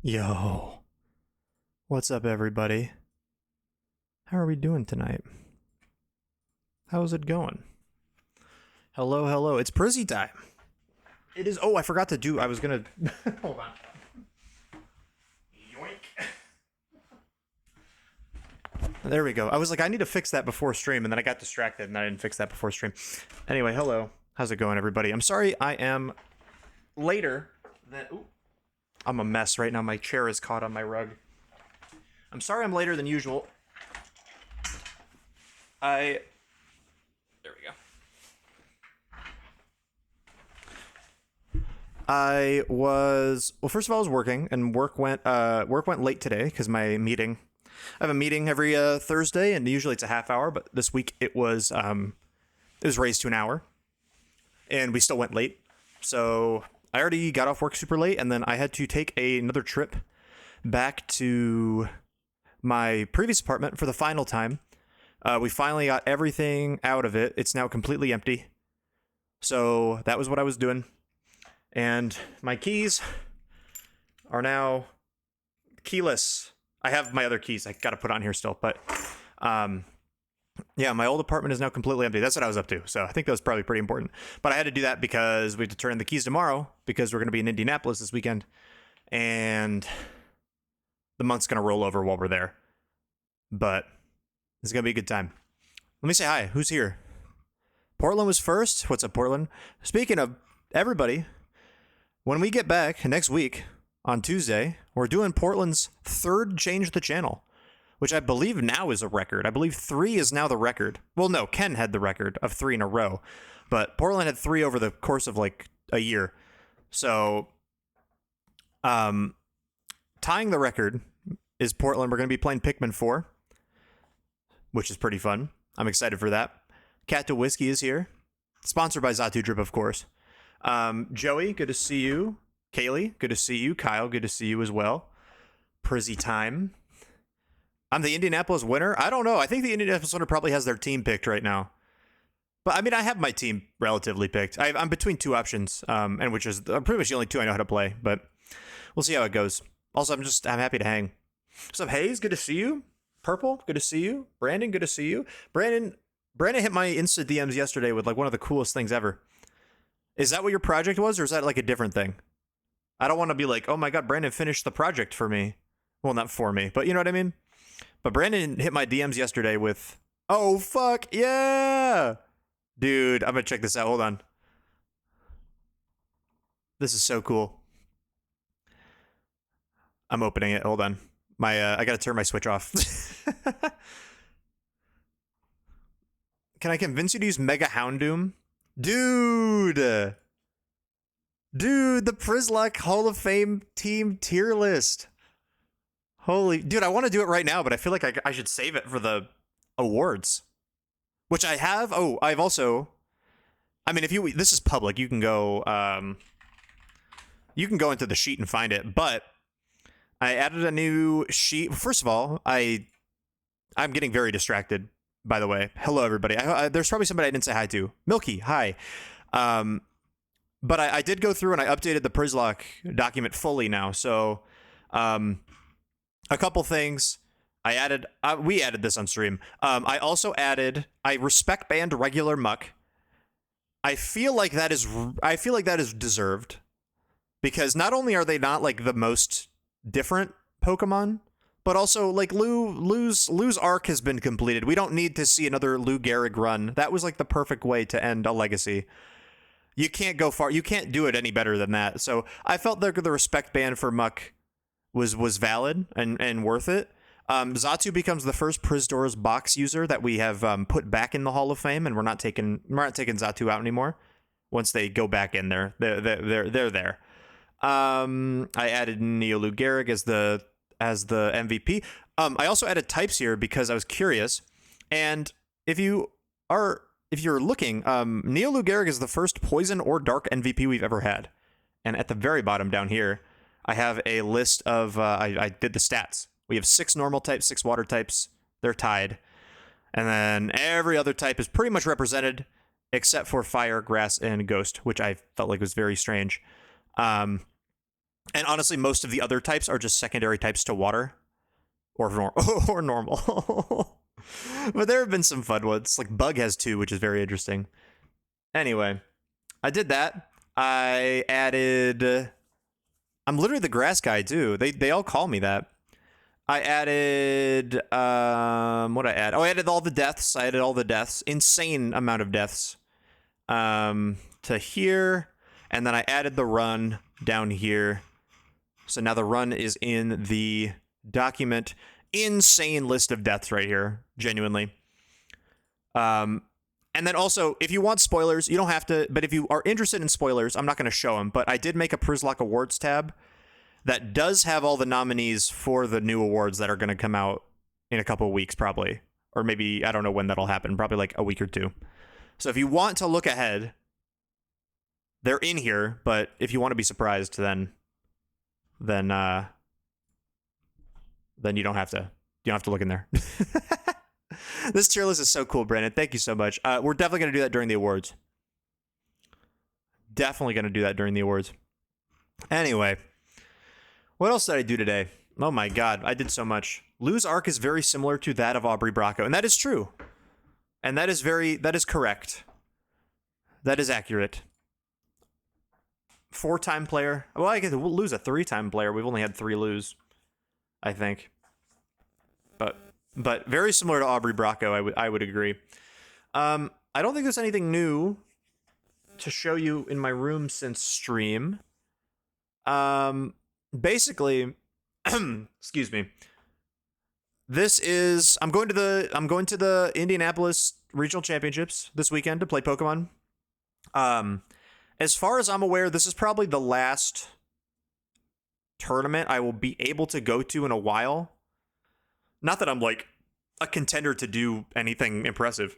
Yo, what's up, everybody? How are we doing tonight? How's it going? Hello, hello. It's Prizzy time. It is. Oh, I forgot to do. I was gonna. Hold on. Yoink. There we go. I was like, I need to fix that before stream, and then I got distracted, and I didn't fix that before stream. Anyway, hello. How's it going, everybody? I'm sorry I am later than. Ooh. I'm a mess right now. My chair is caught on my rug. I'm sorry I'm later than usual. There we go. Well, first of all, I was working, and work went late today because my meeting. I have a meeting every Thursday, and usually it's a half hour, but this week it was raised to an hour, and we still went late. So I already got off work super late, and then I had to take another trip back to my previous apartment for the final time. We finally got everything out of it. It's now completely empty. So that was what I was doing. And my keys are now keyless. I have my other keys I gotta put on here still, but yeah, my old apartment is now completely empty. That's what I was up to. So I think that was probably pretty important. But I had to do that because we have to turn in the keys tomorrow because we're going to be in Indianapolis this weekend. And the month's going to roll over while we're there. But it's going to be a good time. Let me say hi. Who's here? Portland was first. What's up, Portland? Speaking of everybody, when we get back next week on Tuesday, we're doing Portland's third Change the Channel, which I believe now is a record. I believe 3 is now the record. Well, no, Ken had the record of 3 in a row, but Portland had 3 over the course of like a year. So, tying the record is Portland. We're going to be playing Pikmin 4, which is pretty fun. I'm excited for that. Cat to Whiskey is here. Sponsored by Zatu Drip, of course. Joey, good to see you. Kaylee, good to see you. Kyle, good to see you as well. Prizzy time. I'm the Indianapolis winner. I don't know. I think the Indianapolis winner probably has their team picked right now. But I mean, I have my team relatively picked. I'm between 2 options, and which is pretty much the only 2 I know how to play. But we'll see how it goes. Also, I'm happy to hang. What's up, Hayes? Good to see you. Purple, good to see you. Brandon, good to see you. Brandon hit my Insta DMs yesterday with like one of the coolest things ever. Is that what your project was, or is that like a different thing? I don't want to be like, oh my god, Brandon finished the project for me. Well, not for me, but you know what I mean? But Brandon hit my DMs yesterday with, oh, fuck, yeah! Dude, I'm gonna check this out. Hold on. This is so cool. I'm opening it. Hold on. I gotta turn my Switch off. Can I convince you to use Mega Houndoom? Dude! Dude, the Prizlock Hall of Fame team tier list. Holy, dude, I want to do it right now, but I feel like I should save it for the awards, which I have. Oh, I've also, I mean, this is public, you can go into the sheet and find it, but I added a new sheet. First of all, I'm getting very distracted, by the way. Hello, everybody. There's probably somebody I didn't say hi to. Milky, hi. But I did go through and I updated the Prizlock document fully now, so, a couple things I added. We added this on stream. I also added. I respect banned regular muck. I feel like that is deserved, because not only are they not like the most different Pokemon, but also like Lou's arc has been completed. We don't need to see another Lou Gehrig run. That was like the perfect way to end a legacy. You can't go far. You can't do it any better than that. So I felt the respect ban for muck was valid and worth it. Zatu becomes the first Prizdor's box user that we have put back in the Hall of Fame, and we're not taking Zatu out anymore. Once they go back in there, they're there. I added Neolu Gehrig as the MVP. I also added types here because I was curious, and if you're looking, Neolu Gehrig is the first poison or dark MVP we've ever had. And at the very bottom down here, I have a list of, I did the stats. We have 6 normal types, 6 water types. They're tied. And then every other type is pretty much represented except for fire, grass, and ghost, which I felt like was very strange. And honestly, most of the other types are just secondary types to water or normal. But there have been some fun ones. Like Bug has 2, which is very interesting. Anyway, I did that. I added. I'm literally the grass guy too. They all call me that. I added what I add? Oh, I added all the deaths. I added all the deaths. Insane amount of deaths. To here, and then I added the run down here. So now the run is in the document. Insane list of deaths right here, genuinely. And then also, if you want spoilers, you don't have to, but if you are interested in spoilers, I'm not going to show them, but I did make a Prizlock Awards tab that does have all the nominees for the new awards that are going to come out in a couple of weeks, probably. Or maybe, I don't know when that'll happen, probably like a week or 2. So if you want to look ahead, they're in here, but if you want to be surprised, then you don't have to. You don't have to look in there. This tier list is so cool, Brandon. Thank you so much. We're definitely going to do that during the awards. Definitely going to do that during the awards. Anyway, what else did I do today? Oh my god, I did so much. Lou's arc is very similar to that of Aubrey Bracco, and that is true. And that is correct. That is accurate. 4-time player. Well, I guess we'll lose a 3-time player. We've only had 3 lose, I think. But very similar to Aubrey Bracco, I would agree. I don't think there's anything new to show you in my room since stream. Basically, excuse me. This is I'm going to the Indianapolis Regional Championships this weekend to play Pokemon. As far as I'm aware, this is probably the last tournament I will be able to go to in a while. Not that I'm like a contender to do anything impressive.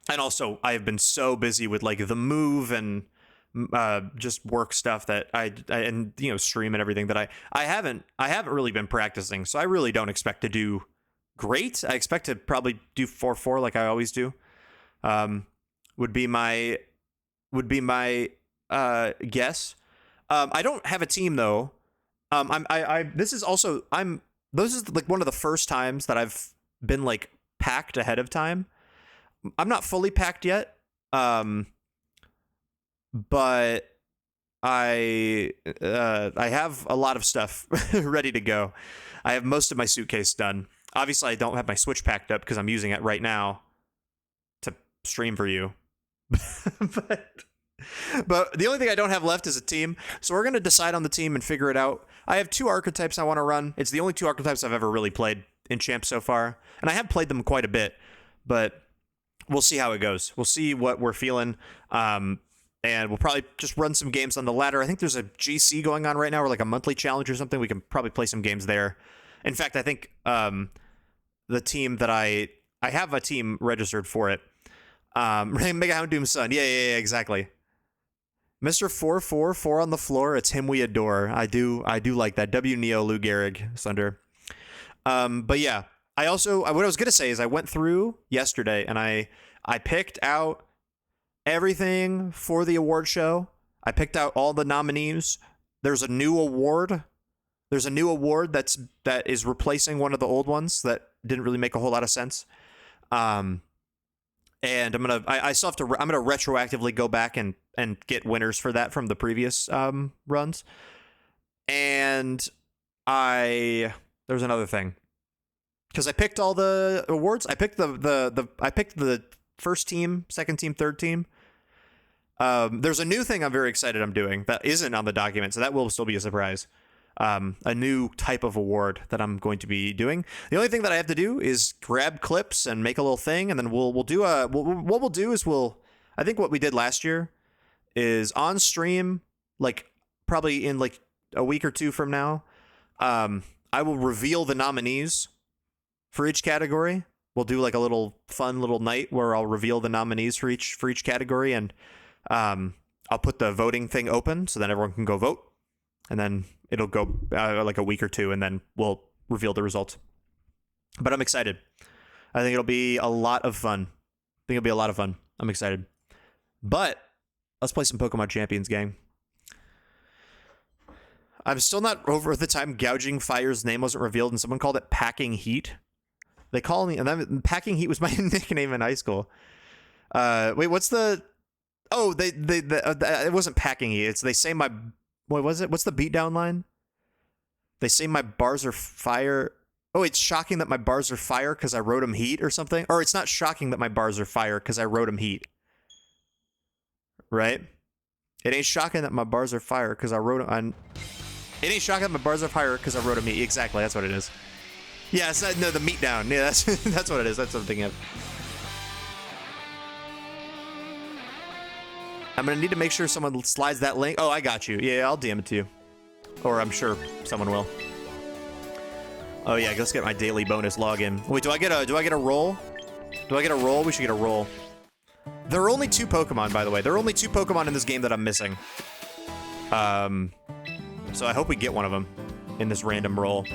And also, I have been so busy with like the move and just work stuff that I and you know stream and everything that I haven't really been practicing. So I really don't expect to do great. I expect to probably do 4-4 like I always do. Would be my guess. I don't have a team though. This is like one of the first times that I've been like packed ahead of time. I'm not fully packed yet. But I have a lot of stuff ready to go. I have most of my suitcase done. Obviously, I don't have my Switch packed up because I'm using it right now to stream for you. But the only thing I don't have left is a team. So we're going to decide on the team and figure it out. I have 2 archetypes I want to run. It's the only 2 archetypes I've ever really played in Champs so far. And I have played them quite a bit, but we'll see how it goes. We'll see what we're feeling. And we'll probably just run some games on the ladder. I think there's a GC going on right now, or like a monthly challenge or something. We can probably play some games there. In fact, I think the team that I have a team registered for it. Mega Houndoom's son. Yeah, exactly. Mr. 444 on the floor. It's him we adore. I do like that. W Neo Lou Gehrig Sunder. But yeah, what I was gonna say is I went through yesterday and I picked out everything for the award show. I picked out all the nominees. There's a new award. There's a new award that is replacing one of the old ones that didn't really make a whole lot of sense. And I'm gonna retroactively go back and get winners for that from the previous runs. And there's another thing, because I picked all the awards. I picked the first team, second team, third team. There's a new thing I'm very excited I'm doing that isn't on the document, so that will still be a surprise. A new type of award that I'm going to be doing. The only thing that I have to do is grab clips and make a little thing, and then I think what we did last year is on stream, like probably in like a week or 2 from now, I will reveal the nominees for each category. We'll do like a little fun little night where I'll reveal the nominees for each category, and I'll put the voting thing open so that everyone can go vote, and then it'll go like a week or 2, and then we'll reveal the results. But I'm excited. I think it'll be a lot of fun. I'm excited. But let's play some Pokemon Champions, gang. I'm still not over the time Gouging Fire's name wasn't revealed and someone called it Packing Heat. They call me, and then Packing Heat was my nickname in high school. Wait, what's the? Oh, it wasn't Packing Heat. It's they say my. What was it? What's the beatdown line? They say my bars are fire. Oh, it's shocking that my bars are fire because I wrote them heat or something. Or it's not shocking that my bars are fire because I wrote them heat. Right? It ain't shocking that my bars are fire because I wrote them on. It ain't shocking that my bars are fire because I wrote them heat. Exactly, that's what it is. Yeah, no, the meat down. Yeah, that's what it is. That's what I'm thinking of. I'm gonna need to make sure someone slides that link. Oh, I got you. Yeah, I'll DM it to you. Or I'm sure someone will. Oh yeah, let's get my daily bonus login. Wait, do I get a roll? Do I get a roll? We should get a roll. There are only 2 Pokemon, by the way. There are only 2 Pokemon in this game that I'm missing. So I hope we get one of them in this random roll.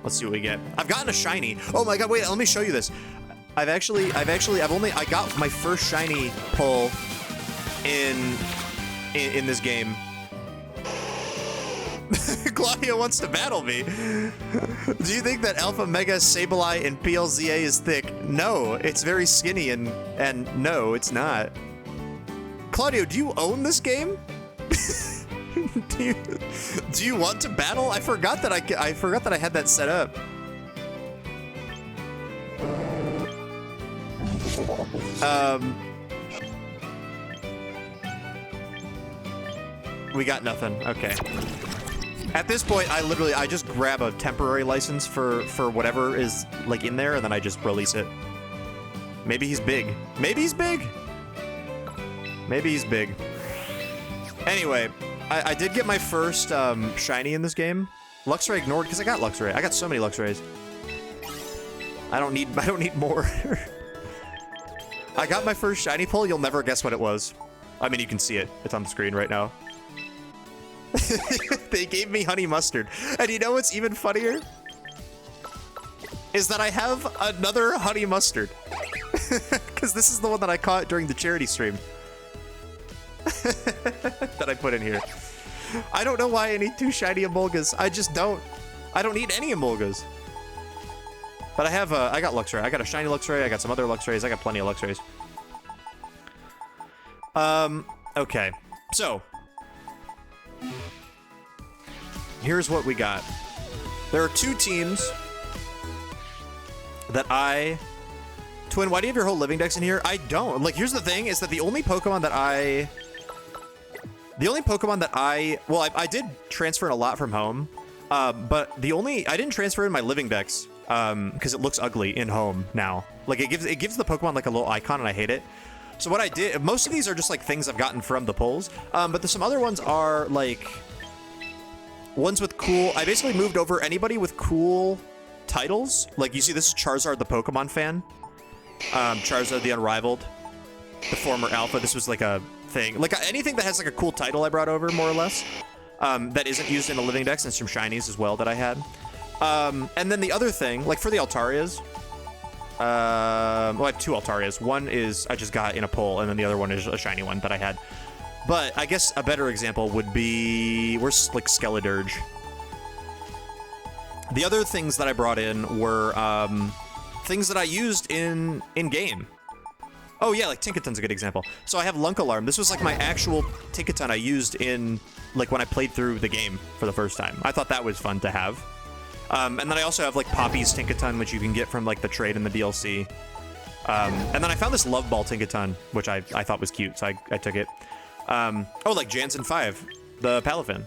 Let's see what we get. I've gotten a shiny. Oh my god, wait, let me show you this. I got my first shiny pull in this game. Claudio wants to battle me. Do you think that Alpha Mega Sableye in PLZA is thick? No, it's very skinny and no, it's not. Claudio, do you own this game? do you want to battle? I forgot that I had that set up. We got nothing. Okay. At this point, I just grab a temporary license for whatever is like in there, and then I just release it. Maybe he's big. Maybe he's big. Maybe he's big. Anyway, I did get my first shiny in this game. Luxray ignored because I got Luxray. I got so many Luxrays. I don't need more. I got my first shiny pull. You'll never guess what it was. I mean, you can see it. It's on the screen right now. They gave me honey mustard. And you know what's even funnier? Is that I have another honey mustard. Because this is the one that I caught during the charity stream. That I put in here. I don't know why I need 2 shiny Emolgas. I just don't. I don't need any Emolgas. But I got Luxray. I got a shiny Luxray. I got some other Luxrays. I got plenty of Luxrays. Okay. So. Here's what we got. There are 2 teams that Twin, why do you have your whole living dex in here? I don't. Like, here's the thing, is that the only Pokemon that I did transfer in a lot from home, but I didn't transfer in my living dex, because it looks ugly in home now. Like, it gives the Pokemon like a little icon, and I hate it. So what I did, most of these are just like things I've gotten from the pulls, but there's some other ones are like ones with cool. I basically moved over anybody with cool titles. Like, you see, this is Charizard the Pokemon fan. Charizard the Unrivaled, the former Alpha. This was like a thing. Like, anything that has like a cool title I brought over, more or less, that isn't used in a living dex, and some shinies as well that I had. And then the other thing, like for the Altarias, well, I have 2 Altarias. One is I just got in a pull, and then the other one is a shiny one that I had. But I guess a better example would be, where's like Skeledirge? The other things that I brought in were things that I used in game. Oh yeah, like Tinkaton's a good example. So I have Lunk Alarm. This was like my actual Tinkaton I used in like when I played through the game for the first time. I thought that was fun to have. And then I also have like Poppy's Tinkaton, which you can get from like the trade in the DLC. And then I found this Love Ball Tinkaton, which I thought was cute, so I took it. Oh, like Jansen 5, the Palafin.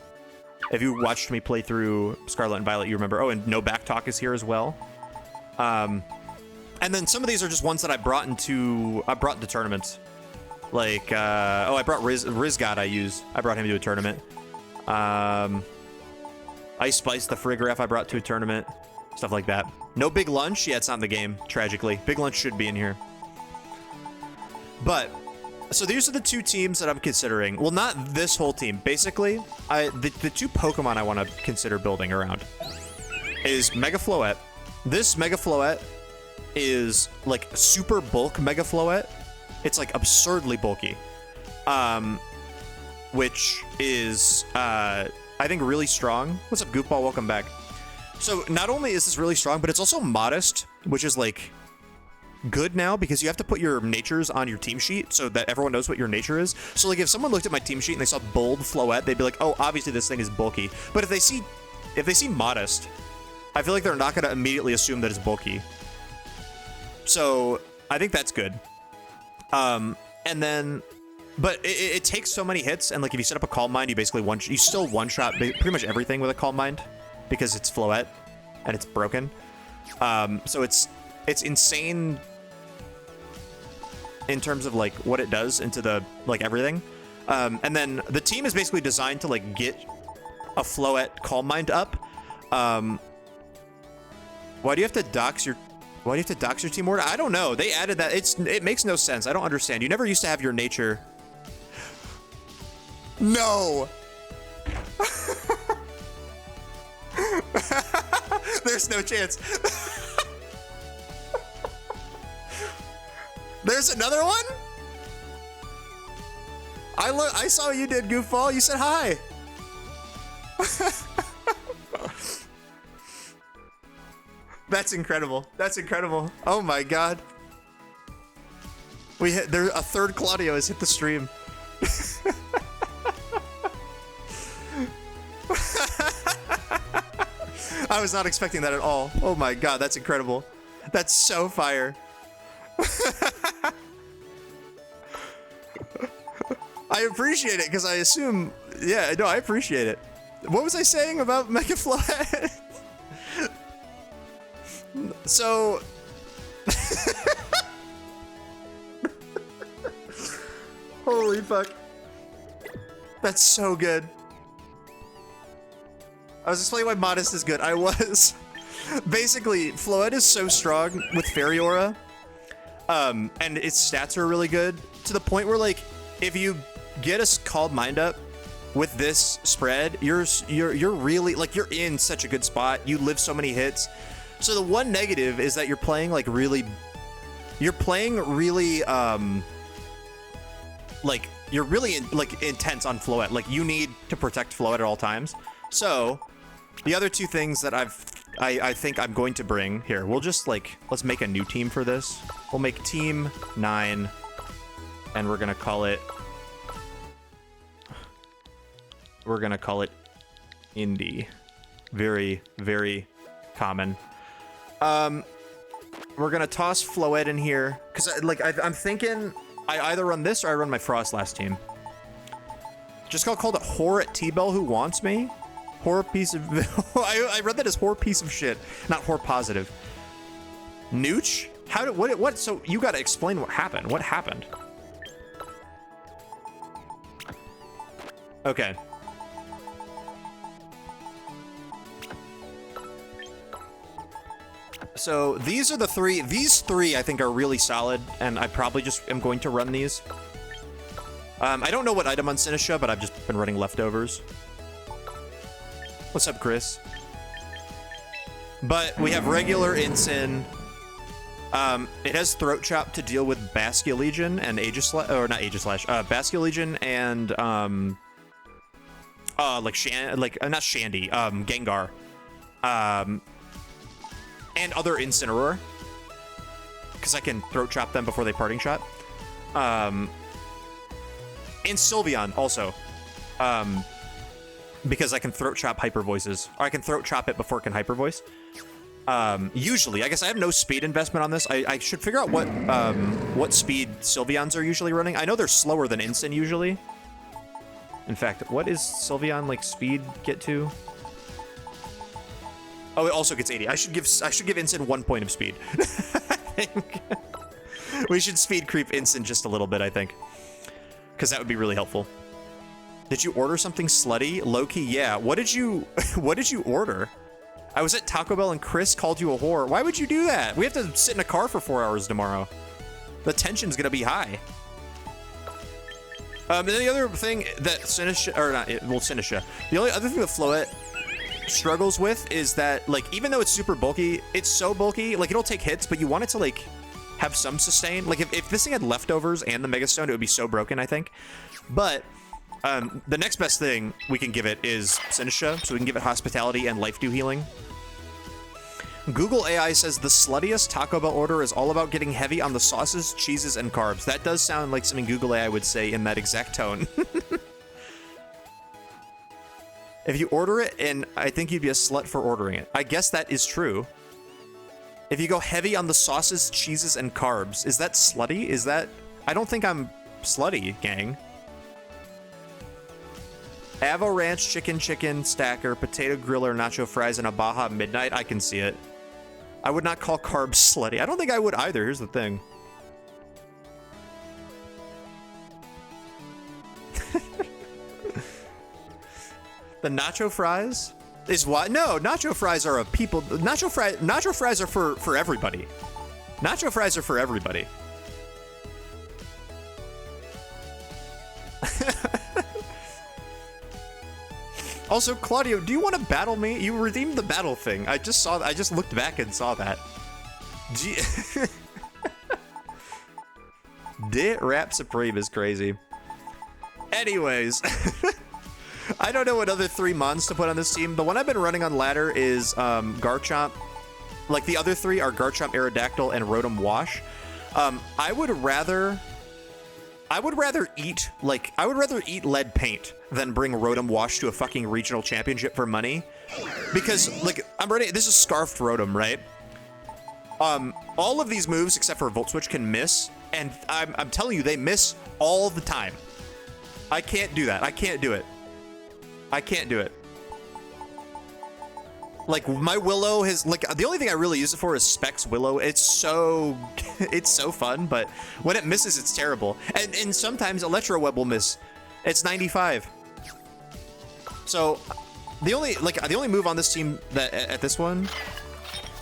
If you watched me play through Scarlet and Violet, you remember. Oh, and No Backtalk is here as well. And then some of these are just ones that I brought into tournaments. Like, oh, I brought Rizgod I brought him to a tournament. Ice Spice, the Frigoraph, I brought to a tournament. Stuff like that. No Big Lunch. Yeah, it's not in the game, tragically. Big Lunch should be in here. But, so these are the 2 teams that I'm considering. Well, not this whole team. Basically, the 2 Pokemon I want to consider building around is Mega Floette. This Mega Floette is like super bulk Mega Floette. It's like absurdly bulky. Which is, I I think, really strong. What's up, Goofball? Welcome back. So not only is this really strong, but it's also modest, which is like good now because you have to put your natures on your team sheet so that everyone knows what your nature is. So like if someone looked at my team sheet and they saw bold Floette, they'd be like, oh, obviously this thing is bulky. But if they see modest, I feel like they're not going to immediately assume that it's bulky. So I think that's good. And then, but it takes so many hits, and like if you set up a Calm Mind, you still one-shot pretty much everything with a Calm Mind because it's Floette and it's broken. So it's insane in terms of like what it does into the like everything. And then the team is basically designed to like get a Floette Calm Mind up. Why do you have to dox your team order? I don't know. They added that. It makes no sense. I don't understand. You never used to have your nature. No. There's no chance. There's another one? I saw what you did, Goofball. You said hi. That's incredible. That's incredible. Oh my god. A third Claudio has hit the stream. I was not expecting that at all. Oh my god, that's incredible. That's so fire. I appreciate it because I assume, yeah, no, I appreciate it. What was I saying about Mega Floette? So, holy fuck. That's so good. I was explaining why Modest is good. I was. Basically, Floette is so strong with Fairy Aura, and its stats are really good to the point where, like, if you get a Calm Mind up with this spread, you're really, like, you're in such a good spot. You live so many hits. So the one negative is that you're playing really, like, you're really intense on Floette. Like, you need to protect Floette at all times. So the other two things that I think I'm going to bring here, we'll just let's make a new team for this. We'll make Team 9, and we're gonna call it Indy. Very, very common. We're gonna toss Floette in here because I'm thinking I either run this or I run my Frost last team. Just called it Whore at T-Bell Who Wants Me. Whore piece of I read that as whore piece of shit, not whore positive. Nooch? What so you gotta explain what happened. What happened? Okay. So these are the three. These three I think are really solid, and I probably just am going to run these. I don't know what item on Sinisha, but I've just been running leftovers. What's up, Chris? But we have regular Ensign. It has Throat Chop to deal with Basculegion and Aegislash, or not Aegislash, Basculegion and not Shandy, Gengar. And other Incineroar, because I can Throat Chop them before they Parting Shot. And Sylveon also, because I can Throat Chop Hyper Voices, or I can Throat Chop it before it can Hyper Voice. Usually, I guess I have no speed investment on this. I should figure out what speed Sylveons are usually running. I know they're slower than Incin usually. In fact, what is Sylveon speed get to? Oh, it also gets 80. I should give Incin 1 point of speed. I think we should speed creep Incin just a little bit, I think, because that would be really helpful. Did you order something slutty? Low-key, yeah. What did you order? I was at Taco Bell and Chris called you a whore. Why would you do that? We have to sit in a car for 4 hours tomorrow. The tension's gonna be high. And then the other thing that Sinisha, or not, well, Sinisha. The only other thing that Floette struggles with is that, even though it's super bulky, it's so bulky, it'll take hits, but you want it to, have some sustain. If this thing had leftovers and the Mega Stone, it would be so broken, I think. But The next best thing we can give it is Sinisha, so we can give it Hospitality and Life Dew Healing. Google AI says the sluttiest Taco Bell order is all about getting heavy on the sauces, cheeses, and carbs. That does sound like something Google AI would say in that exact tone. If you order it, and I think you'd be a slut for ordering it. I guess that is true. If you go heavy on the sauces, cheeses, and carbs, is that slutty? Is that... I don't think I'm slutty, gang. Avo Ranch, chicken, stacker, potato griller, nacho fries, and a Baja Midnight. I can see it. I would not call carbs slutty. I don't think I would either. Here's the thing. The nacho fries is what? No, nacho fries are a people. Nacho fries are for everybody. Nacho fries are for everybody. Also, Claudio, do you want to battle me? You redeemed the battle thing. I just saw. I just looked back and saw that. Dit Rap Supreme is crazy. Anyways, I don't know what other 3 mons to put on this team. The one I've been running on ladder is Garchomp. Like the other 3 are Garchomp, Aerodactyl, and Rotom Wash. I would rather eat lead paint than bring Rotom Wash to a fucking regional championship for money. Because, like, this is Scarfed Rotom, right? All of these moves, except for Volt Switch, can miss. And I'm telling you, they miss all the time. I can't do that. I can't do it. I can't do it. Like, my Willow has, like, the only thing I really use it for is Specs Willow. It's so fun, but when it misses, it's terrible. And sometimes Electro Web will miss. It's 95. So, the only move on this team that, at this one,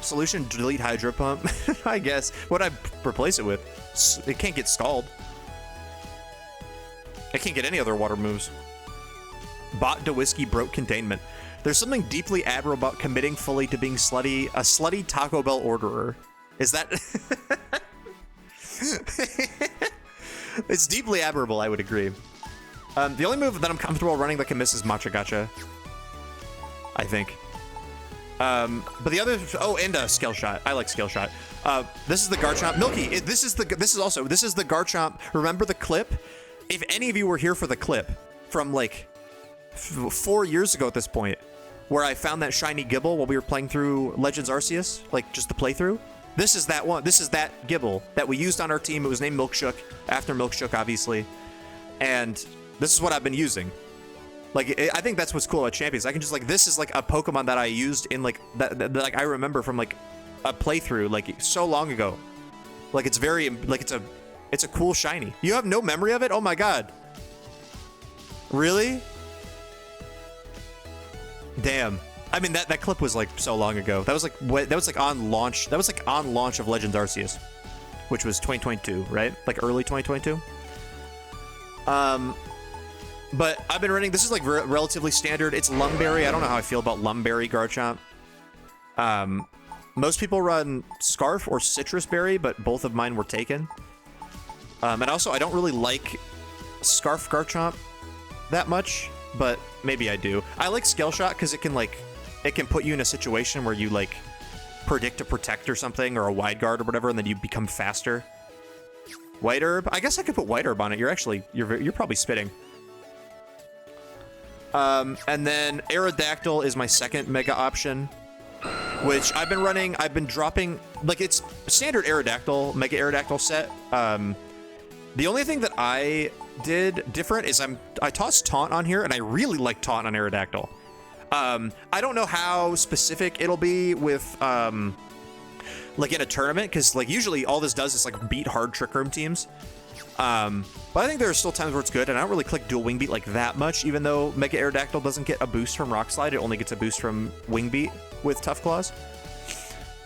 Solution, delete Hydro Pump, I guess. What I replace it with? It can't get Scald. It can't get any other water moves. Bot to Whiskey broke Containment. There's something deeply admirable about committing fully to being slutty, a slutty Taco Bell orderer. Is that... It's deeply admirable, I would agree. The only move that I'm comfortable running that can miss is Matcha Gotcha. I think. But the other... Oh, and Scale Shot. I like Scale Shot. This is the Garchomp. Milky, this is the Garchomp. Remember the clip? If any of you were here for the clip from, like, 4 years ago at this point, where I found that shiny Gibble while we were playing through Legends Arceus, like just the playthrough. This is that one. This is that Gibble that we used on our team. It was named Milkshook, after Milkshook, obviously. And this is what I've been using. Like, I think that's what's cool about Champions. I can just, like, this is like a Pokemon that I used in, like, that like I remember from, like, a playthrough, like, so long ago. Like, it's very, like, it's a cool shiny. You have no memory of it? Oh my god. Really? Damn. I mean, that clip was like so long ago. That was like on launch. That was like on launch of Legends Arceus, which was 2022, right? Like early 2022. But I've been running. This is like relatively standard. It's Lumberry. I don't know how I feel about Lumberry Garchomp. Most people run Scarf or Citrus Berry, but both of mine were taken. And also, I don't really like Scarf Garchomp that much, but maybe I do. I like Scale Shot because it can put you in a situation where you, like, predict a Protect or something, or a Wide Guard or whatever, and then you become faster. White Herb? I guess I could put White Herb on it. You're probably spitting. And then Aerodactyl is my second mega option, which I've been running. I've been dropping, like, it's standard Aerodactyl, Mega Aerodactyl set. The only thing that I did different is I tossed Taunt on here, and I really like Taunt on Aerodactyl. I don't know how specific it'll be with, like, in a tournament, because, like, usually all this does is, like, beat hard Trick Room teams. But I think there are still times where it's good, and I don't really click dual Wing Beat like that much, even though Mega Aerodactyl doesn't get a boost from Rock Slide, it only gets a boost from Wing Beat with Tough Claws.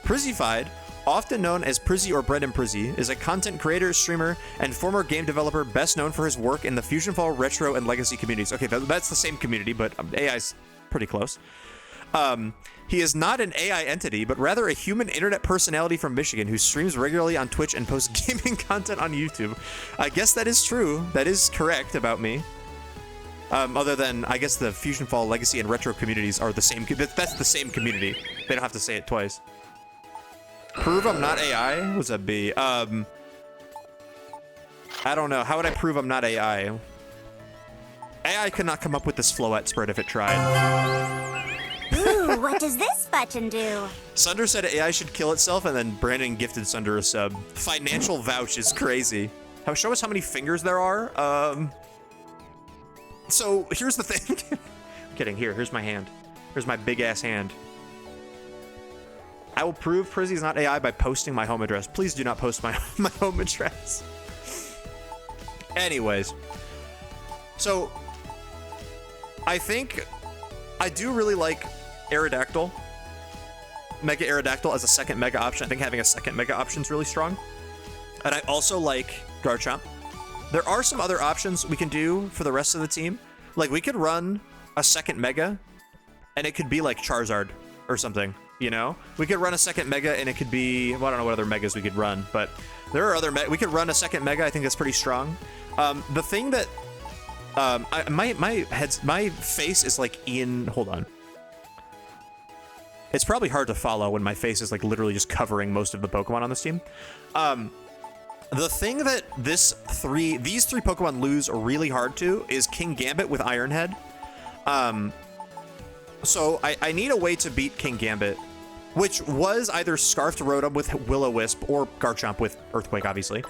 Przzyfied, often known as Prizzy or Brendan Prizzy, is a content creator, streamer, and former game developer best known for his work in the Fusion Fall, Retro, and Legacy communities. Okay, that's the same community, but AI's pretty close. He is not an AI entity, but rather a human internet personality from Michigan who streams regularly on Twitch and posts gaming content on YouTube. I guess that is true. That is correct about me. Other than, I guess the Fusion Fall Legacy and Retro communities are the same. That's the same community. They don't have to say it twice. Prove I'm not AI? What's that be? I don't know. How would I prove I'm not AI? AI could not come up with this floette spread if it tried. Ooh, what does this button do? Sunder said AI should kill itself, and then Brandon gifted Sunder a sub. Financial vouch is crazy. Show us how many fingers there are. So here's the thing. I'm kidding. Here's my hand. Here's my big ass hand. I will prove Prizzy is not AI by posting my home address. Please do not post my home address. Anyways, so I think I do really like Aerodactyl, Mega Aerodactyl as a second Mega option. I think having a second Mega option is really strong. And I also like Garchomp. There are some other options we can do for the rest of the team. Like, we could run a second Mega, and it could be like Charizard or something, you know? We could run a second Mega, and it could be... Well, I don't know what other Megas we could run, but there are other... We could run a second Mega. I think that's pretty strong. The thing that... my face is, like, in... Hold on. It's probably hard to follow when my face is, like, literally just covering most of the Pokemon on this team. The thing that these three Pokemon lose really hard to is King Gambit with Iron Head. So I need a way to beat King Gambit, which was either Scarfed Rotom with Will-O-Wisp or Garchomp with Earthquake, obviously.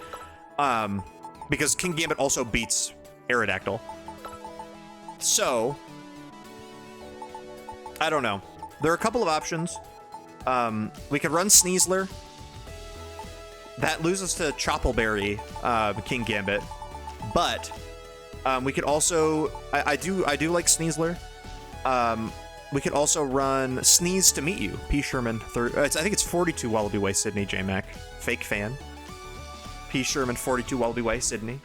Because King Gambit also beats Aerodactyl. So, I don't know. There are a couple of options. We could run Sneasler. That loses to Choppleberry, King Gambit, but we could also I do like Sneasler. We could also run Sneeze to meet you, P. Sherman. I think it's 42 Wallaby Way, Sydney, J-Mac. Fake fan. P. Sherman, 42 Wallaby Way, Sydney.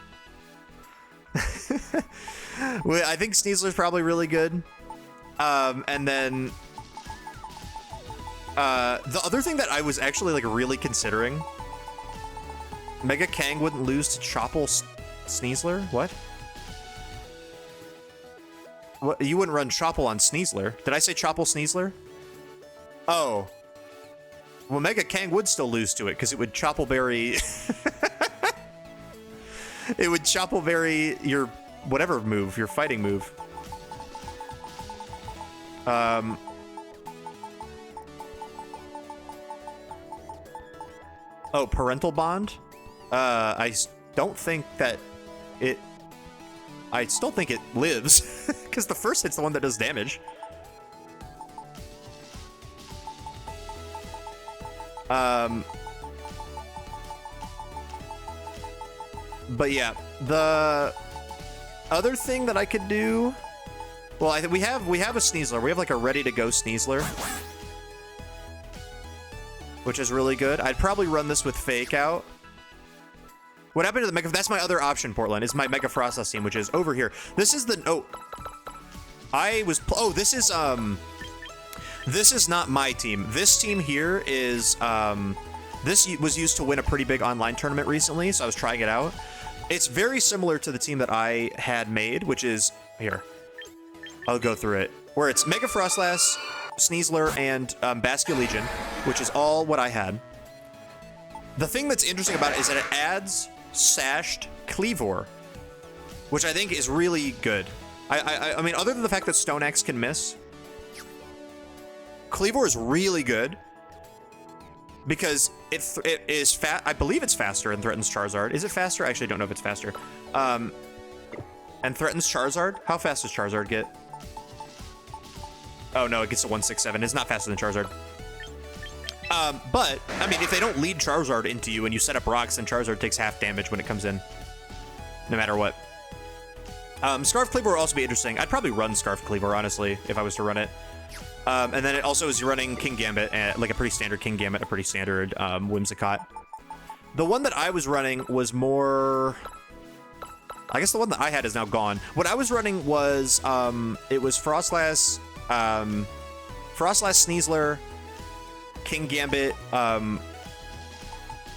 I think Sneasler's probably really good. And then the other thing that I was actually like really considering. Mega Kang wouldn't lose to Chopple Sneasler? What? What? You wouldn't run Chopple on Sneasler. Did I say Chopple Sneasler? Oh. Well, Mega Kang would still lose to it, because it would Choppleberry... It would Choppleberry your whatever move, your fighting move. Oh, Parental Bond? I don't think that it... I still think it lives, because the first hit's the one that does damage. But yeah, the other thing that I could do... Well, we have a Sneasler. We have like a ready-to-go Sneasler, which is really good. I'd probably run this with Fake Out. What happened to the Mega... That's my other option, Portland, is my Mega Frostlass team, which is over here. This is the... Oh. This is not my team. This team here is... This was used to win a pretty big online tournament recently, so I was trying it out. It's very similar to the team that I had made, which is... Here. I'll go through it. Where it's Mega Frostlass, Sneasler, and Basculegion, which is all what I had. The thing that's interesting about it is that it adds Sashed Cleavor, which I think is really good. I mean, other than the fact that Stone Axe can miss, Cleavor is really good because it is fat. I believe it's faster and threatens Charizard. Is it faster? I actually don't know if it's faster. And threatens Charizard. How fast does Charizard get? Oh no, it gets to 167. It's not faster than Charizard. But, I mean, if they don't lead Charizard into you and you set up rocks, then Charizard takes half damage when it comes in. No matter what. Scarf Cleaver will also be interesting. I'd probably run Scarf Cleaver, honestly, if I was to run it. And then it also is running King Gambit, like a pretty standard King Gambit, a pretty standard Whimsicott. The one that I was running was more... I guess the one that I had is now gone. What I was running was, it was Frostlass, Sneasler, King Gambit,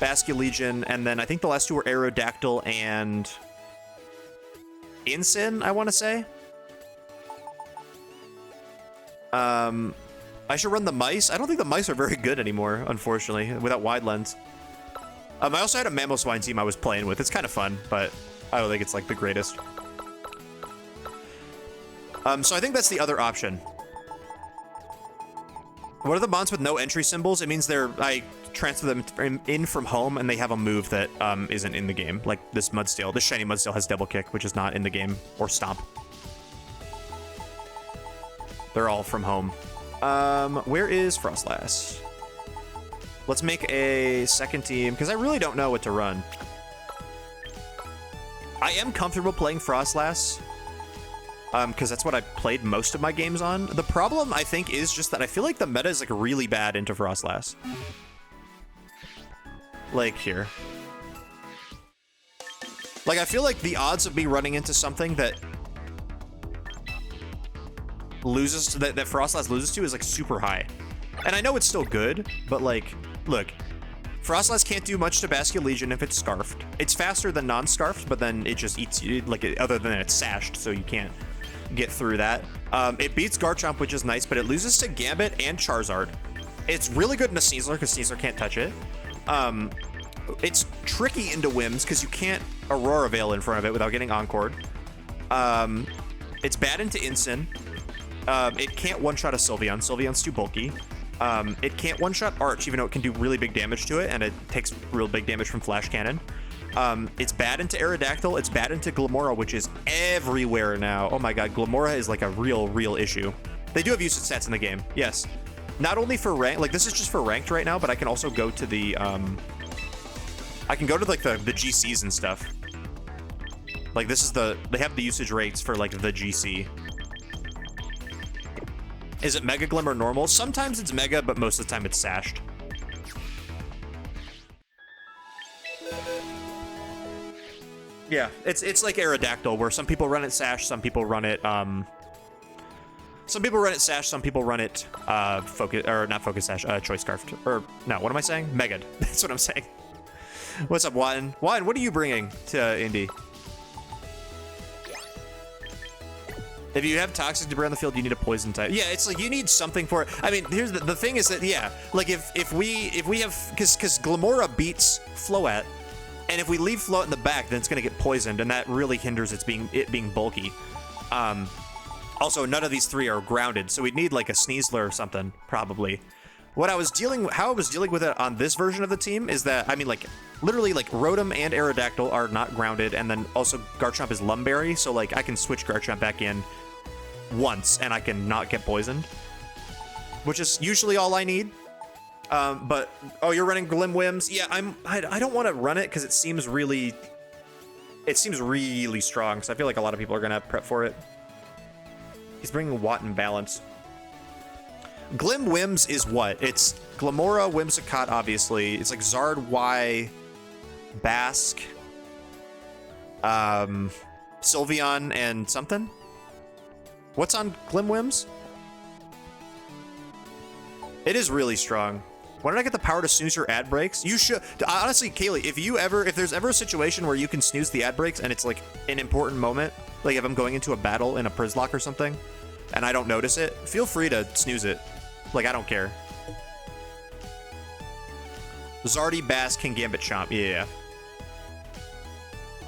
Basculegion, and then I think the last two were Aerodactyl and Incin, I want to say. I should run the mice. I don't think the mice are very good anymore, unfortunately, without wide lens. I also had a Mamoswine team I was playing with. It's kind of fun, but I don't think it's like the greatest. So I think that's the other option. What are the mons with no entry symbols? It means I transfer them in from home, and they have a move that isn't in the game. Like this Mudsteel. This shiny Mudsteel has double kick, which is not in the game, or stomp. They're all from home. Where is Frostlass? Let's make a second team, because I really don't know what to run. I am comfortable playing Frostlass, because that's what I played most of my games on. The problem, I think, is just that I feel like the meta is like really bad into Frostlass. Like here. Like, I feel like the odds of me running into something that loses, that Frostlass loses to is like super high. And I know it's still good, but like, look, Frostlass can't do much to Bastion Legion if it's scarfed. It's faster than non-scarfed, but then it just eats you, like, other than it's sashed, so you can't get through that. It beats Garchomp, which is nice, but it loses to Gambit and Charizard. It's really good into Sneasler, because Sneasler can't touch it. It's tricky into Wims, because you can't Aurora Veil in front of it without getting Encored. It's bad into Incin. It can't one-shot a Sylveon. Sylveon's too bulky. It can't one-shot Arch, even though it can do really big damage to it, and it takes real big damage from Flash Cannon. It's bad into Aerodactyl. It's bad into Glamora, which is everywhere now. Oh my god, Glamora is like a real issue. They do have usage stats in the game, yes. Not only for rank, like this is just for ranked right now, but I can also go to the, I can go to like the GCs and stuff. Like this is they have the usage rates for like the GC. Is it Mega Glim or normal? Sometimes it's Mega, but most of the time it's sashed. Yeah, it's like Aerodactyl, where some people run it sash, some people run it sash, some people run it focus, or not focus sash, choice scarfed. Or no, what am I saying? Megad. That's what I'm saying. What's up, Watton? Watton, what are you bringing to Indy? If you have toxic debris on the field, you need a poison type. Yeah, it's like you need something for it. I mean, here's the thing is that, yeah, like if we have, because Glamora beats Float, and if we leave Float in the back, then it's gonna get poisoned, and that really hinders it being bulky. Also, none of these three are grounded, so we'd need like a Sneasler or something, probably. How I was dealing with it on this version of the team is that, I mean, like, literally, like, Rotom and Aerodactyl are not grounded, and then also Garchomp is Lumberry, so, like, I can switch Garchomp back in once, and I can not get poisoned, which is usually all I need. But, oh, you're running Glimwims? Yeah, I don't want to run it, because it seems really strong, so I feel like a lot of people are going to prep for it. He's bringing Watt and Balance. Glimwims is what? It's Glamora, Whimsicott, obviously. It's like Zard, Y, Basque, Sylveon, and something? What's on Glimwims? It is really strong. Why did I get the power to snooze your ad breaks? You should. Honestly, Kaylee, if there's ever a situation where you can snooze the ad breaks and it's like an important moment, like if I'm going into a battle in a Prizlock or something, and I don't notice it, feel free to snooze it. Like, I don't care. Zardy, Bass, King Gambit, Chomp. Yeah.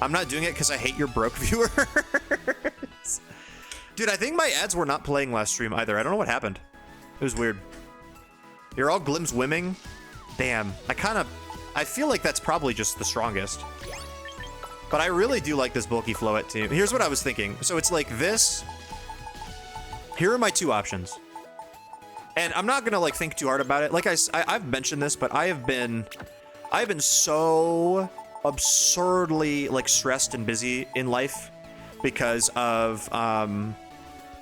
I'm not doing it because I hate your broke viewers. Dude, I think my ads were not playing last stream either. I don't know what happened. It was weird. You're all Glims Wimming? Damn. I feel like that's probably just the strongest. But I really do like this bulky Float team. Here's what I was thinking. So it's like this. Here are my two options. And I'm not gonna like think too hard about it. Like I've mentioned this, but I've been so absurdly like stressed and busy in life because of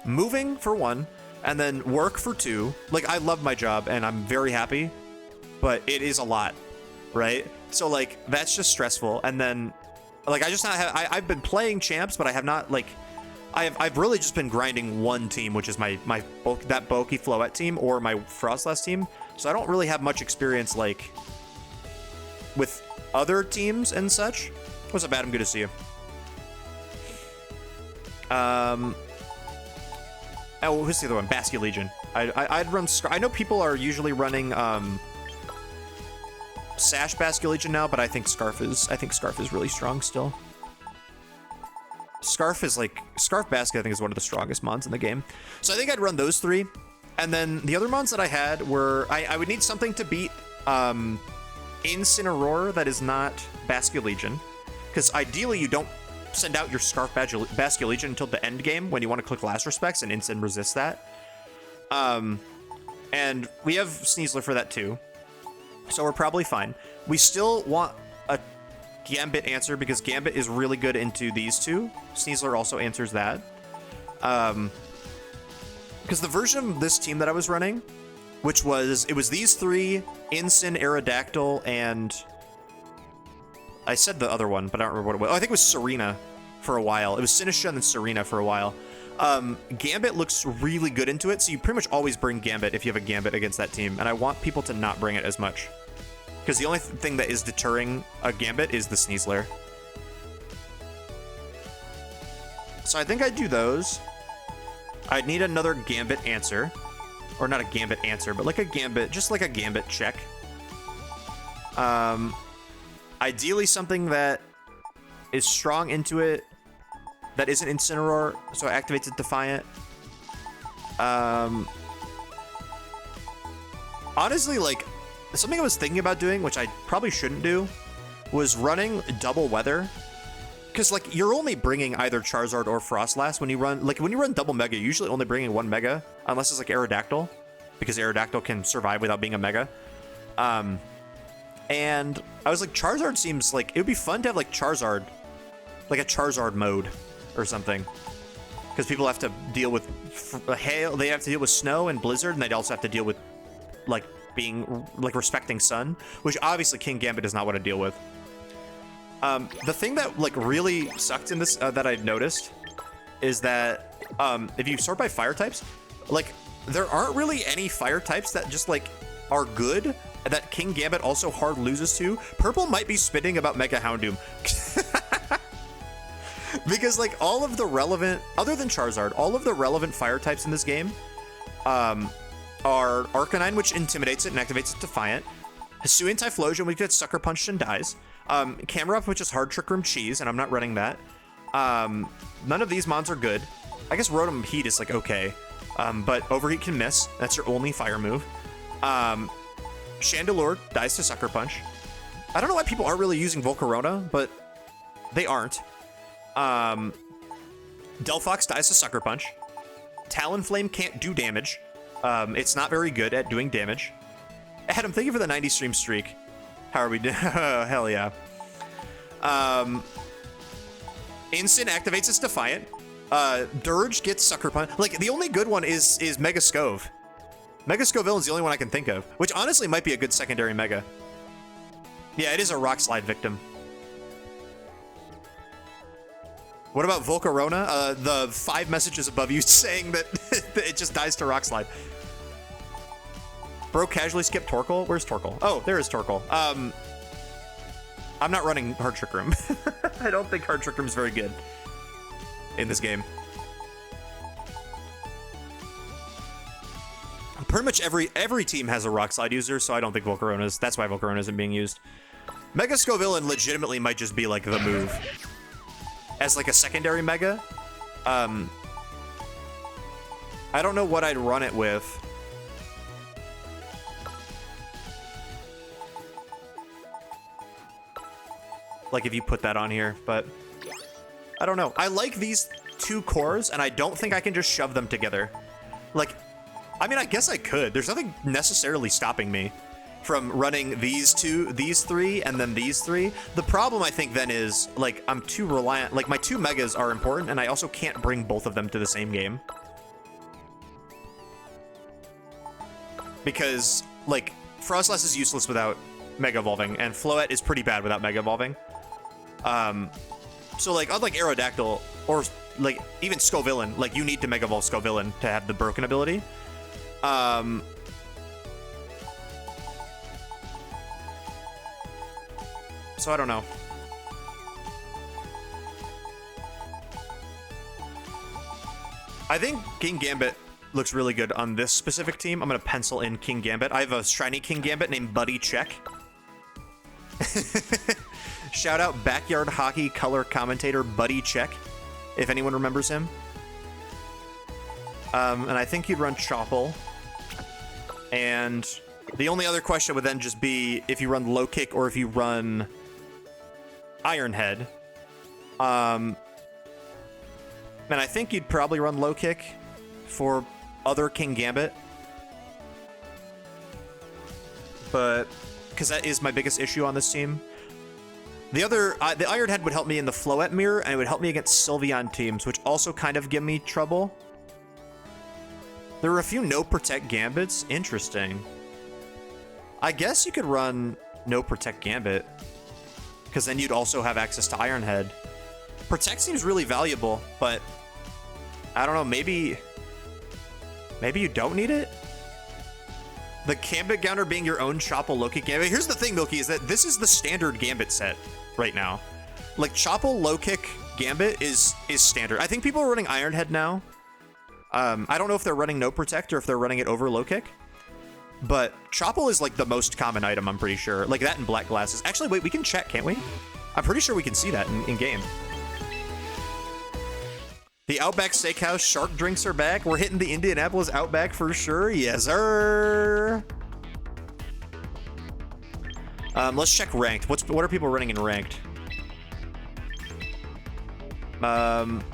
moving for one, and then work for two. Like I love my job and I'm very happy, but it is a lot, right? So like that's just stressful. And then like I've been playing champs, but I have not like. I've really just been grinding one team, which is that bulky Float team or my Frostlass team. So I don't really have much experience like with other teams and such. What's up, Adam? Good to see you. Oh, who's the other one? Basket Legion. I'd run. I know people are usually running Sash Basket Legion now, but I think Scarf is really strong still. Scarf Basket, I think, is one of the strongest mons in the game. So I think I'd run those 3. And then the other mons that I had were, I would need something to beat Incineroar that is not Basket Legion. Because ideally you don't send out your Scarf Basket Legion until the end game when you want to click Last Respects, and Incin resists that. And we have Sneasler for that too. So we're probably fine. We still want a Gambit answer because Gambit is really good into these 2. Sneasler also answers that. Because the version of this team that I was running, which was, it was these 3, Incin, Aerodactyl, and I said the other one, but I don't remember what it was. Oh, I think it was Serena for a while. It was Sinisha and then Serena for a while. Gambit looks really good into it, so you pretty much always bring Gambit if you have a Gambit against that team, and I want people to not bring it as much. Because the only thing that is deterring a Gambit is the Sneasler. So I think I'd do those. I'd need another Gambit answer. Or not a Gambit answer, but like a Gambit, just like a Gambit check. Ideally something that is strong into it, that isn't Incineroar, so it activates it Defiant. Honestly, like, something I was thinking about doing, which I probably shouldn't do, was running double weather. Because, like, you're only bringing either Charizard or Frostlass when you run, like, when you run double Mega, you're usually only bringing 1 Mega, unless it's, like, Aerodactyl, because Aerodactyl can survive without being a Mega. And I was like, Charizard seems like, it would be fun to have, like, Charizard, like a Charizard mode or something. Because people have to deal with hail, they have to deal with snow and blizzard, and they'd also have to deal with, like, being, like, respecting sun, which obviously King Gambit does not want to deal with. The thing that, like, really sucked in this, that I've noticed, is that, if you sort by fire types, like, there aren't really any fire types that just, like, are good, that King Gambit also hard loses to. Purple might be spitting about Mega Houndoom. Because, like, all of the relevant, other than Charizard, all of the relevant fire types in this game, are Arcanine, which intimidates it and activates it Defiant. Hisuian Typhlosion, which gets Sucker Punched and dies. Camerupt, which is Hard Trick Room Cheese, and I'm not running that. None of these mons are good. I guess Rotom Heat is, like, okay. But Overheat can miss. That's your only fire move. Chandelure dies to Sucker Punch. I don't know why people aren't really using Volcarona, but they aren't. Delphox dies to Sucker Punch. Talonflame can't do damage. It's not very good at doing damage. Adam, thank you for the 90 stream streak. How are we doing? Hell yeah. Incin activates its Defiant. Dirge gets Sucker Punch. Like, the only good one is Mega Scove. Mega Scoville is the only one I can think of, which honestly might be a good secondary Mega. Yeah, it is a Rock Slide victim. What about Volcarona? The 5 messages above you saying that it just dies to Rock Slide. Bro casually skipped Torkoal. Where's Torkoal? Oh, there is Torkoal. I'm not running Hard Trick Room. I don't think Hard Trick Room is very good in this game. Pretty much every team has a Rock Slide user, so I don't think Volcarona's. That's why Volcarona isn't being used. Mega Scovillain legitimately might just be like the move as like a secondary Mega. I don't know what I'd run it with. Like if you put that on here, but I don't know. I like these 2 cores, and I don't think I can just shove them together. Like, I mean, I guess I could. There's nothing necessarily stopping me from running these 3, and then these 3. The problem, I think, then is, like, I'm too reliant. Like, my 2 Megas are important, and I also can't bring both of them to the same game. Because, like, Frostlass is useless without Mega Evolving, and Floette is pretty bad without Mega Evolving. So, like, unlike Aerodactyl, or, like, even Scovillain, like, you need to Mega Evolve Scovillain to have the broken ability. So I don't know. I think King Gambit looks really good on this specific team. I'm gonna pencil in King Gambit. I have a shiny King Gambit named Buddy Check. Shout out backyard hockey color commentator Buddy Check, if anyone remembers him. And I think you'd run Choppel. And the only other question would then just be if you run Low Kick or if you run Iron Head. And I think you'd probably run Low Kick for other King Gambit. But, because that is my biggest issue on this team. The other, the Iron Head would help me in the Floette mirror, and it would help me against Sylveon teams, which also kind of give me trouble. There were a few no protect Gambits. Interesting. I guess you could run no protect Gambit, because then you'd also have access to Iron Head. Protect seems really valuable, but I don't know, maybe you don't need it? The Gambit Gounder being your own Choppel Low Kick Gambit. Here's the thing, Milky, is that this is the standard Gambit set right now. Like, Choppel Low Kick Gambit is standard. I think people are running Iron Head now. I don't know if they're running No Protect or if they're running it over Low Kick. But Choppel is like the most common item, I'm pretty sure. Like that and Black Glasses. Actually, wait, we can check, can't we? I'm pretty sure we can see that in game. The Outback Steakhouse shark drinks are back. We're hitting the Indianapolis Outback for sure. Yes, sir. Let's check ranked. What are people running in ranked?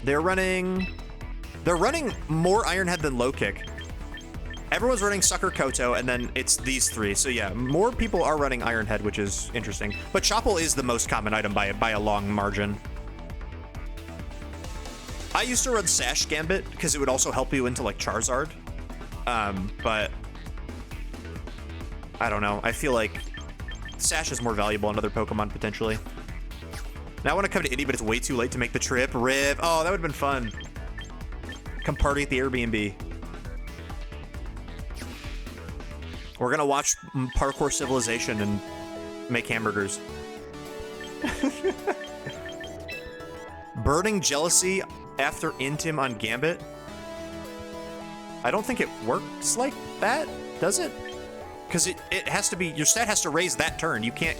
They're running more Iron Head than Low Kick. Everyone's running Sucker Koto, and then it's these three. So yeah, more people are running Iron Head, which is interesting. But Choppel is the most common item by a long margin. I used to run Sash Gambit because it would also help you into like Charizard. But I don't know. I feel like Sash is more valuable in other Pokemon potentially. Now I want to come to Indy, but it's way too late to make the trip. RIP. Oh, that would have been fun. Come party at the Airbnb. We're gonna watch Parkour Civilization and make hamburgers. Burning Jealousy after Intim on Gambit? I don't think it works like that, does it? Because it has to be, your stat has to raise that turn. You can't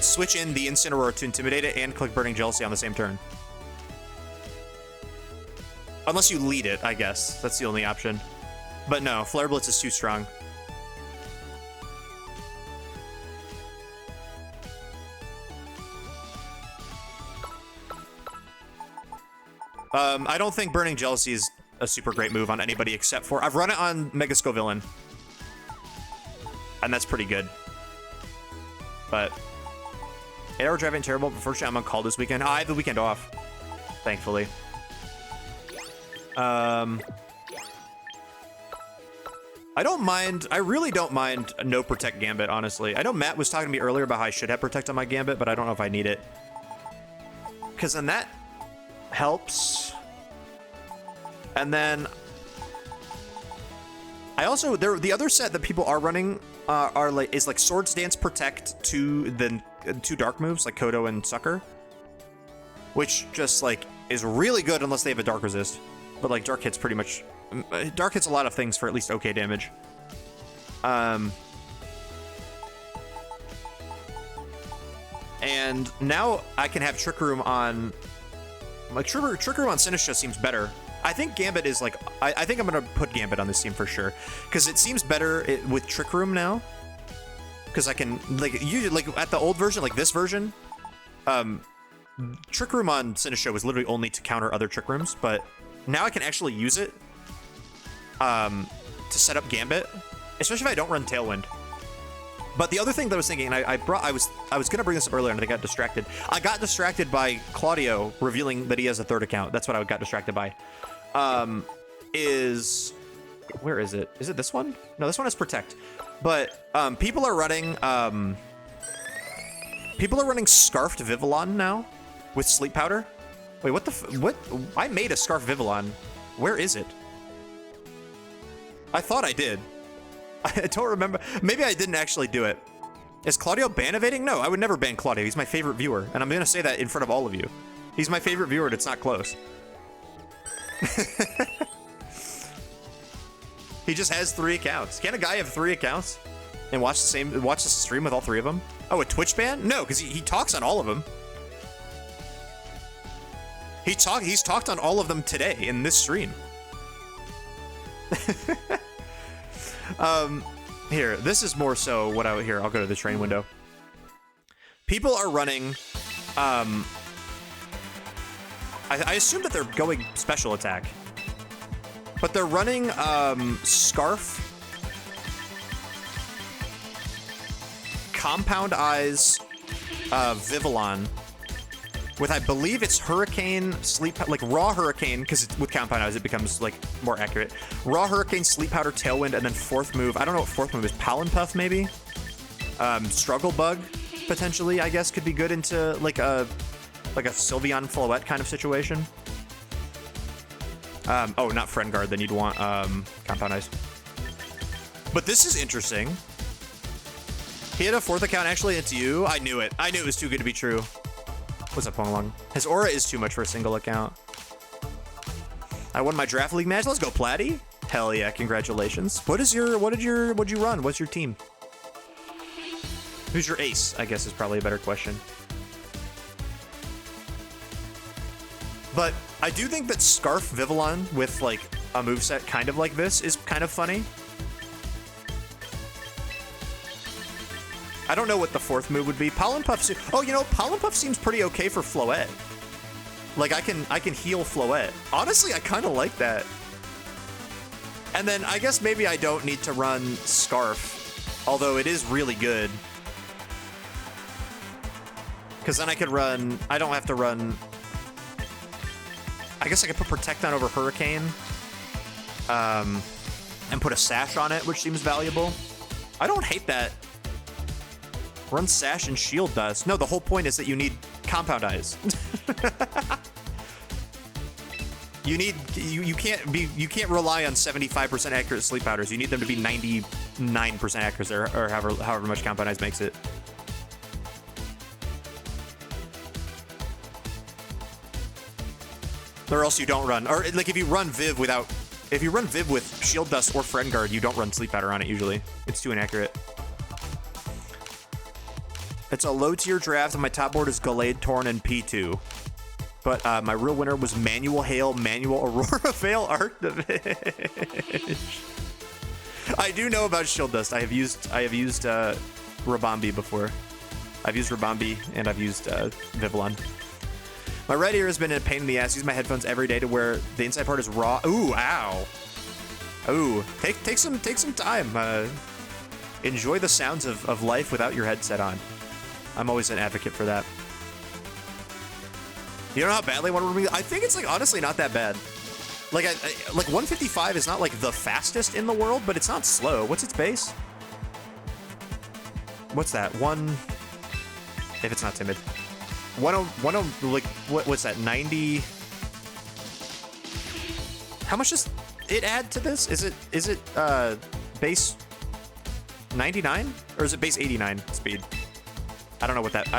switch in the Incineroar to Intimidate it and click Burning Jealousy on the same turn. Unless you lead it, I guess. That's the only option. But no, Flare Blitz is too strong. I don't think Burning Jealousy is a super great move on anybody except for... I've run it on Mega Scovillain. And that's pretty good. But... 8-hour driving terrible, but fortunately I'm on call this weekend. I have the weekend off. Thankfully. I don't mind... I really don't mind no Protect Gambit, honestly. I know Matt was talking to me earlier about how I should have Protect on my Gambit, but I don't know if I need it. Because then that helps. And then... I also... the other set that people are running is like Swords Dance Protect to then two dark moves, like Kodo and Sucker. Which just, like, is really good unless they have a Dark Resist. But, like, Dark hits pretty much... Dark hits a lot of things for at least okay damage. And now I can have Trick Room on... Like, Trick Room on Sinistcha seems better. I think Gambit is, like... I think I'm going to put Gambit on this team for sure. Because it seems better with Trick Room now. Because I can... Like, at the old version, like this version... Trick Room on Sinistcha was literally only to counter other Trick Rooms, but now I can actually use it to set up Gambit, especially if I don't run Tailwind. But the other thing that I was thinking, and I was gonna bring this up earlier and I got distracted. I got distracted by Claudio revealing that he has a third account. That's what I got distracted by. Where is it? Is it this one? No, this one is Protect. But people are running Scarfed Vivillon now with Sleep Powder. Wait, what? I made a Scarf Vivillon. Where is it? I thought I did. I don't remember. Maybe I didn't actually do it. Is Claudio ban evading? No, I would never ban Claudio. He's my favorite viewer. And I'm going to say that in front of all of you. He's my favorite viewer and it's not close. He just has 3 accounts. Can a guy have 3 accounts and watch the stream with all 3 of them? Oh, a Twitch ban? No, because he talks on all of them. He's talked on all of them today in this stream. Here, this is more so what I would hear. I'll go to the train window. People are running. I assume that they're going special attack, but they're running Scarf, Compound Eyes, Vivillon, with I believe it's Hurricane, Sleep, like Raw Hurricane, because with Compound Eyes it becomes like more accurate. Raw Hurricane, Sleep Powder, Tailwind, and then 4th move. I don't know what 4th move is. Pollen Puff maybe. Struggle Bug potentially, I guess, could be good into like a Sylveon Floette kind of situation. Oh, not Friend Guard. Then you'd want Compound Eyes. But this is interesting. He had a 4th account. Actually, it's you. I knew it. I knew it was too good to be true. What's up, Pongalong? His aura is too much for a single account. I won my draft league match. Let's go, Platty. Hell yeah! Congratulations. What'd you run? What's your team? Who's your ace? I guess is probably a better question. But I do think that Scarf Vivillon with like a moveset kind of like this is kind of funny. I don't know what the 4th move would be. Pollen Puff. Oh, you know, Pollen Puff seems pretty okay for Floette. Like I can heal Floette. Honestly, I kind of like that. And then I guess maybe I don't need to run Scarf, although it is really good. Because then I could run. I don't have to run. I guess I could put Protect on over Hurricane, and put a Sash on it, which seems valuable. I don't hate that. Run Sash and Shield Dust. No, the whole point is that you need Compound Eyes. you can't rely on 75% accurate Sleep Powders. You need them to be 99% accurate, or however much Compound Eyes makes it. Or else you don't run. Or like if you run Viv with Shield Dust or Friend Guard, you don't run Sleep Powder on it usually. It's too inaccurate. It's a low tier draft, and my top board is Gallade, Torn, and P2. But my real winner was Manual Hail, Manual Aurora Veil, Arctivish. I do know about Shield Dust. I have used Rabambi before. I've used Rabambi and I've used Vivillon. My right ear has been a pain in the ass. Use my headphones every day to where the inside part is raw. Ooh, ow. Ooh, take some time. Enjoy the sounds of life without your headset on. I'm always an advocate for that. You know how badly I want to remove? I think it's like honestly not that bad. Like like 155 is not like the fastest in the world, but it's not slow. What's its base? What's that? If it's not timid. 10 like what's that? 90. How much does it add to this? Is it base 99 or is it base 89 speed? I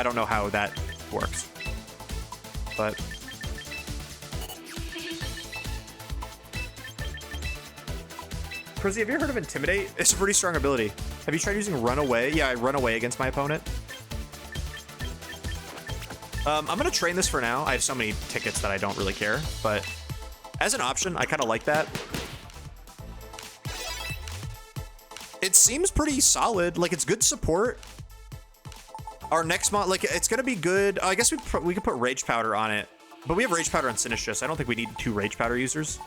don't know how that works. But Prozzy, have you heard of Intimidate? It's a pretty strong ability. Have you tried using Runaway? Yeah, I run away against my opponent. I'm gonna train this for now. I have so many tickets that I don't really care, but as an option, I kind of like that. It seems pretty solid. Like it's good support. Our next mod, like it's gonna be good. I guess we could put Rage Powder on it, but we have Rage Powder on Sinistcha, so I don't think we need 2 Rage Powder users.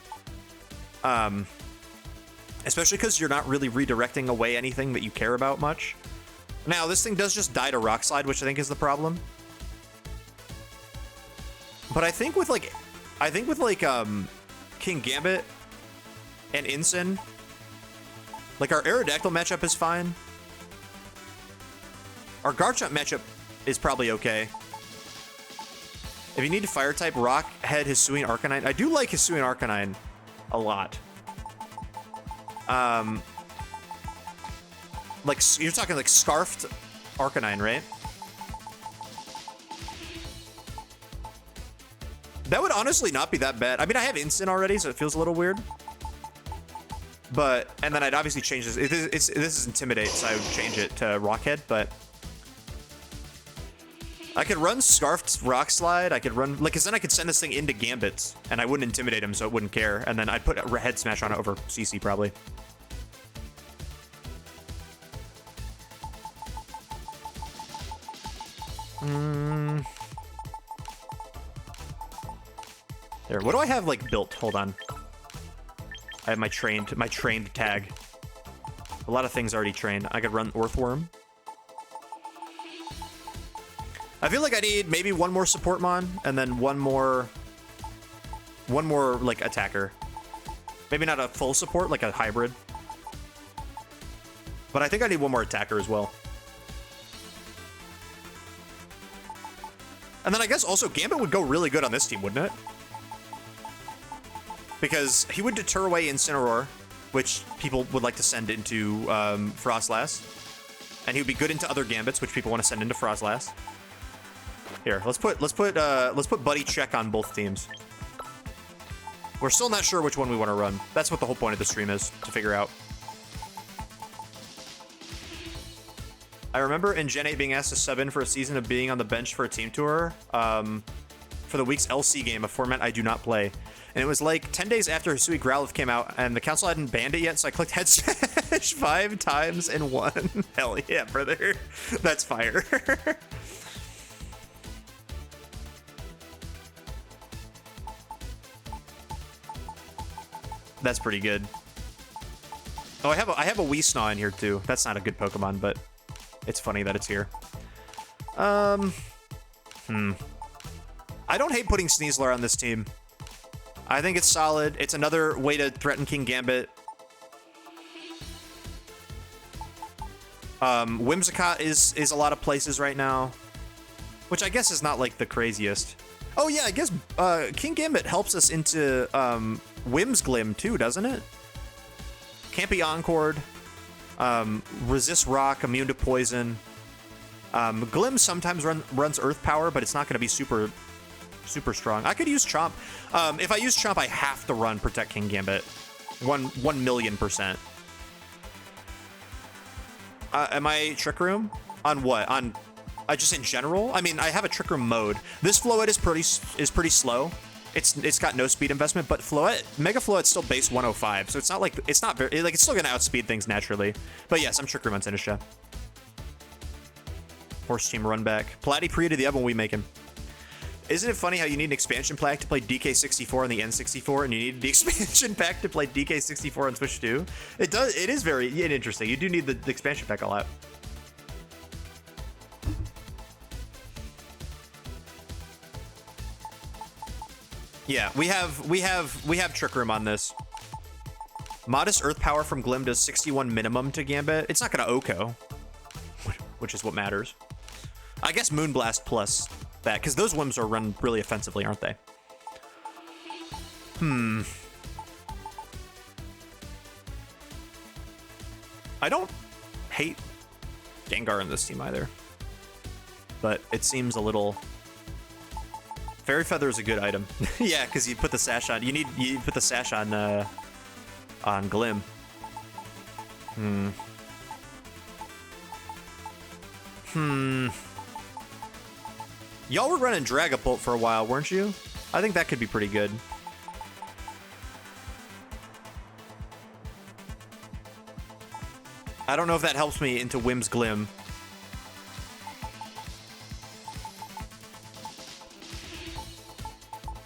Especially because you're not really redirecting away anything that you care about much. Now this thing does just die to Rock Slide, which I think is the problem. But I think with King Gambit and Incin, like our Aerodactyl matchup is fine. Our Garchomp matchup is probably okay. If you need to fire type, Rock, Head, Hisuian Arcanine. I do like Hisuian Arcanine a lot. Like you're talking like Scarfed Arcanine, right? That would honestly not be that bad. I mean, I have Instant already, so it feels a little weird. But, and then I'd obviously change this. This is Intimidate, so I would change it to Rockhead, but I could run Scarfed Rock Slide. I could run, like, because then I could send this thing into Gambits, and I wouldn't intimidate him, so it wouldn't care. And then I'd put a Head Smash on it over CC, probably. There. What do I have, like, built? Hold on. I have my trained tag. A lot of things already trained. I could run Earthworm. I feel like I need maybe one more support mon and then one more like attacker. Maybe not a full support, like a hybrid. But I think I need one more attacker as well. And then I guess also Gambit would go really good on this team, wouldn't it? Because he would deter away Incineroar, which people would like to send into Frostlass. And he would be good into other Gambits, which people want to send into Frostlass. Here, let's put Buddy Check on both teams. We're still not sure which one we want to run. That's what the whole point of the stream is, to figure out. I remember in Gen 8 being asked to sub in for a season of being on the bench for a team tour for the week's LC game, a format I do not play. And it was like 10 days after Hisui Growlithe came out, and the council hadn't banned it yet, so I clicked Head Smash 5 times in one. Hell yeah, brother. That's fire. That's pretty good. Oh, I have a Weesnaw in here too. That's not a good Pokemon, but it's funny that it's here. I don't hate putting Sneasler on this team. I think it's solid. It's another way to threaten King Gambit. Whimsicott is a lot of places right now, which I guess is not like the craziest. Oh yeah, I guess King Gambit helps us into Whimsglim too, doesn't it? Can't be Encored. Resist Rock, immune to poison. Glim sometimes runs Earth Power, but it's not going to be super strong. I could use Chomp. If I use Chomp, I have to run Protect King Gambit. 1,000,000%. Am I Trick Room? On what? On just in general? I mean, I have a Trick Room mode. This Floette is pretty slow. It's got no speed investment, but Floette, Mega Floette's still base 105, so it's not like it's not very like it's still gonna outspeed things naturally. But yes, I'm Trick Room on Sinisha. Horse Team run back. Platypre to the oven we make him. Isn't it funny how you need an expansion pack to play DK64 on the N64, and you need the expansion pack to play DK64 on Switch 2? It does. It is very interesting. You do need the expansion pack a lot. Yeah, we have Trick Room on this. Modest Earth Power from Glim does 61 minimum to Gambit. It's not gonna Oko, which is what matters. I guess Moonblast plus that, because those Whims are run really offensively, aren't they? I don't hate Gengar in this team either, but it seems a little... Fairy Feather is a good item. Yeah, because you put the sash on. You put the sash on Glim. Y'all were running Dragapult for a while, weren't you? I think that could be pretty good. I don't know if that helps me into Whimsglim.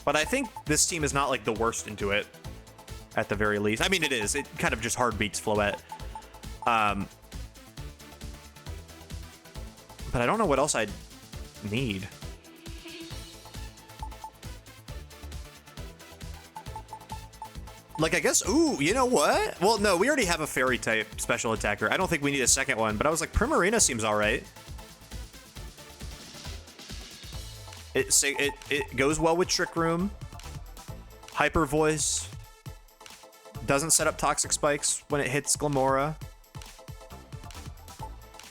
But I think this team is not like the worst into it, at the very least. I mean, it is. It kind of just hard beats Floette. But I don't know what else I'd need. Like, I guess, ooh, you know what? Well, no, we already have a fairy type special attacker. I don't think we need a second one, but I was like, Primarina seems all right. It goes well with Trick Room. Hyper Voice. Doesn't set up Toxic Spikes when it hits Glamora.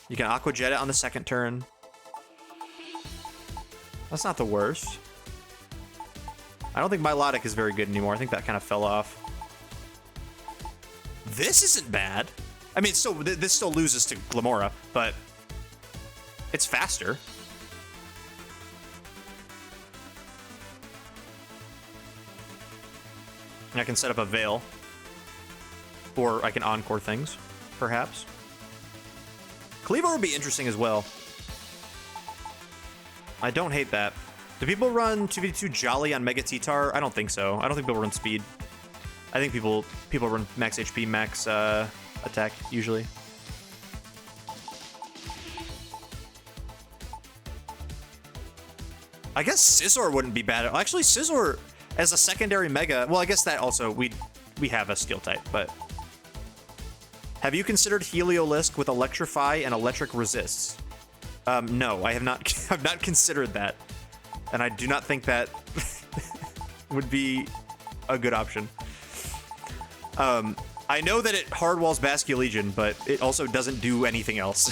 You can Aqua Jet it on the second turn. That's not the worst. I don't think Milotic is very good anymore. I think that kind of fell off. this isn't bad. I mean, still, this still loses to Glamora, but it's faster. I can set up a Veil. Or I can Encore things, perhaps. Cleaver would be interesting as well. I don't hate that. Do people run 2v2 Jolly on Mega T-Tar? I don't think so. I don't think people run speed. I think people run max HP, max attack, usually. I guess Scizor wouldn't be bad. Actually, Scizor as a secondary Mega... Well, I guess that also... We have a Steel type, but... Have you considered Heliolisk with Electrify and Electric Resists? No, I have not. I've not considered that, and I do not think that would be a good option. I know that it hardwalls Basculegion, but it also doesn't do anything else.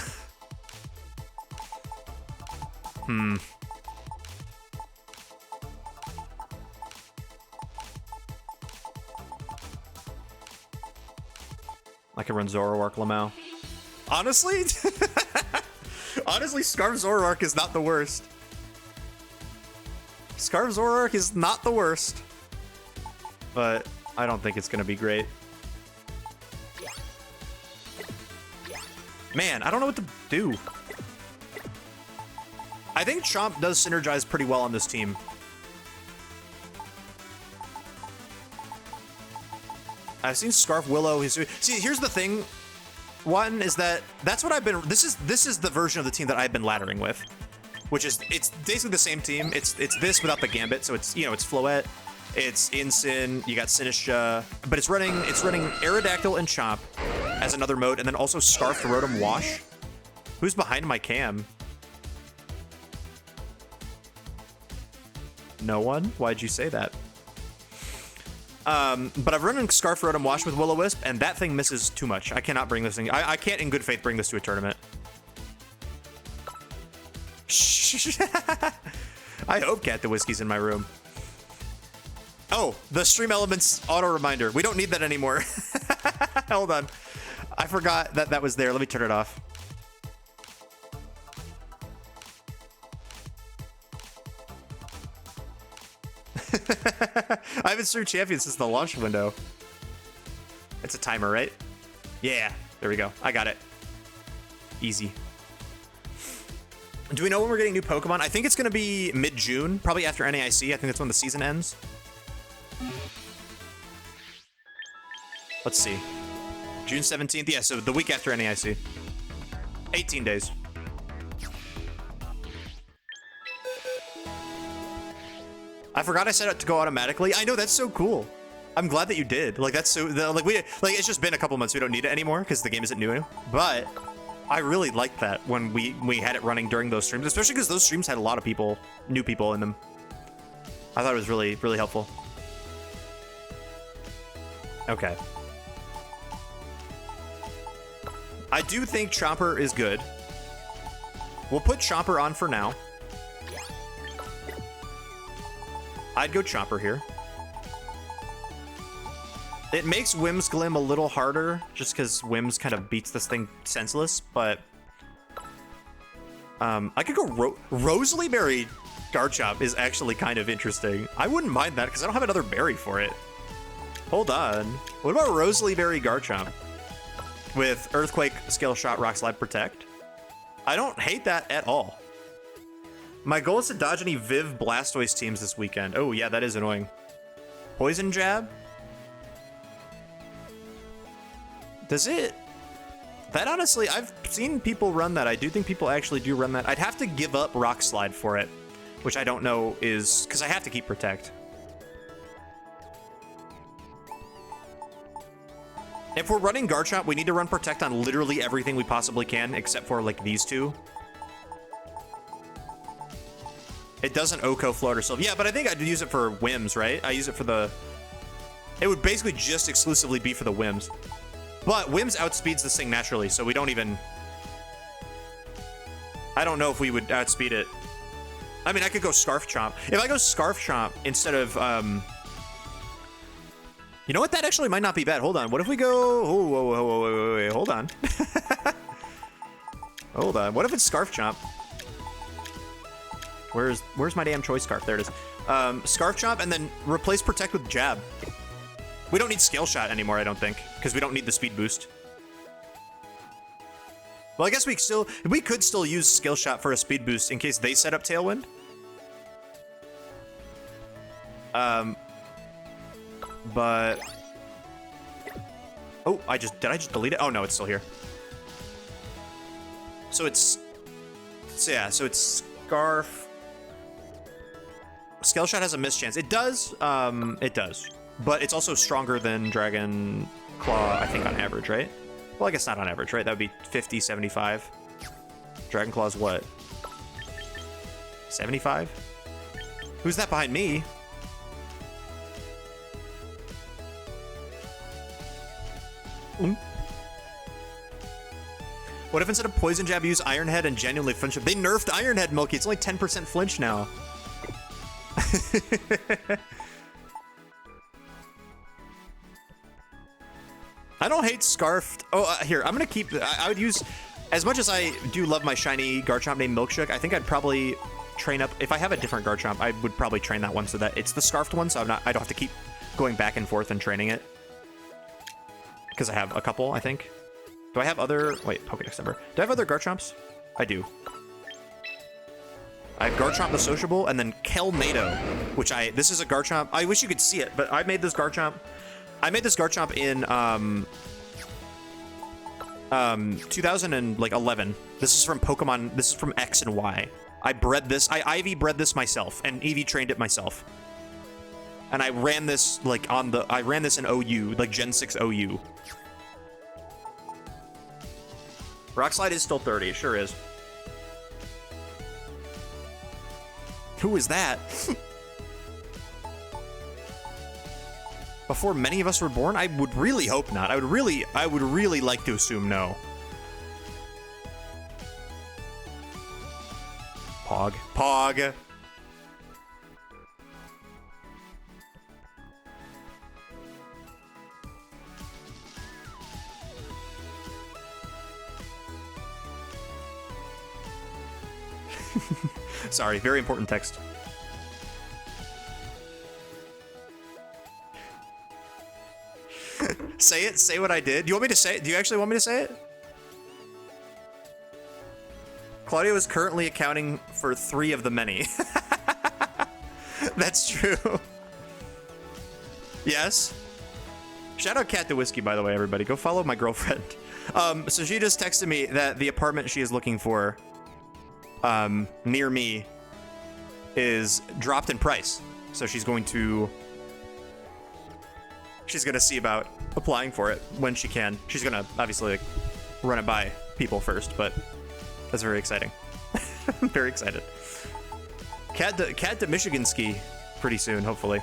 I can run Zoroark Lamau. Honestly? Honestly, Scarf Zoroark is not the worst. Scarf Zoroark is not the worst. But I don't think it's going to be great. Man, I don't know what to do. I think Chomp does synergize pretty well on this team. I've seen Scarf Willow. See, here's the thing. One is that that's what I've been. This is the version of the team that I've been laddering with, which is it's basically the same team. It's this without the Gambit. So it's it's Floette, it's Incin. You got Sinistra, but it's running Aerodactyl and Chomp as another mode, and then also Scarf Rotom Wash. Who's behind my cam? No one. Why'd you say that? But I've run Scarf Rotom Wash with Will-O-Wisp, and that thing misses too much. I cannot bring this thing. I can't in good faith bring this to a tournament. I hope Cat the Whiskey's in my room. Oh, the Stream Elements auto reminder. We don't need that anymore. Hold on. I forgot that that was there. Let me turn it off. I haven't streamed Champions since the launch window. It's a timer, right? Yeah, there we go. I got it. Easy. Do we know when we're getting new Pokemon? I think it's going to be mid-June, probably after NAIC. I think that's when the season ends. Let's see. June 17th? Yeah, so the week after NAIC. 18 days. I forgot I set it to go automatically. I know, that's so cool. I'm glad that you did. Like, that's so, like, it's just been a couple months. We don't need it anymore because the game isn't new. But I really liked that when we had it running during those streams, especially because those streams had a lot of people, new people in them. I thought it was really, really helpful. Okay. I do think Chomper is good. We'll put Chomper on for now. I'd go Chomper here. It makes Whimsglim a little harder, just because Whims kind of beats this thing senseless, but... I could go Rosalie Berry Garchomp is actually kind of interesting. I wouldn't mind that, because I don't have another berry for it. Hold on. What about Rosalie Berry Garchomp? With Earthquake, Scale Shot, Rock Slide, Protect? I don't hate that at all. My goal is to dodge any Viv Blastoise teams this weekend. Oh, yeah, that is annoying. Poison Jab? Does it... That honestly, I've seen people run that. I do think people actually do run that. I'd have to give up Rock Slide for it, which I don't know is... Because I have to keep Protect. If we're running Garchomp, we need to run Protect on literally everything we possibly can, except for, like, these two. It doesn't Oko Float or Sylve. Yeah, but I think I'd use it for Whims, right? I use it for the... It would basically just exclusively be for the Whims. But Whims outspeeds this thing naturally, so we don't even... I don't know if we would outspeed it. I mean, I could go Scarf Chomp. If I go Scarf Chomp instead of You know what? That actually might not be bad. Hold on. What if we go... Oh, whoa, whoa, whoa, whoa, wait, hold on. Hold on. What if it's Scarf Chomp? Where's my damn choice scarf? There it is. Scarf Chomp and then replace Protect with Jab. We don't need Scale Shot anymore, I don't think, because we don't need the speed boost. Well, I guess we could still use Scale Shot for a speed boost in case they set up Tailwind. But oh, did I just delete it? Oh no, it's still here. So it's Scarf. Scale Shot has a miss chance. It does, but it's also stronger than Dragon Claw, I think, on average, right? Well, I guess not on average, right? That would be 50, 75. Dragon Claw's what? 75? Who's that behind me? What if instead of Poison Jab, you use Iron Head and genuinely flinch? They nerfed Iron Head, Milky. It's only 10% flinch now. I don't hate Scarfed. Oh, here, I'm gonna keep... I would use... As much as I do love my shiny Garchomp named Milkshook, I think I'd probably train up... If I have a different Garchomp, I would probably train that one so that it's the Scarfed one, so I don't have to keep going back and forth and training it. Because I have a couple, I think. Do I have other... Wait, Pokédex number. Do I have other Garchomps? I do. I have Garchomp the Sociable, and then Kelnado, which this is a Garchomp. I wish you could see it, but I made this Garchomp. I made this Garchomp in 2011. This is from Pokemon. This is from X and Y. I bred this. I IV bred this myself, and EV trained it myself. And I ran this like I ran this in OU, like Gen 6 OU. Rock Slide is still 30, it sure is. Who is that? Before many of us were born? I would really hope not. I would really like to assume no. Pog. Pog. Sorry, very important text. Say it. Say what I did. Do you want me to say it? Do you actually want me to say it? Claudio is currently accounting for 3 of the many. That's true. Yes. Shout out Cat the Whiskey, by the way, everybody. Go follow my girlfriend. So she just texted me that the apartment she is looking for near me is dropped in price. So she's going to see about applying for it when she can. She's gonna obviously like run it by people first, but that's very exciting. I'm very excited. Cat to Michigan ski pretty soon, hopefully.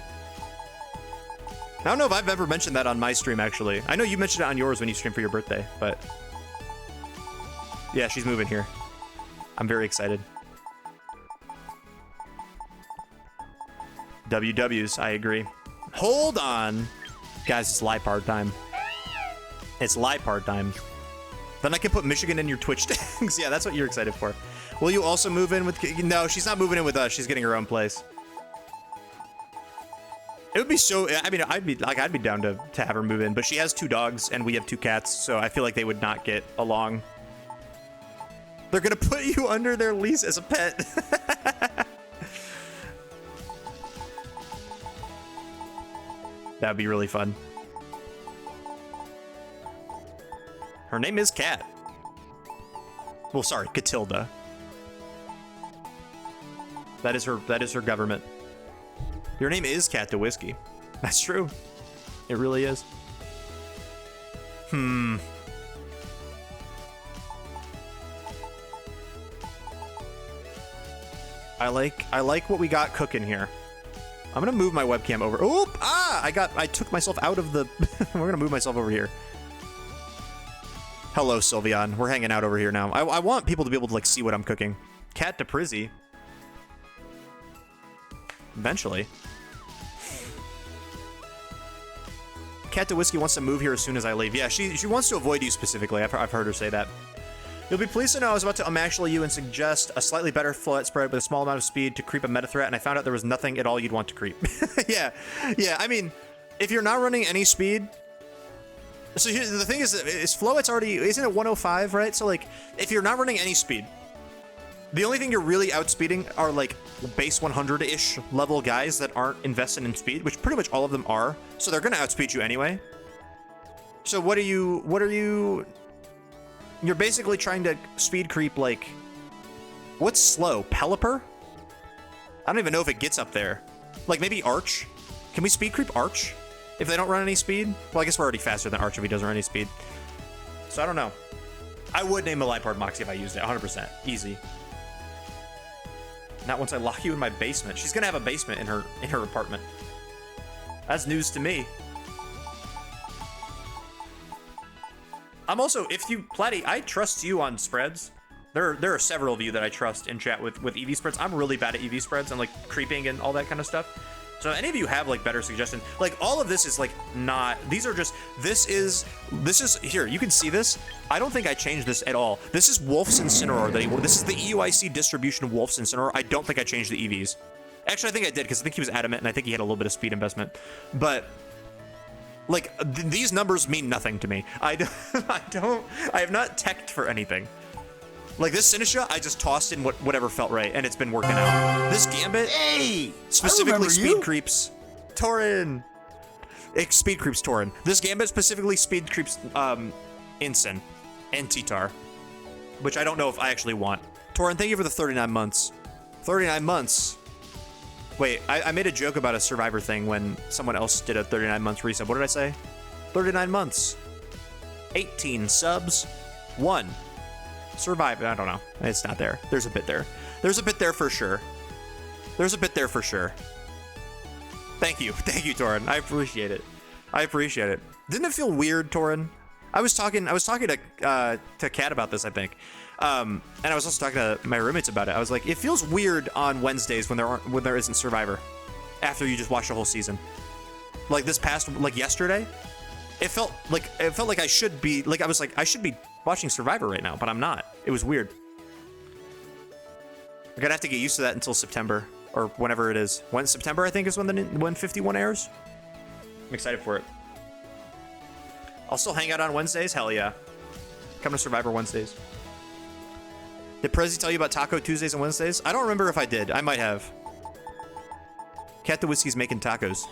I don't know if I've ever mentioned that on my stream, actually. I know you mentioned it on yours when you streamed for your birthday, but yeah, she's moving here. I'm very excited. WWs, I agree. Hold on. Guys, it's Lipard time. It's Lipard time. Then I can put Michigan in your Twitch tags. Yeah, that's what you're excited for. Will you also move in with... No, she's not moving in with us. She's getting her own place. It would be so... I mean, I'd be down to have her move in, but she has 2 dogs and we have 2 cats, so I feel like they would not get along. They're gonna put you under their lease as a pet. That'd be really fun. Her name is Cat. Well, sorry, Catilda. That is her government. Your name is Cat to Whiskey. That's true. It really is. I like what we got cooking here. I'm gonna move my webcam over. Oop! Ah! I took myself out of the... We're gonna move myself over here. Hello, Sylveon. We're hanging out over here now. I want people to be able to like see what I'm cooking. Cat to Prizzy. Eventually. Cat to Whiskey wants to move here as soon as I leave. Yeah, she wants to avoid you specifically. I've heard her say that. You'll be pleased to know I was about to unmaxually you and suggest a slightly better float spread with a small amount of speed to creep a meta threat, and I found out there was nothing at all you'd want to creep. Yeah. I mean, if you're not running any speed, so here, the thing is Floet's already, isn't it 105, right? So like, if you're not running any speed, the only thing you're really outspeeding are like base 100-ish level guys that aren't invested in speed, which pretty much all of them are. So they're gonna outspeed you anyway. So what are you? You're basically trying to speed creep like, what's slow? Pelipper? I don't even know if it gets up there. Like maybe Arch? Can we speed creep Arch if they don't run any speed? Well, I guess we're already faster than Arch if he doesn't run any speed. So I don't know. I would name a Lipard Moxie if I used it, 100%. Easy. Not once I lock you in my basement. She's gonna have a basement in her apartment. That's news to me. I'm also, if you, Platty, I trust you on spreads. There are several of you that I trust in chat with EV spreads. I'm really bad at EV spreads and like creeping and all that kind of stuff. So any of you have like better suggestions, like all of this is like not, these are just, this is here, you can see this. I don't think I changed this at all. This is Wolf's Incineroar. This is the EUIC distribution of Wolf's Incineroar. I don't think I changed the EVs. Actually, I think I did because I think he was adamant and I think he had a little bit of speed investment. But like these numbers mean nothing to me. I have not teched for anything. Like this Sinisha, I just tossed in whatever felt right, and it's been working out. This Gambit, Hey, specifically speed creeps Tauren. It speed creeps Tauren. This Gambit specifically speed creeps Incin and T-Tar, which I don't know if I actually want. Tauren, thank you for the 39 months. 39 months. Wait, I made a joke about a Survivor thing when someone else did a 39 months resub. What did I say? 39 months. 18 subs. 1. Survive. I don't know. It's not there. There's a bit there. There's a bit there for sure. There's a bit there for sure. Thank you. Thank you, Tauren. I appreciate it. I appreciate it. Didn't it feel weird, Tauren? I was talking to Kat about this, I think. And I was also talking to my roommates about it. I was like, it feels weird on Wednesdays when there isn't Survivor after you just watch the whole season. Like this past, like yesterday, it felt like I should be, like I was like, I should be watching Survivor right now, but I'm not. It was weird. I'm gonna have to get used to that until September or whenever it is. When September, I think, is when 51 airs. I'm excited for it. I'll still hang out on Wednesdays. Hell yeah. Come to Survivor Wednesdays. Did Prezi tell you about Taco Tuesdays and Wednesdays? I don't remember if I did. I might have. Cat the Whiskey's making tacos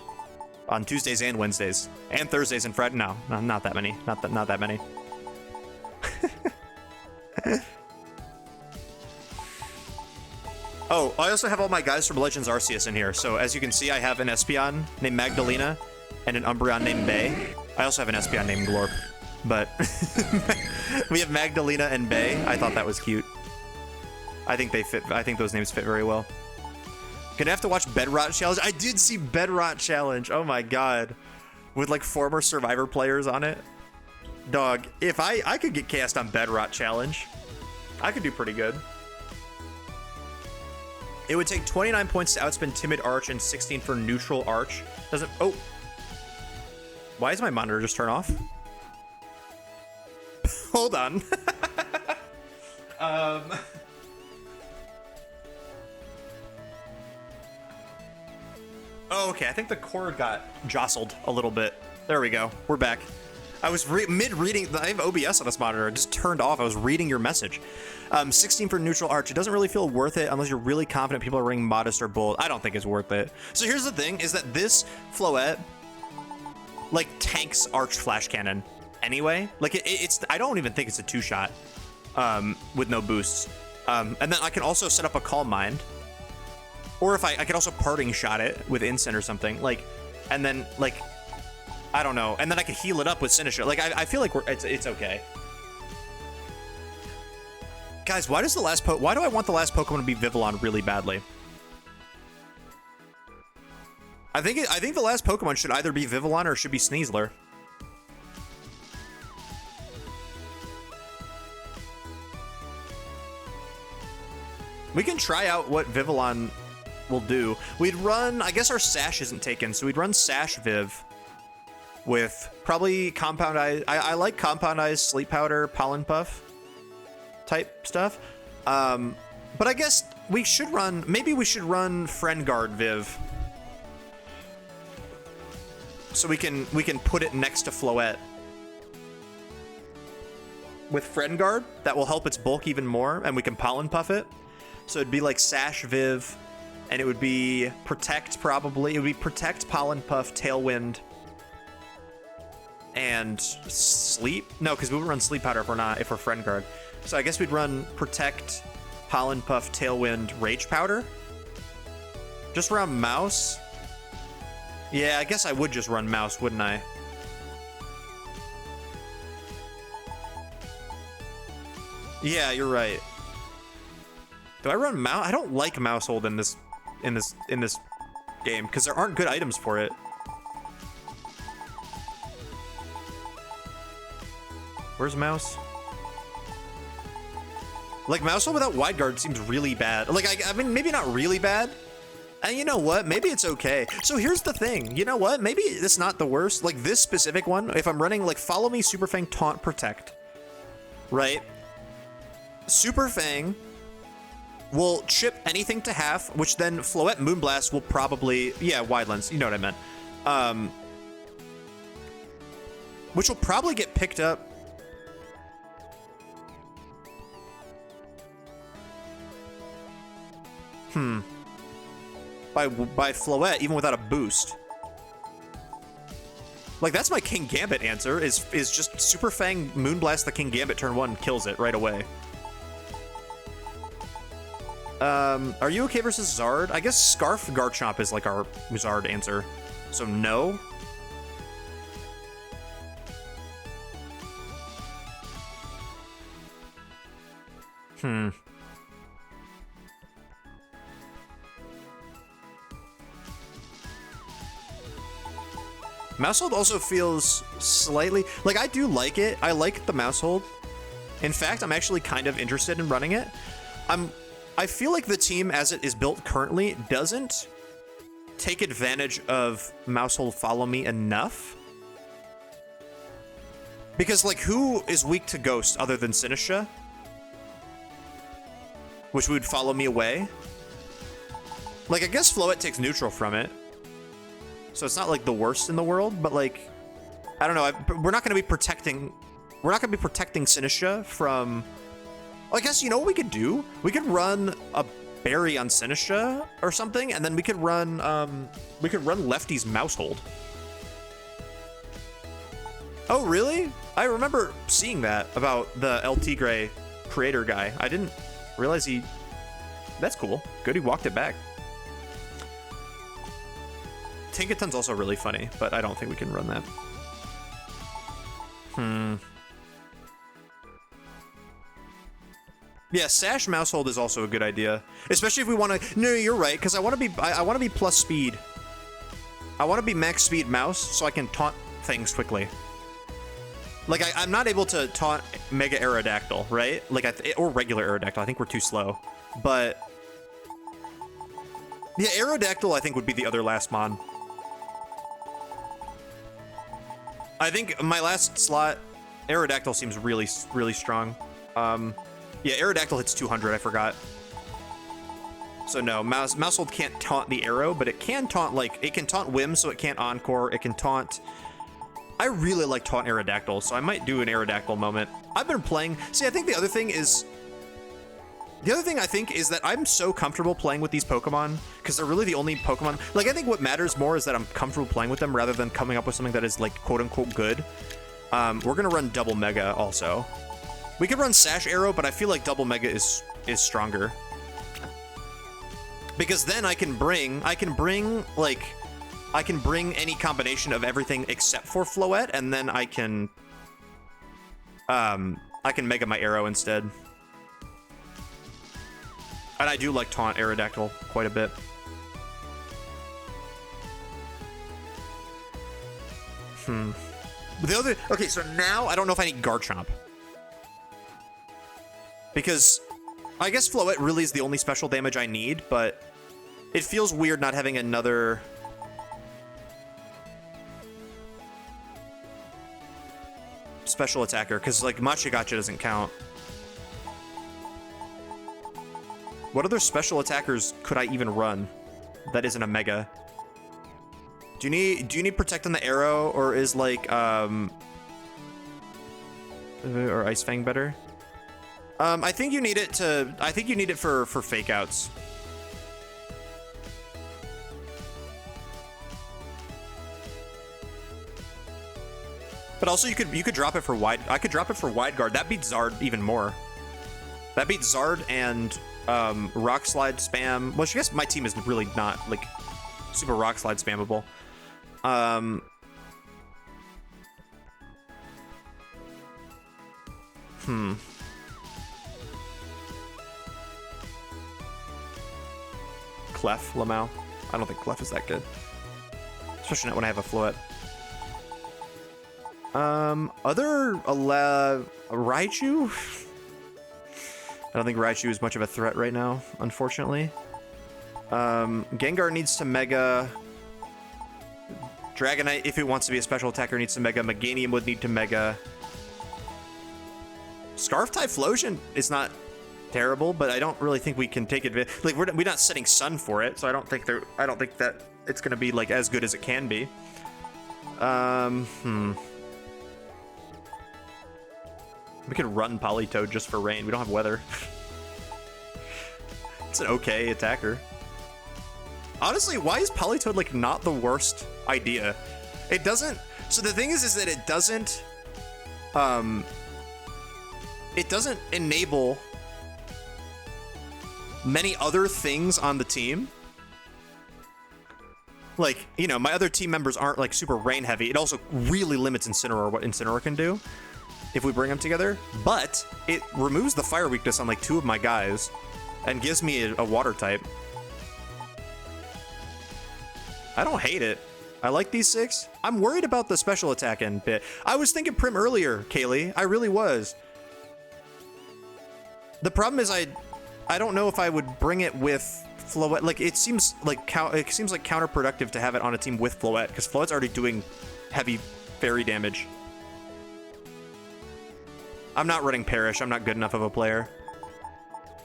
on Tuesdays and Wednesdays and Thursdays and Friday. No, not that many. Not that many. Oh, I also have all my guys from Legends Arceus in here. So as you can see, I have an Espeon named Magdalena and an Umbreon named Bay. I also have an Espeon named Glorp, but we have Magdalena and Bay. I thought that was cute. I think they fit. I think those names fit very well. Gonna have to watch Bedrot Challenge. I did see Bedrot Challenge. Oh my god, with like former Survivor players on it. Dog, if I could get cast on Bedrot Challenge, I could do pretty good. It would take 29 points to outspin Timid Arch and 16 for Neutral Arch. Doesn't. Oh. Why is my monitor just turned off? Hold on. Oh, okay, I think the cord got jostled a little bit. There we go. We're back. I was mid-reading. I have OBS on this monitor. It just turned off. I was reading your message. 16 for Neutral Arch. It doesn't really feel worth it unless you're really confident people are running Modest or Bold. I don't think it's worth it. So here's the thing, is that this Floette, like, tanks Arch Flash Cannon anyway. Like, it's I don't even think it's a two-shot with no boosts. And then I can also set up a Calm Mind. Or if I could also Parting Shot it with Incin or something. Like, and then, like, I don't know. And then I could heal it up with Sinistra. Like, I feel like it's okay. Guys, why do I want the last Pokemon to be Vivillon really badly? I think the last Pokemon should either be Vivillon or it should be Sneasler. We can try out what Vivillon will do. We'd run, I guess our Sash isn't taken, so we'd run Sash Viv. with probably Compound Eyes. I like Compound Eyes, Sleep Powder, Pollen Puff type stuff. But I guess we should run, maybe we should run Friend Guard Viv. So we can put it next to Floette. With Friend Guard, that will help its bulk even more, and we can Pollen Puff it. So it'd be like Sash Viv, and it would be Protect probably. It would be Protect, Pollen Puff, Tailwind, and Sleep. No, because we would run Sleep Powder if we're Friend Guard. So I guess we'd run Protect, Pollen Puff, Tailwind, Rage Powder. Just run Mouse. Yeah, I guess I would just run Mouse, wouldn't I? Yeah, you're right. Do I run Mouse? I don't like Mousehold in this game because there aren't good items for it. Where's Mouse? Like, Mousehold without Wide Guard seems really bad. Like, I mean, maybe not really bad. And you know what? Maybe it's okay. So here's the thing. You know what? Maybe it's not the worst. Like, this specific one, if I'm running, like, Follow Me, Super Fang, Taunt, Protect. Right? Super Fang will chip anything to half, which then Floette Moonblast will probably... Yeah, Wide Lens. You know what I meant. Which will probably get picked up... By Floette, even without a boost. Like, that's my King Gambit answer, is just Super Fang Moonblast the King Gambit turn 1, kills it right away. Are you okay versus Zard? I guess Scarf Garchomp is like our Zard answer. So no. Mousehold also feels slightly... Like, I do like it. I like the Mousehold. In fact, I'm actually kind of interested in running it. I feel like the team, as it is built currently, doesn't take advantage of Mousehold Follow Me enough. Because, like, who is weak to Ghost other than Sinistra? Which would Follow Me away. Like, I guess Floette takes neutral from it. So it's not like the worst in the world, but like, I don't know. We're not going to be protecting Sinistra from. Well, I guess you know what we could do? We could run a Berry on Sinistra or something, and then we could run Lefty's Mousehold. Oh really? I remember seeing that about the El Tigre creator guy. I didn't realize he. That's cool. Good, he walked it back. Tinkaton's also really funny, but I don't think we can run that. Yeah, Sash Mousehold is also a good idea, especially if we want to. No, you're right, because I want to be plus speed. I want to be max speed Mouse, so I can taunt things quickly. Like I'm not able to taunt Mega Aerodactyl, right? Like or regular Aerodactyl. I think we're too slow, but yeah, Aerodactyl I think would be the other last mon. I think my last slot, Aerodactyl seems really, really strong. Yeah, Aerodactyl hits 200, I forgot. So no, Mousehold can't taunt the arrow, but it can taunt, like, it can taunt Whim, so it can't Encore. It can taunt... I really like taunt Aerodactyl, so I might do an Aerodactyl moment. I've been playing... See, I think the other thing is... The other thing I think is that I'm so comfortable playing with these Pokemon because they're really the only Pokemon. Like, I think what matters more is that I'm comfortable playing with them rather than coming up with something that is, like, quote unquote good. We're gonna run Double Mega also. We could run Sash Arrow, but I feel like Double Mega is stronger. Because then I can bring any combination of everything except for Floette, and then I can Mega my Arrow instead. And I do like taunt Aerodactyl quite a bit. Okay, so now I don't know if I need Garchomp. Because I guess Floette really is the only special damage I need, but it feels weird not having another... special attacker, because like Machigacha doesn't count. What other special attackers could I even run that isn't a mega? Do you need protect on the arrow, or is like or Ice Fang better? I think you need it for fake outs. But also you could drop it for wide. I could drop it for wide guard. That beats Zard even more. That beats Zard and Rock Slide spam. Well, I guess my team is really not like super Rock Slide spammable. Clef, Lamau. I don't think Clef is that good. Especially not when I have a Floette. Other Raichu? I don't think Raichu is much of a threat right now, unfortunately. Gengar needs to Mega. Dragonite, if it wants to be a special attacker, needs to Mega. Meganium would need to Mega. Scarf Typhlosion is not terrible, but I don't really think we can take advantage. Like we're not setting Sun for it, so I don't think that it's gonna be like as good as it can be. We could run Politoed just for rain. We don't have weather. It's an okay attacker. Honestly, why is Politoed like not the worst idea? It doesn't. So the thing is that it doesn't enable many other things on the team. Like, you know, my other team members aren't like super rain heavy. It also really limits Incineroar, what Incineroar can do if we bring them together. But it removes the fire weakness on like 2 of my guys and gives me a water type. I don't hate it. I like these 6. I'm worried about the special attack end bit. I was thinking Prim earlier, Kaylee. I really was. The problem is I don't know if I would bring it with Floette. Like it seems like counterproductive to have it on a team with Floette, because Floette's already doing heavy fairy damage. I'm not running Perish. I'm not good enough of a player.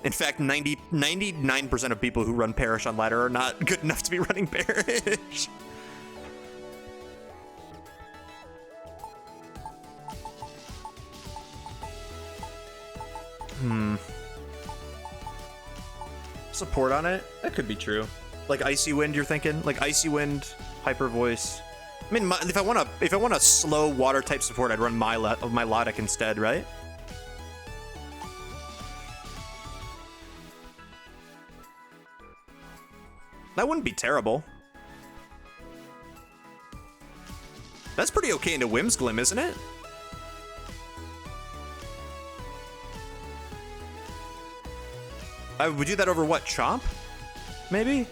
In fact, 99% of people who run Perish on ladder are not good enough to be running Perish. Support on it? That could be true. Like Icy Wind, you're thinking? Like Icy Wind, Hyper Voice. I mean, if I want a slow water type support, I'd run Milotic instead, right? That wouldn't be terrible. That's pretty okay into Whimsglim, isn't it? I would do that over what? Chomp? Maybe?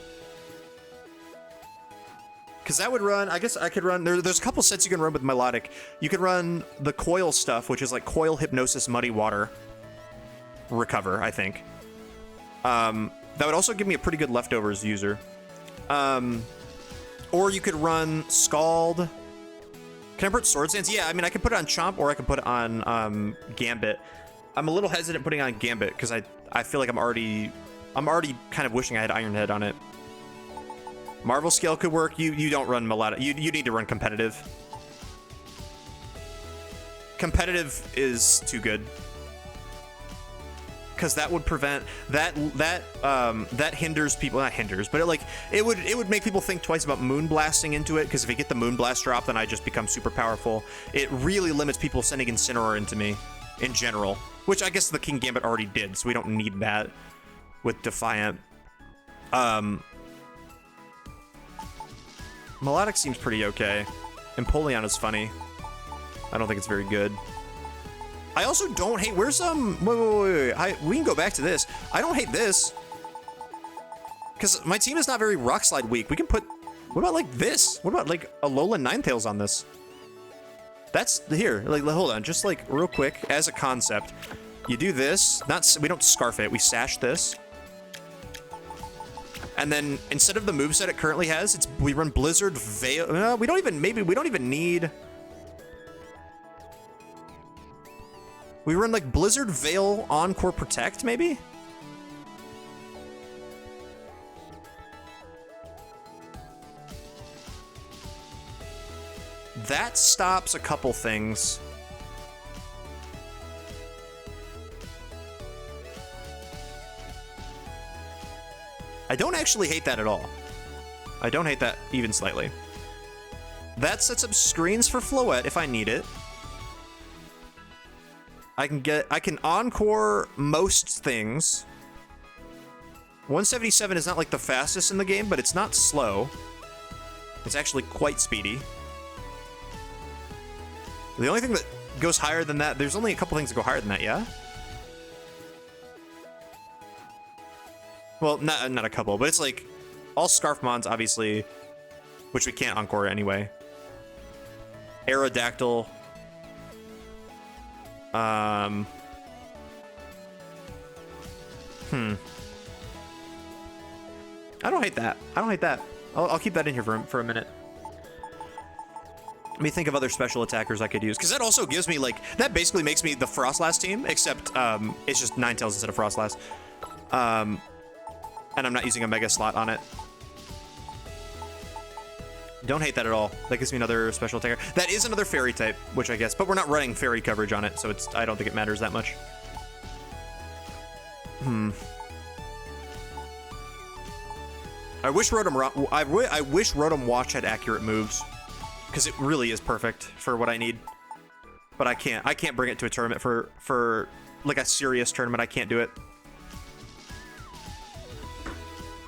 Because that would run, I guess I could run, there's a couple sets you can run with Milotic. You could run the Coil stuff, which is like Coil, Hypnosis, Muddy Water. Recover, I think. That would also give me a pretty good leftovers user. Or you could run Scald. Can I put Swords Dance? Yeah, I mean, I could put it on Chomp, or I could put it on Gambit. I'm a little hesitant putting on Gambit, because I feel like I'm already kind of wishing I had Iron Head on it. Marvel Scale could work. You don't run Melodic. You need to run Competitive. Competitive is too good, because that would prevent that hinders people. Not hinders, but it would make people think twice about Moon Blasting into it, because if I get the Moon Blast drop, then I just become super powerful. It really limits people sending Incineroar into me in general, which I guess the King Gambit already did, so we don't need that with Defiant. Melodic seems pretty okay. Empoleon is funny. I don't think it's very good. I also don't hate... Where's wait. We can go back to this. I don't hate this, because my team is not very Rock Slide weak. We can put... What about like this? What about like Alolan Ninetales on this? That's here. Like, hold on, just like real quick as a concept. You do this. We don't Scarf it. We Sash this. And then instead of the moveset it currently has, we run Blizzard Veil. We don't even need. We run like Blizzard, Veil, Encore, Protect, maybe? That stops a couple things. I don't actually hate that at all. I don't hate that even slightly. That sets up screens for Floette if I need it. I can encore most things. 177 is not like the fastest in the game, but it's not slow. It's actually quite speedy. The only thing that goes higher than that, there's only a couple things that go higher than that, yeah? Well, not a couple, but it's like all Scarf Mons, obviously, which we can't encore anyway. Aerodactyl. I don't hate that. I don't hate that. I'll keep that in here for a minute. Let me think of other special attackers I could use, because that also gives me, like, that basically makes me the Frostlass team, except it's just Ninetales instead of Frostlass. And I'm not using a Mega slot on it. Don't hate that at all. That gives me another special attacker. That is another fairy type, which I guess, but we're not running fairy coverage on it, so I don't think it matters that much. I wish Rotom Watch had accurate moves, because it really is perfect for what I need. But I can't bring it to a tournament for like a serious tournament. I can't do it.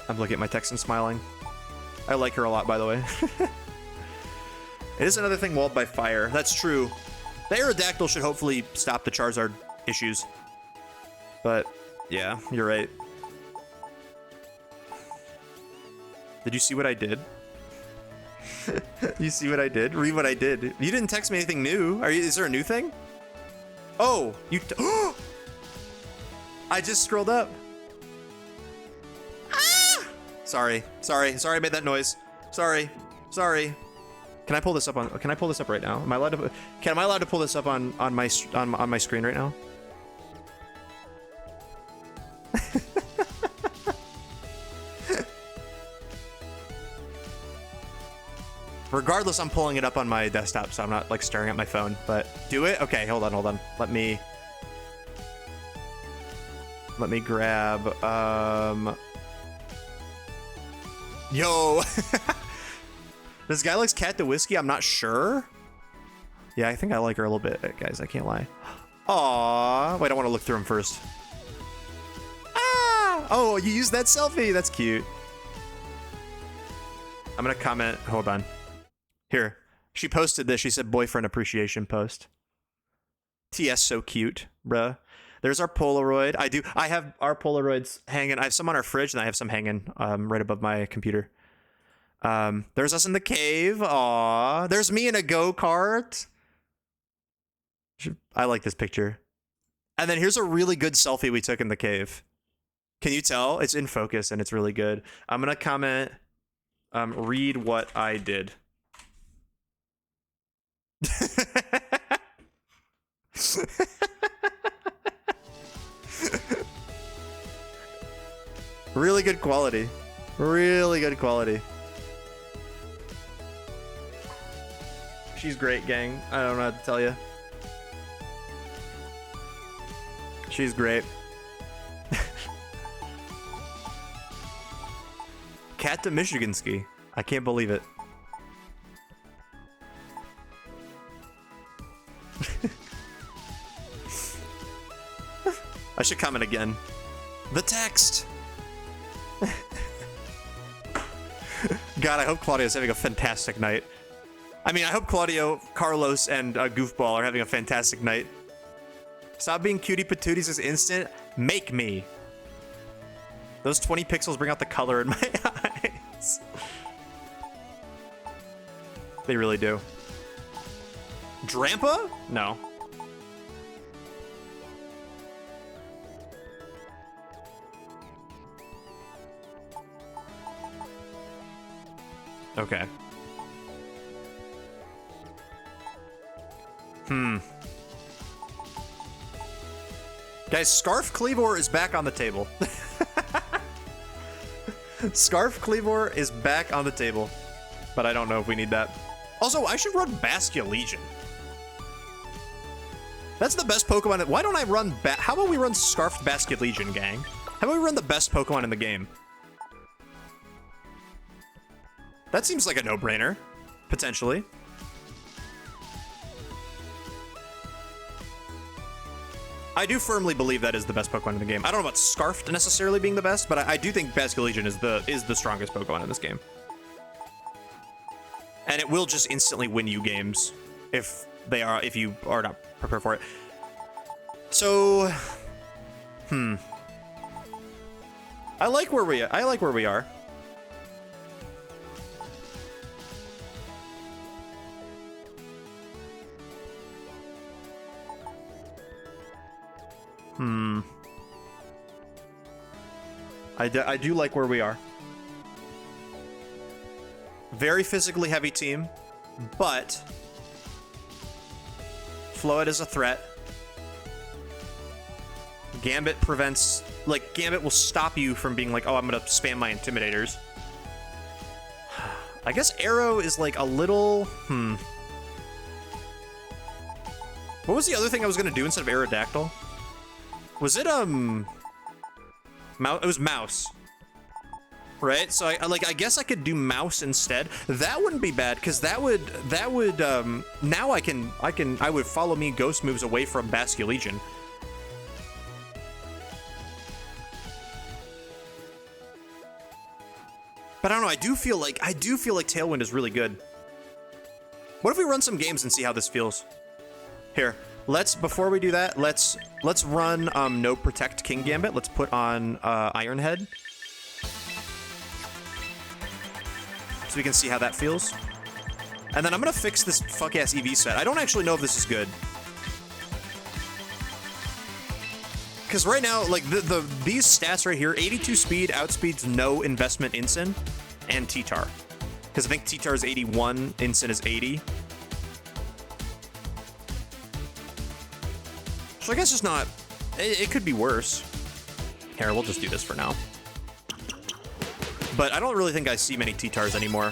I'm looking at my text and smiling. I like her a lot, by the way. It is another thing walled by fire. That's true. The Aerodactyl should hopefully stop the Charizard issues. But yeah, you're right. Did you see what I did? You see what I did? Read what I did. You didn't text me anything new. Is there a new thing? Oh, you. I just scrolled up. Ah! Sorry. I made that noise. Sorry. Can I pull this up right now? Am I allowed to? Am I allowed to pull this up on my screen right now? Regardless, I'm pulling it up on my desktop, so I'm not like staring at my phone. But do it. Okay, hold on. Let me grab. Yo, this guy likes Cat the Whiskey. I'm not sure. Yeah, I think I like her a little bit, guys. I can't lie. Aww. Wait, I want to look through him first. Ah! Oh, you used that selfie. That's cute. I'm gonna comment. Hold on. Here. She posted this. She said boyfriend appreciation post. TS so cute, bruh. There's our Polaroid. I have our Polaroids hanging. I have some on our fridge and I have some hanging right above my computer. There's us in the cave. Aw. There's me in a go-kart. I like this picture. And then here's a really good selfie we took in the cave. Can you tell? It's in focus and it's really good. I'm gonna comment, read what I did. Really good quality. Really good quality. She's great, gang. I don't know how to tell you. She's great. Cat to Michigansky. I can't believe it. I should comment again. The text. God, I hope Claudio's having a fantastic night. I mean, I hope Claudio, Carlos, and Goofball are having a fantastic night. Stop being cutie patooties this instant. Make me. Those 20 pixels bring out the color in my eyes. They really do. Drampa? No. Okay. Guys, Scarf Cleavor is back on the table. Scarf Cleavor is back on the table. But I don't know if we need that. Also, I should run Bastia Legion. That's the best Pokemon. Why don't I run... How about we run Scarfed Basket Legion, gang? How about we run the best Pokemon in the game? That seems like a no-brainer. Potentially. I do firmly believe that is the best Pokemon in the game. I don't know about Scarfed necessarily being the best, but I do think Basket Legion is the strongest Pokemon in this game. And it will just instantly win you games if you are not prepared for it. So, I like where we are. I do like where we are. Very physically heavy team, but Floette is a threat. Gambit prevents... Like, Gambit will stop you from being like, oh, I'm gonna spam my Intimidators. I guess Arrow is like a little... What was the other thing I was gonna do instead of Aerodactyl? Was it, Mouse? It was Mouse. Right? So I guess I could do Mouse instead. That wouldn't be bad, because that would now I would follow me ghost moves away from Bastia Legion. But I don't know, I do feel like Tailwind is really good. What if we run some games and see how this feels? Here, before we do that, let's run no Protect King Gambit. Let's put on Ironhead. So we can see how that feels. And then I'm gonna fix this fuck-ass EV set. I don't actually know if this is good. Because right now, like, these stats right here, 82 speed outspeeds no investment Incin and T-Tar. Because I think T-Tar is 81, Incin is 80. So I guess it's not... It could be worse. Here, we'll just do this for now. But I don't really think I see many T-Tars anymore.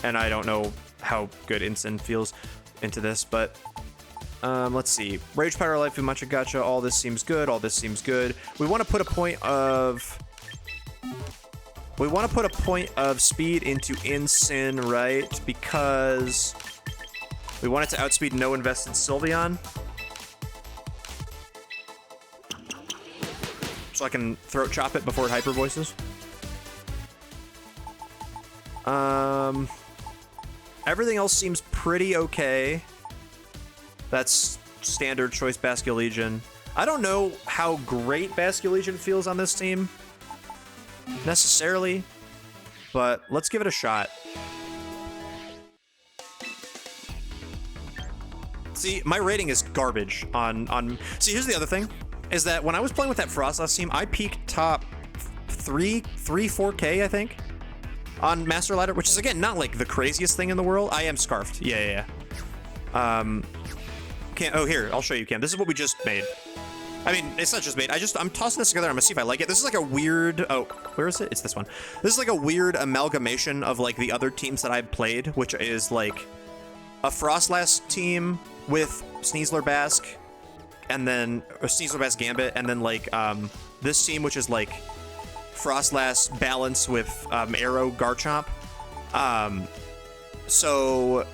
And I don't know how good Incin feels into this, but... let's see. Rage Powder, Life, Mucha Gotcha, all this seems good, all this seems good. We want to put a point of... We want to put a point of speed into Incin, right? Because we want it to outspeed no invest in Sylveon. So I can throat chop it before it hyper voices. Everything else seems pretty okay. That's standard choice Basket Legion. I don't know how great Basket Legion feels on this team, necessarily, but let's give it a shot. See, my rating is garbage on... See, here's the other thing, is that when I was playing with that Frost last team, I peaked top 4K, I think, on Master Ladder, which is, again, not like the craziest thing in the world. I am Scarfed. Yeah. Oh, here, I'll show you, Cam. This is what we just made. I mean, it's not just made. I'm tossing this together. I'm gonna see if I like it. This is like a weird... Oh, where is it? It's this one. This is like a weird amalgamation of like the other teams that I've played, which is like a Frostlass team with Sneasler Basque, and then Sneasler Basque Gambit, and then like this team, which is like Frostlass balance with Arrow Garchomp. So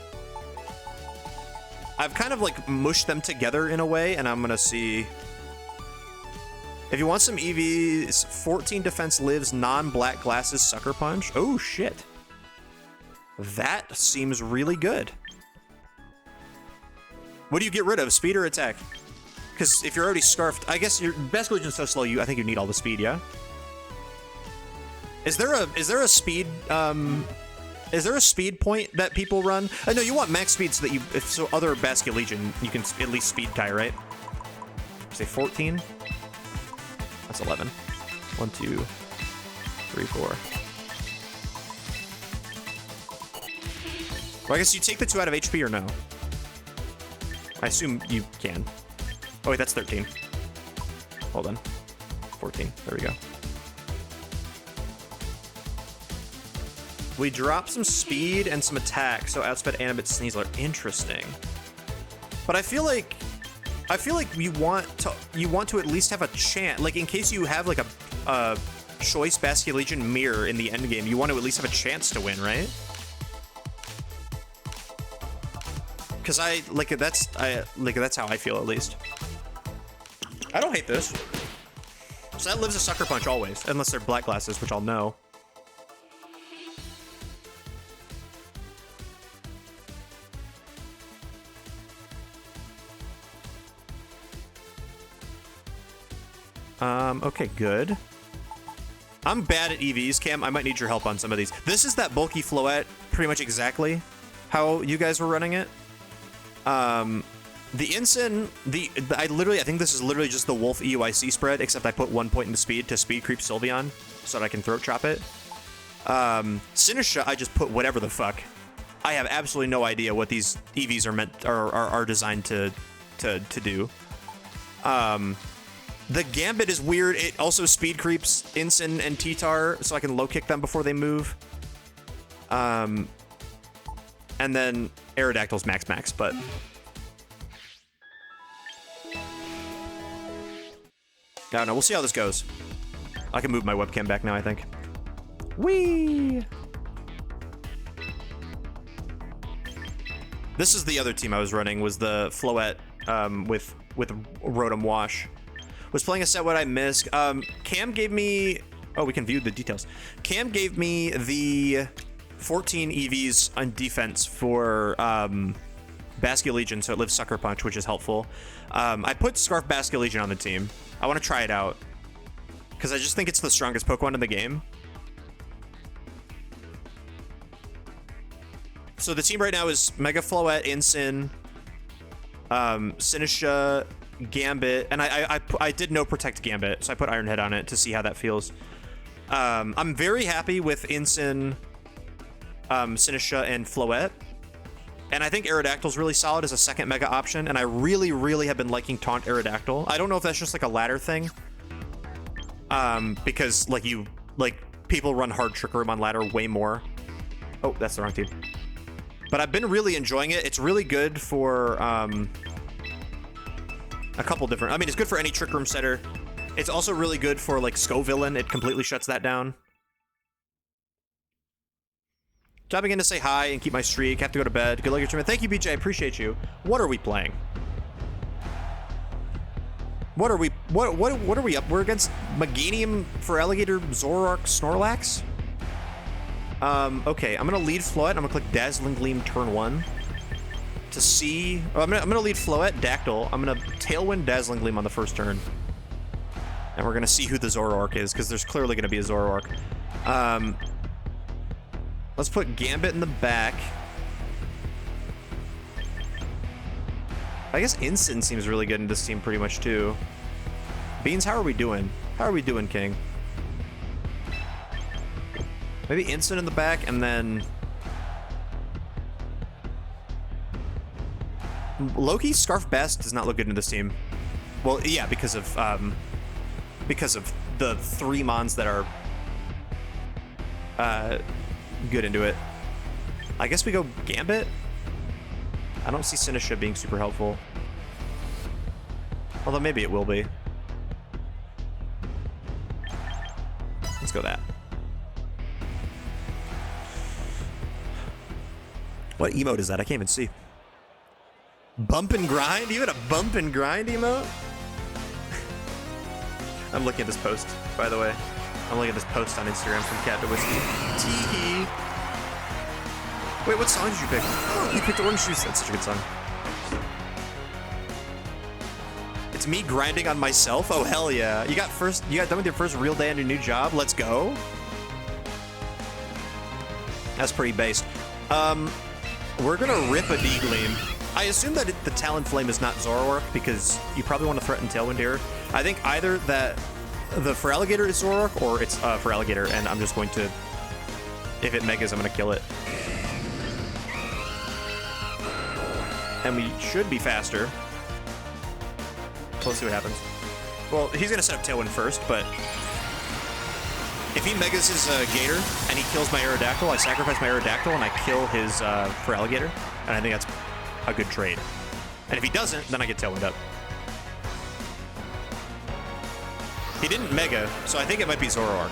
I've kind of like mushed them together in a way, and I'm gonna see. If you want some EVs, 14 defense lives, non-black glasses, sucker punch. Oh shit. That seems really good. What do you get rid of, speed or attack? Because if you're already Scarfed, I guess your Basket Legion is so slow, I think you need all the speed, yeah? Is there a speed point that people run? No, you want max speed so that so other Basket Legion, you can at least speed Kai, right? Say 14? That's 11. 1, 2, 3, 4. Well, I guess you take the 2 out of HP or no? I assume you can. Oh wait, that's 13. Hold on. 14. There we go. We drop some speed and some attack, so outsped Animate Sneasler. Interesting. But I feel like you want to at least have a chance. Like in case you have like a choice Basculegion mirror in the end game, you want to at least have a chance to win, right? Because that's how I feel at least. I don't hate this. So that lives a Sucker Punch always, unless they're black glasses, which I'll know. Okay, good. I'm bad at EVs, Cam. I might need your help on some of these. This is that bulky Floette, pretty much exactly how you guys were running it. The Ensign, I think this is literally just the Wolf EUIC spread, except I put 1 point into speed to speed creep Sylveon so that I can throat chop it. Sinisha, I just put whatever the fuck. I have absolutely no idea what these EVs are designed to do. The Gambit is weird. It also speed creeps Ensign and T-Tar, so I can low kick them before they move. And then Aerodactyl's max, but I don't know. We'll see how this goes. I can move my webcam back now, I think. Whee! This is the other team I was running, was the Floette with Rotom Wash. Was playing a set what I missed. Cam gave me... Oh, we can view the details. Cam gave me the 14 EVs on defense for Basculegion, so it lives Sucker Punch, which is helpful. I put Scarf Basculegion on the team. I want to try it out, because I just think it's the strongest Pokemon in the game. So the team right now is Mega Floette, Ensign, Sinisha, Gambit, and I did no Protect Gambit, so I put Iron Head on it to see how that feels. I'm very happy with Ensign, Sinisha, and Floette. And I think Aerodactyl's really solid as a second Mega option, and I really, really have been liking Taunt Aerodactyl. I don't know if that's just like a ladder thing. Because people run Hard Trick Room on ladder way more. Oh, that's the wrong team. But I've been really enjoying it. It's really good for a couple different... I mean, it's good for any Trick Room setter. It's also really good for, like, Scovillain. It completely shuts that down. Jumping in to say hi and keep my streak. Have to go to bed. Good luck your tournament. Thank you, BJ. I appreciate you. What are we playing? What are we up? We're against Meganium, Feraligatr, Zoroark, Snorlax? Okay, I'm gonna lead Floette. I'm gonna click Dazzling Gleam turn 1 to see. Oh, I'm gonna lead Floette, Dactyl. I'm gonna Tailwind Dazzling Gleam on the first turn, and we're gonna see who the Zoroark is, because there's clearly gonna be a Zoroark. Let's put Gambit in the back. I guess Ensign seems really good in this team pretty much too. Beans, how are we doing? How are we doing, King? Maybe Ensign in the back, and then Loki Scarf Bast does not look good in this team. Well, yeah, because of the 3 mons that are good into it. I guess we go Gambit. I don't see Sinisha being super helpful, although maybe it will be. Let's go that. What emote is that? I can't even see. Bump and grind? You had a bump and grind emote? I'm looking at this post, by the way. I'm looking at this post on Instagram from Cat to Whiskey. Teehee. Wait, what song did you pick? You picked Orange Juice. That's such a good song. It's me grinding on myself? Oh, hell yeah. You got done with your first real day on your new job? Let's go. That's pretty based. We're gonna rip a D-Gleam. I assume that the Talonflame is not Zoroark, because you probably want to threaten Tailwind here. I think either that the Feraligatr is Zoroark, or it's Feraligatr, and I'm just going to... If it Megas, I'm gonna kill it. And we should be faster. Let's see what happens. Well, he's gonna set up Tailwind first, but if he megas his Gator and he kills my Aerodactyl, I sacrifice my Aerodactyl and I kill his Feraligatr, and I think that's a good trade. And if he doesn't, then I get Tailwind up. He didn't mega, so I think it might be Zoroark.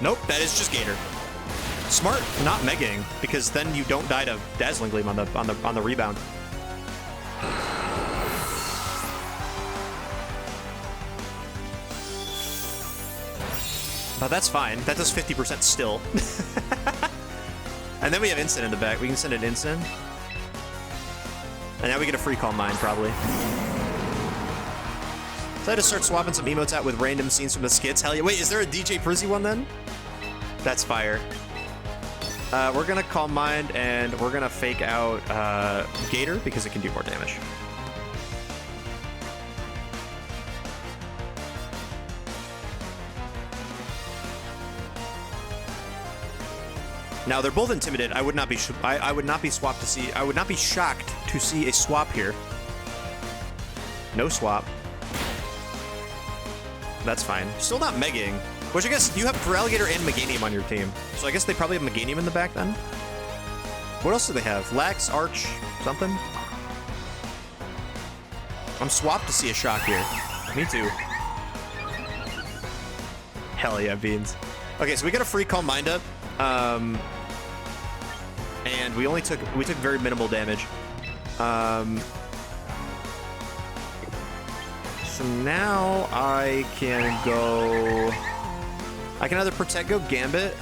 Nope, that is just Gator. Smart not megaing, because then you don't die to Dazzling Gleam on the rebound. But that's fine. That does 50% still. And then we have Instant in the back. We can send an Instant. And now we get a free Calm Mind, probably. So I just start swapping some emotes out with random scenes from the skits. Hell yeah. Wait, is there a DJ Prizzy one then? That's fire. We're gonna Calm Mind and we're gonna fake out Gator because it can do more damage. Now they're both intimidated. I would not be I would not be swapped to see. I would not be shocked to see a swap here. No swap. That's fine. Still not megaing. Which I guess you have Feraligatr and Meganium on your team. So I guess they probably have Meganium in the back then. What else do they have? Lax, Arch, something? I'm swapped to see a shock here. Me too. Hell yeah, Beans. Okay, so we got a free Calm Mind up. And we took very minimal damage. So now I can either Protect, go Gambit.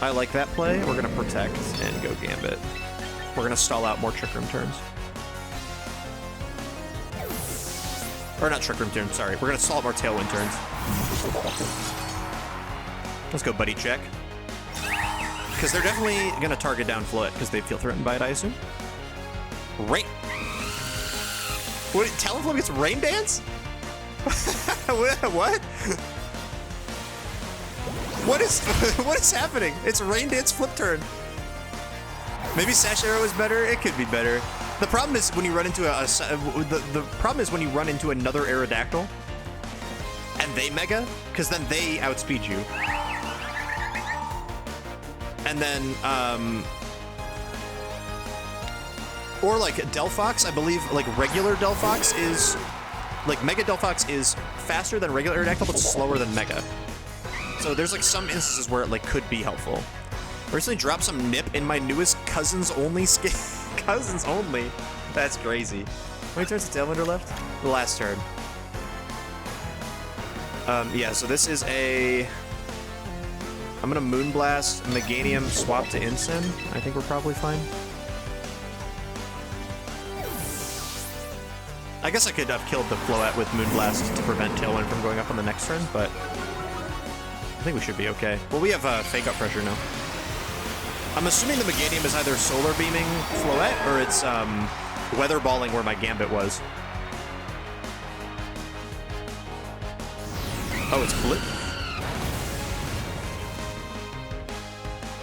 I like that play. We're gonna Protect and go Gambit. We're gonna stall out more Trick Room turns. Or not Trick Room turns, sorry. We're gonna stall out more Tailwind turns. Let's go Buddy Check. Because they're definitely gonna target down Floet because they feel threatened by it, I assume. Rain. What? Talonflame gets Rain Dance? What? What is happening? It's Rain Dance Flip Turn. Maybe Sash Arrow is better. It could be better. The problem is when you run into the problem is when you run into another Aerodactyl and they mega, because then they outspeed you. And then, or like Delphox, I believe, like regular Delphox is, like Mega Delphox is faster than regular Aerodactyl, but slower than Mega. So there's like some instances where it like could be helpful. I recently dropped some Nip in my newest Cousins Only skin. Cousins Only? That's crazy. How many turns to Tailwinder left? The last turn. Yeah, so this is a... I'm gonna Moonblast, Meganium, swap to Incin. I think we're probably fine. I guess I could have killed the Floet with Moonblast to prevent Tailwind from going up on the next turn, but I think we should be okay. Well, we have Fake Up Pressure now. I'm assuming the Meganium is either Solar Beaming Floet or it's Weather Balling where my Gambit was. Oh, it's Blitz.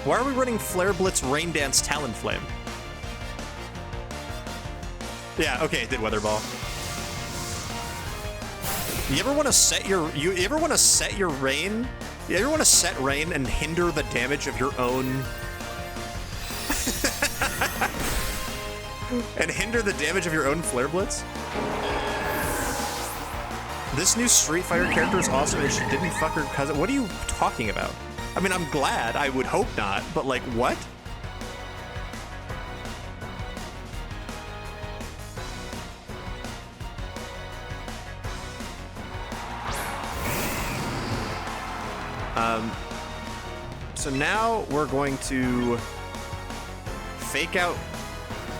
Why are we running Flare Blitz, Rain Dance, Talonflame? Yeah, okay, it did Weather Ball. You ever want to set your rain? You ever want to set rain and hinder the damage of your own and hinder the damage of your own Flare Blitz? This new Street Fighter character is awesome and she didn't fuck her cousin. What are you talking about? I mean, I'm glad. I would hope not, but like, what? So now we're going to fake out.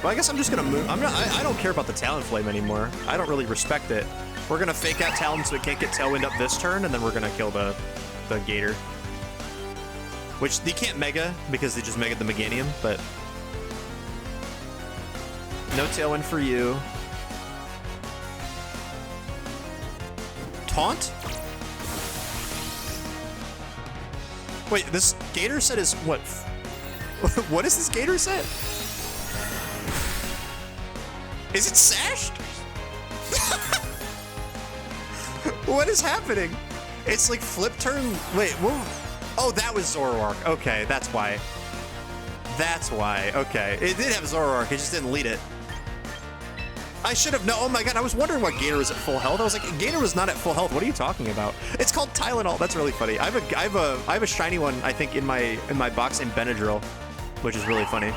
Well, I guess I'm just gonna move. I don't care about the Talonflame anymore. I don't really respect it. We're gonna fake out Talon so it can't get Tailwind up this turn, and then we're gonna kill the Gator. Which they can't Mega because they just Mega'd the Meganium, but no Tailwind for you. Taunt? Wait, this Gator set is what? What is this Gator set? Is it sashed? What is happening? It's like flip turn. Wait, whoa. Oh, that was Zoroark. Okay, that's why. That's why. Okay, it did have Zoroark. It just didn't lead it. I should have known. Oh my god, I was wondering why Gator was at full health. I was like, Gator was not at full health. What are you talking about? It's called Tylenol. That's really funny. I have a shiny one. I think in my box in Benadryl, which is really funny.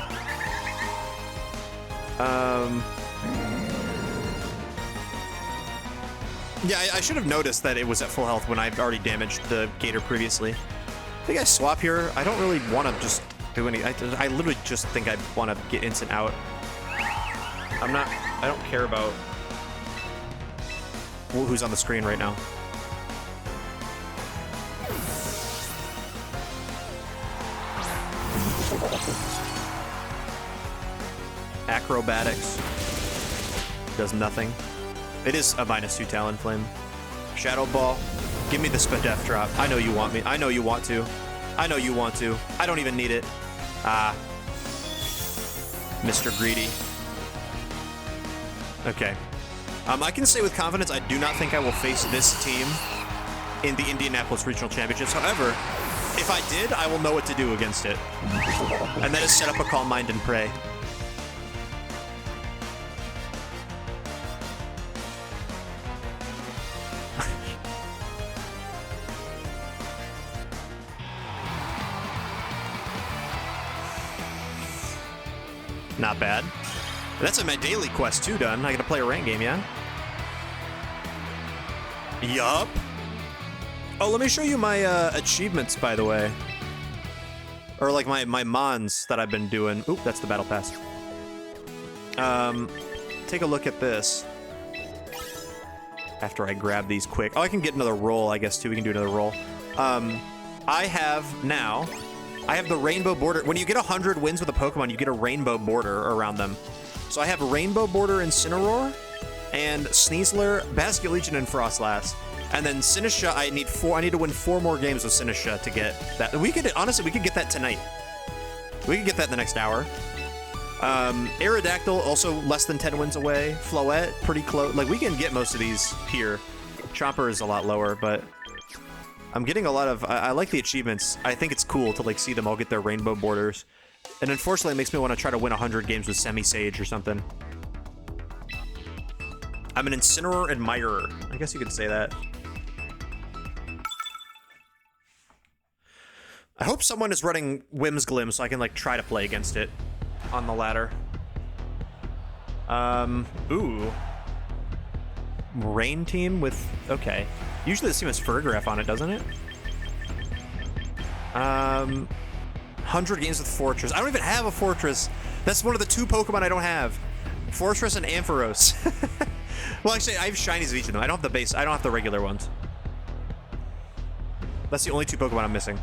Yeah, I should have noticed that it was at full health when I've already damaged the Gator previously. I think I swap here. I don't really want to just do any. I literally just think I want to get instant out. I don't care about who's on the screen right now. Acrobatics does nothing. It is a -2 Talonflame. Shadow Ball. Give me the Spadef drop. I know you want me. I know you want to. I know you want to. I don't even need it. Ah. Mr. Greedy. Okay. I can say with confidence, I do not think I will face this team in the Indianapolis Regional Championships. However, if I did, I will know what to do against it. And that is set up a Calm Mind and Pray. Not bad. That's my daily quest too done. I gotta play a rank game, yeah? Yup. Oh, let me show you my achievements, by the way. Or like my mons that I've been doing. Oop, that's the battle pass. Take a look at this. After I grab these quick. Oh, I can get another roll, I guess, too. We can do another roll. I have now... I have the rainbow border. When you get 100 wins with a Pokemon, you get a rainbow border around them. So I have rainbow border Incineroar, and Sneasler, Basculegion, and Frostlass. And then Sinistcha, I need to win 4 more games with Sinistcha to get that. Honestly, we could get that tonight. We could get that in the next hour. Aerodactyl, also less than 10 wins away. Floette, pretty close. Like, we can get most of these here. Chomper is a lot lower, but... I'm getting a lot of... I like the achievements. I think it's cool to, like, see them all get their rainbow borders. And unfortunately, it makes me want to try to win 100 games with Semi-Sage or something. I'm an Incineroar admirer. I guess you could say that. I hope someone is running Whimsglim so I can, like, try to play against it on the ladder. Ooh. Rain team with... Okay. Usually this team has Fergraph on it, doesn't it? 100 games with Fortress. I don't even have a Fortress. That's one of the 2 Pokemon I don't have. Fortress and Ampharos. Well, actually, I have shinies of each of them. I don't have the base. I don't have the regular ones. That's the only 2 Pokemon I'm missing.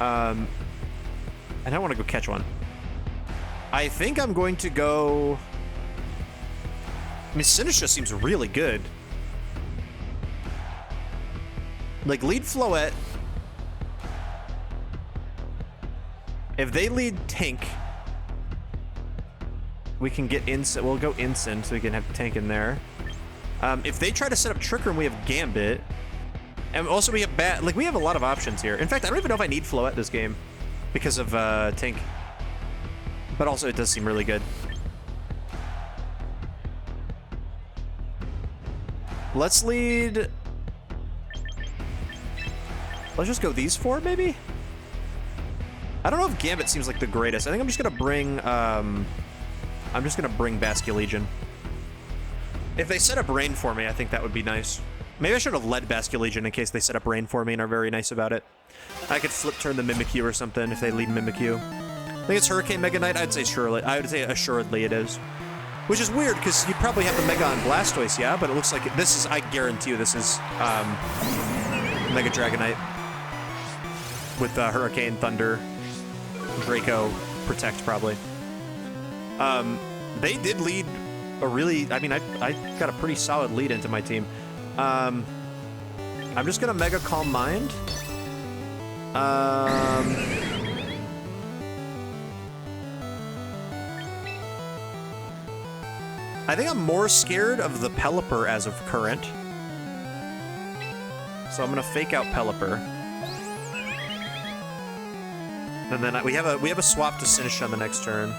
And I want to go catch one. I think I'm going to go... I mean, Sinistcha seems really good. Like, lead Floette. If they lead Tank, we can get Incin. We'll go Incin so we can have Tank in there. If they try to set up Trick Room, we have Gambit. And also we have Like, we have a lot of options here. In fact, I don't even know if I need Floette this game because of Tank. But also, it does seem really good. Let's lead... Let's just go these 4, maybe? I don't know if Gambit seems like the greatest. I think I'm just gonna bring, Basculegion. If they set up Rain for me, I think that would be nice. Maybe I should have led Basculegion in case they set up Rain for me and are very nice about it. I could flip turn the Mimikyu or something if they lead Mimikyu. I think it's Hurricane Mega Knight. I'd say surely. I would say assuredly it is. Which is weird, because you'd probably have the Mega on Blastoise, yeah? But it looks like this is, I guarantee you, this is Mega Dragonite. With Hurricane, Thunder, Draco, Protect, probably. They did lead a really, I mean, I got a pretty solid lead into my team. I'm just gonna Mega Calm Mind. I think I'm more scared of the Pelipper as of current. So I'm gonna fake out Pelipper. And then we have a swap to Sinish on the next turn.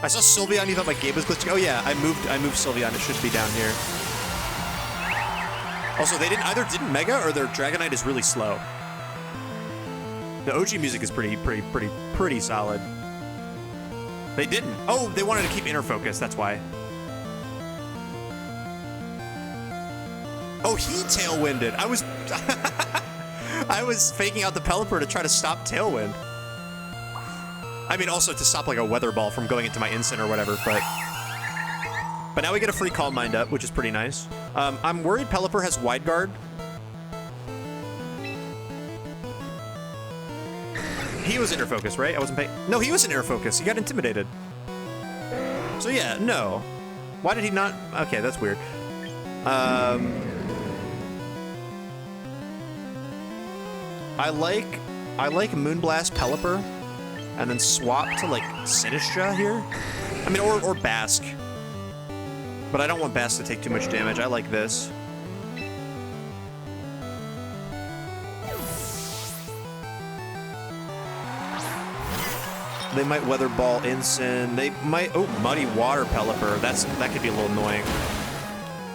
I saw Sylveon, you thought my game was glitching. Oh yeah, I moved Sylveon, it should be down here. Also, they didn't Mega or their Dragonite is really slow. The OG music is pretty solid. They didn't. Oh, they wanted to keep Inner Focus, that's why. Oh, he Tailwinded. I was I was faking out the Pelipper to try to stop Tailwind. I mean, also to stop like a Weather Ball from going into my Instant or whatever, but now we get a free Calm Mind up, which is pretty nice. I'm worried Pelipper has Wide Guard. He was Inner Focus, right? I wasn't paying. No, he was in Inner Focus. He got intimidated. So yeah, no. Why did he not? Okay, that's weird. I like Moonblast Pelipper, and then swap to like Sinistcha here. I mean, or Bask. But I don't want Bask to take too much damage. I like this. They might Weather Ball Ensign. They might Muddy Water Pelipper. That could be a little annoying.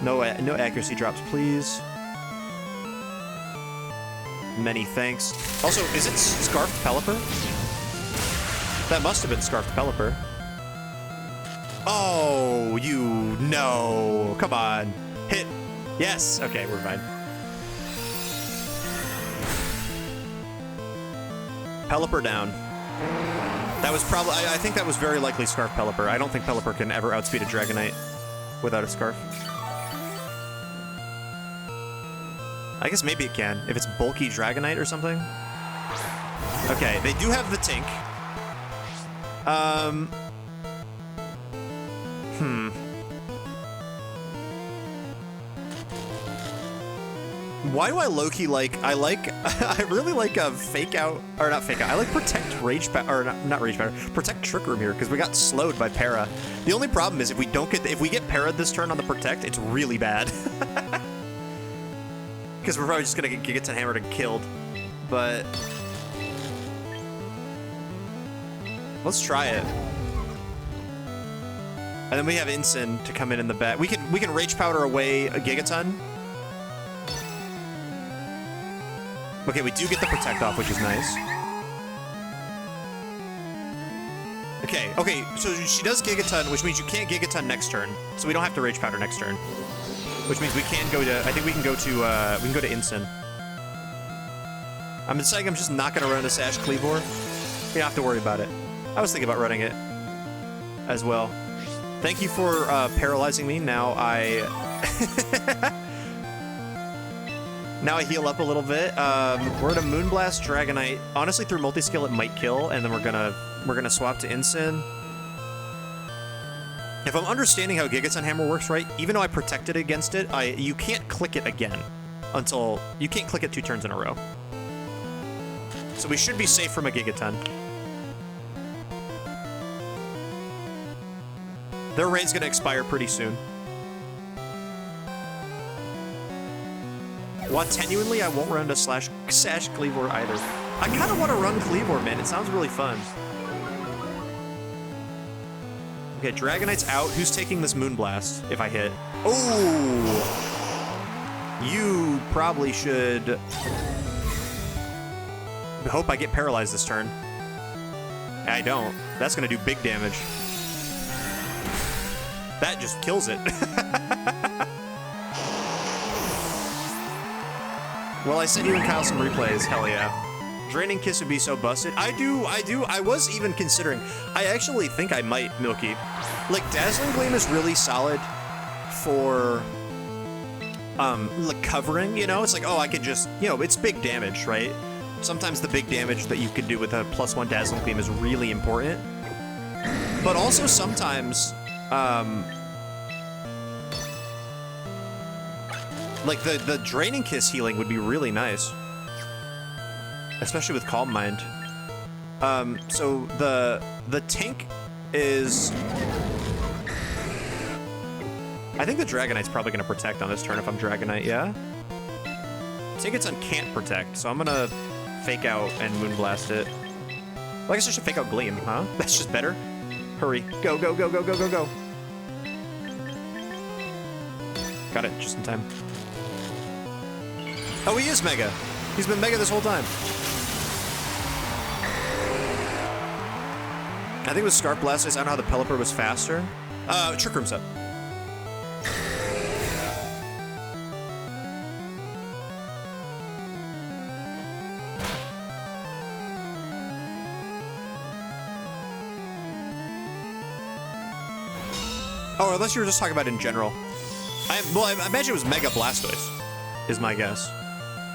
No accuracy drops, please. Many thanks. Also, is it Scarfed Pelipper? That must have been Scarfed Pelipper. Oh, no. Come on. Hit. Yes. Okay, we're fine. Pelipper down. That was probably... I think that was very likely Scarf Pelipper. I don't think Pelipper can ever outspeed a Dragonite without a Scarf. I guess maybe it can, if it's bulky Dragonite or something. Okay, they do have the Tink. Why do I low-key like... I really like a Fake Out... Or not Fake Out. I like Protect Rage... Or not Rage Powder. Protect Trick Room here, because we got slowed by Para. The only problem is if we get Para'd this turn on the Protect, it's really bad. Because we're probably just gonna get Gigaton hammered and killed. But... let's try it. And then we have Incin to come in the back. We can Rage Powder away a Gigaton. Okay, we do get the Protect off, which is nice. Okay, so she does Gigaton, which means you can't Gigaton next turn. So we don't have to Rage Powder next turn. Which means we can go to, I think we can go to Incin. I'm deciding I'm just not going to run a Sash Cleavor. You don't have to worry about it. I was thinking about running it as well. Thank you for paralyzing me. Now I heal up a little bit. We're gonna Moonblast Dragonite. Honestly, through multi-skill it might kill, and then we're gonna swap to Incin. If I'm understanding how Gigaton Hammer works right, even though I protected against it, you can't click it again until you can't click it 2 turns in a row. So we should be safe from a Gigaton. Their raid's gonna expire pretty soon. Well, genuinely, I won't run to Sash Cleavor either. I kind of want to run Cleavor, man. It sounds really fun. Okay, Dragonite's out. Who's taking this Moonblast if I hit? Oh! You probably should... I hope I get paralyzed this turn. I don't. That's going to do big damage. That just kills it. Well, I sent you and Kyle some replays. Hell yeah. Draining Kiss would be so busted. I do. I was even considering. I actually think I might, Milky. Like, Dazzling Gleam is really solid for, like, covering, you know? It's like, oh, I can just, you know, it's big damage, right? Sometimes the big damage that you can do with a +1 Dazzling Gleam is really important. But also sometimes, Like, the Draining Kiss healing would be really nice. Especially with Calm Mind. So the tank is... I think the Dragonite's probably going to protect on this turn if I'm Dragonite, yeah? Tinkaton can't protect, so I'm going to Fake Out and Moonblast it. Well, I guess I should Fake Out Gleam, huh? That's just better. Hurry. Go, go, go, go, go, go, go. Got it, just in time. Oh, he is Mega. He's been Mega this whole time. I think it was Scarf Blastoise. I don't know how the Pelipper was faster. Trick Room's up. Oh, unless you were just talking about in general. Well, I imagine it was Mega Blastoise, is my guess.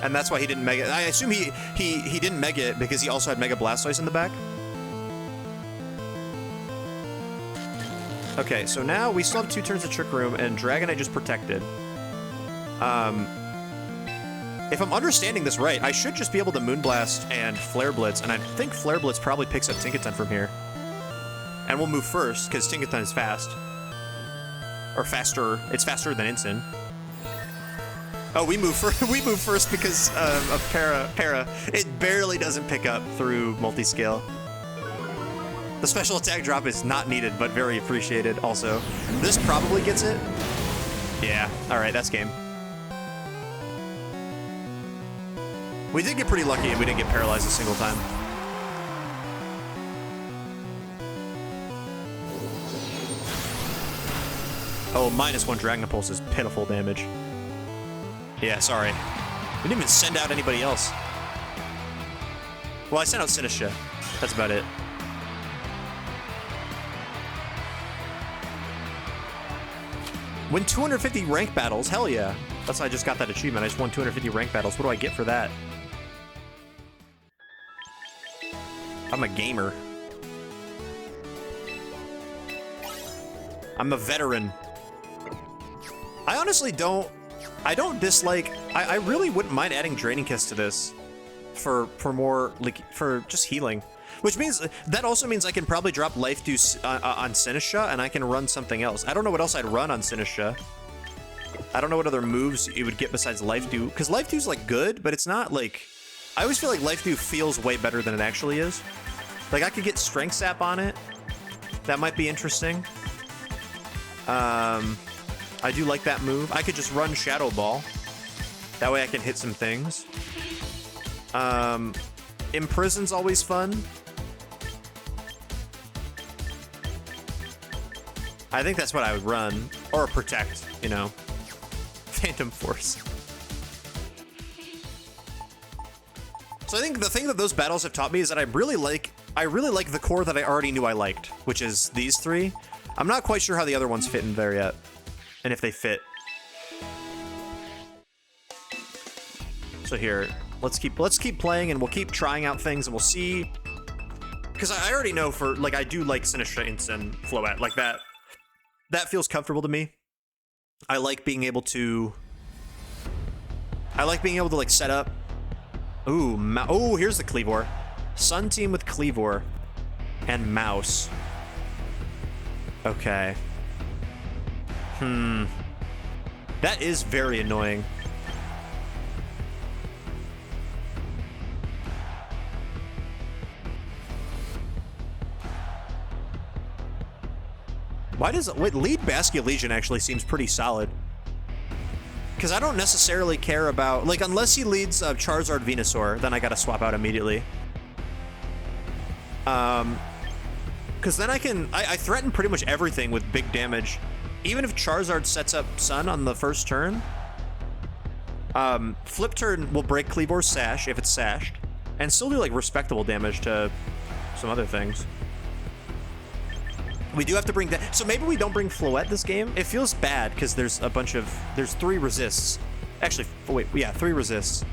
And that's why he didn't Mega... I assume he didn't Mega it because he also had Mega Blastoise in the back. Okay, so now we still have 2 turns of Trick Room, and Dragonite just protected. If I'm understanding this right, I should just be able to Moonblast and Flare Blitz, and I think Flare Blitz probably picks up Tinkaton from here. And we'll move first, because Tinkaton is fast. Or faster. It's faster than Incin. Oh, we move first because of Para. It barely doesn't pick up through Multiscale. The special attack drop is not needed, but very appreciated also. This probably gets it. Yeah, alright, that's game. We did get pretty lucky and we didn't get paralyzed a single time. Oh, -1 Dragon Pulse is pitiful damage. Yeah, sorry. We didn't even send out anybody else. Well, I sent out Sinistra. That's about it. Win 250 rank battles. Hell yeah. That's why I just got that achievement. I just won 250 rank battles. What do I get for that? I'm a gamer. I'm a veteran. I honestly don't... I don't dislike... I really wouldn't mind adding Draining Kiss to this for more, like, for just healing. Which means, that also means I can probably drop Life Dew on Sinistra, and I can run something else. I don't know what else I'd run on Sinistra. I don't know what other moves it would get besides Life Dew. Because Life Dew's, like, good, but it's not, like... I always feel like Life Dew feels way better than it actually is. Like, I could get Strength Sap on it. That might be interesting. I do like that move. I could just run Shadow Ball. That way I can hit some things. Imprison's always fun. I think that's what I would run. Or Protect, you know. Phantom Force. So I think the thing that those battles have taught me is that I really like the core that I already knew I liked, which is these 3. I'm not quite sure how the other ones fit in there yet. And if they fit. So here, let's keep playing and we'll keep trying out things and we'll see. Because I already know for, like, I do like Sinistra, Incin, Floette. Like, that feels comfortable to me. I like being able to, like, set up. Ooh, here's the Cleavor. Sun Team with Cleavor and Mouse. Okay. That is very annoying. Why does... Wait, lead Basculegion actually seems pretty solid. Because I don't necessarily care about... Like, unless he leads Charizard Venusaur, then I gotta swap out immediately. Because then I can... I threaten pretty much everything with big damage. Even if Charizard sets up Sun on the first turn, Flip Turn will break Kleavor's Sash if it's sashed, and still do, like, respectable damage to some other things. We do have to bring that. So maybe we don't bring Floette this game. It feels bad because there's a bunch of... There's 3 resists. Actually, wait, yeah, 3 resists.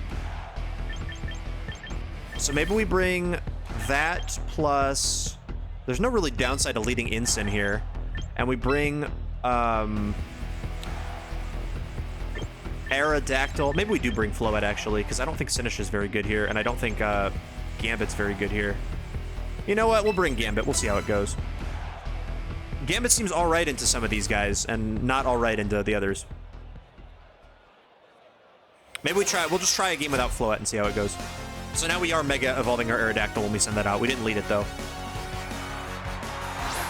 So maybe we bring that plus... There's no really downside to leading Incin here. And we bring... And Aerodactyl. Maybe we do bring Floette, actually, because I don't think Sinish is very good here, and I don't think Gambit's very good here. You know what? We'll bring Gambit. We'll see how it goes. Gambit seems all right into some of these guys, and not all right into the others. Maybe we'll just try a game without Floette and see how it goes. So now we are Mega Evolving our Aerodactyl when we send that out. We didn't lead it, though.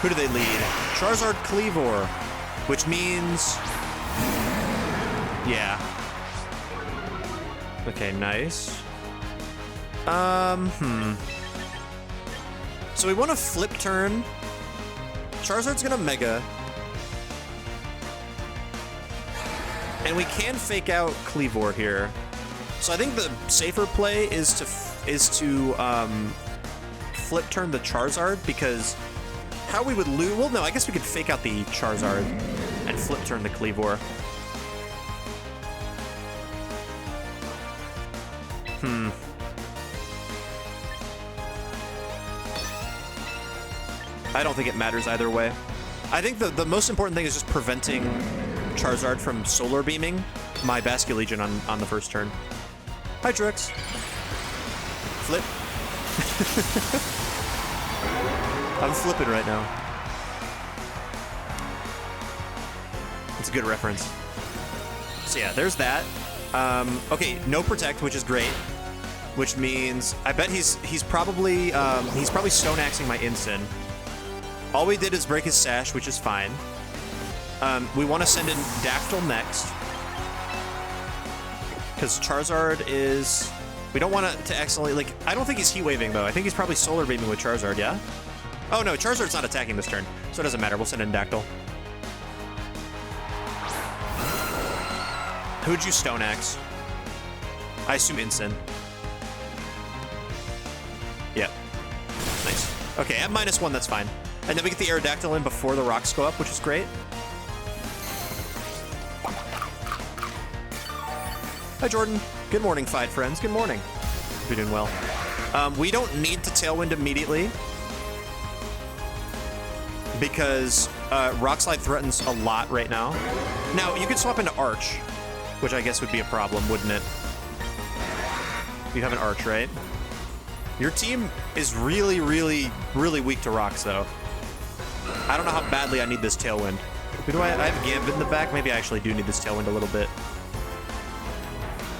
Who do they lead? Charizard Kleavor, which means... Yeah. Okay, nice. So we want to flip turn. Charizard's gonna Mega. And we can fake out Kleavor here. So I think the safer play is to flip turn the Charizard, because how we would lose... Well, no, I guess we could fake out the Charizard and flip turn the Kleavor. I don't think it matters either way. I think the most important thing is just preventing Charizard from Solar Beaming my Basculegion on the first turn. Hi, Drix. Flip. I'm flipping right now. It's a good reference. So yeah, there's that. Okay, no Protect, which is great. Which means I bet he's probably Stone Axing my Incin. All we did is break his Sash, which is fine. We want to send in Dactyl next, because Charizard is... We don't want to accidentally... Like, I don't think he's Heat Waving, though. I think he's probably Solar Beaming with Charizard, yeah? Oh, no, Charizard's not attacking this turn, so it doesn't matter. We'll send in Dactyl. Who'd you Stone Axe? I assume Incin. Yep. Nice. Okay, at -1, that's fine. And then we get the Aerodactyl in before the rocks go up, which is great. Hi, Jordan. Good morning, Fied friends. Good morning. Hope you're doing well. We don't need to Tailwind immediately, because Rock Slide threatens a lot right now. Now, you could swap into Arch, which I guess would be a problem, wouldn't it? You have an Arch, right? Your team is really, really, really weak to rocks, though. I don't know how badly I need this Tailwind. Who do I have Gambit in the back? Maybe I actually do need this Tailwind a little bit.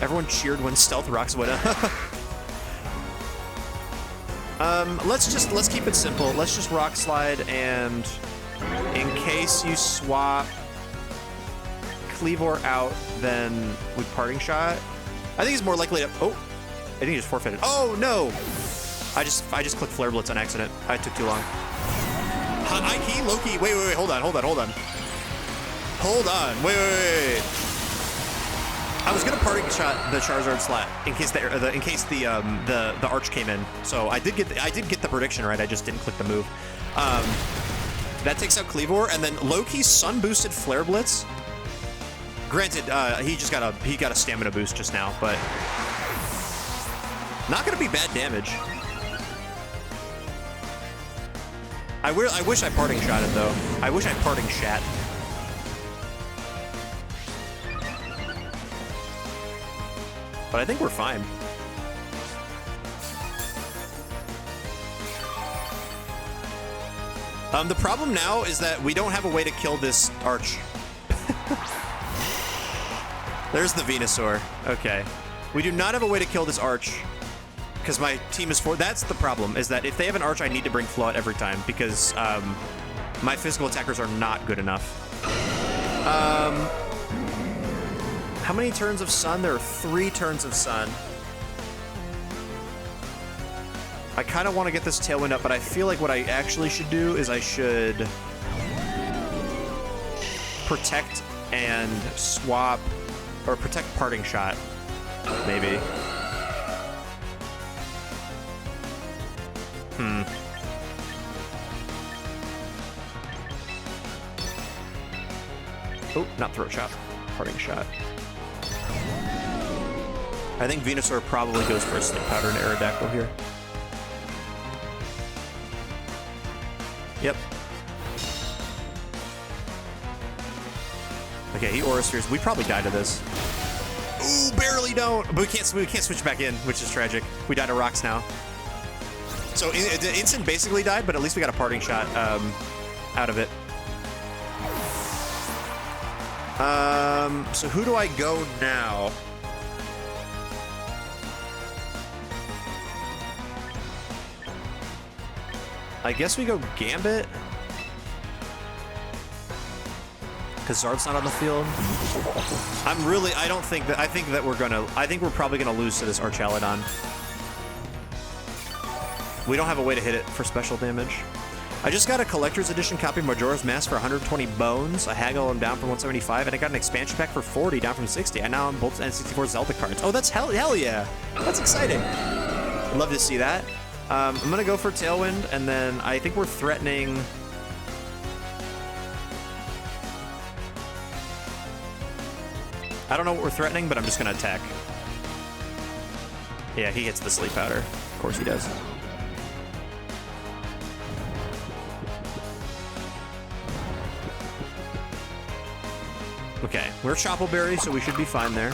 Everyone cheered when Stealth Rocks went up. Let's keep it simple. Let's just Rock Slide, and in case you swap Kleavor out, then we Parting Shot. I think he's more likely to... Oh! I think he just forfeited. Oh, no! I just clicked Flare Blitz on accident. I took too long. High key, low key. Wait, hold on. Hold on. Wait. I was gonna Parting Shot the Charizard slot in case the Arch came in. So I did get the prediction right. I just didn't click the move. That takes out Kleavor, and then low key Sun boosted Flare Blitz. Granted, he got a stamina boost just now, but not gonna be bad damage. I wish I Parting Shot it, though. I wish I Parting Shat. But I think we're fine. The problem now is that we don't have a way to kill this Arch. There's the Venusaur. Okay. We do not have a way to kill this Arch, because my team is that's the problem, is that if they have an Arch, I need to bring Floette every time, because my physical attackers are not good enough. How many turns of Sun? There are 3 turns of Sun. I kind of want to get this Tailwind up, but I feel like what I actually should do is I should Protect and swap, or Protect Parting Shot, maybe. Oh, not Throat Chop. Parting Shot. I think Venusaur probably goes for a Sleep Powder and Aerodactyl here. Yep. Okay, he Aura Spheres. We probably die to this. barely don't. But we can't switch back in, which is tragic. We died to rocks now. So Instant basically died, but at least we got a parting shot out of it. So who do I go now? I guess we go Gambit. Because Zard's not on the field. I think we're probably gonna lose to this Archaludon. We don't have a way to hit it for special damage. I just got a collector's edition copy of Majora's Mask for 120 bones. I haggle them down from 175, and I got an expansion pack for 40, down from 60. I now own both N64 Zelda cards. Oh, that's hell yeah! That's exciting. I'd love to see that. I'm gonna go for Tailwind, and then I think we're threatening. I don't know what we're threatening, but I'm just gonna attack. Yeah, he hits the Sleep Powder. Of course he does. Okay, we're Choppleberry, so we should be fine there.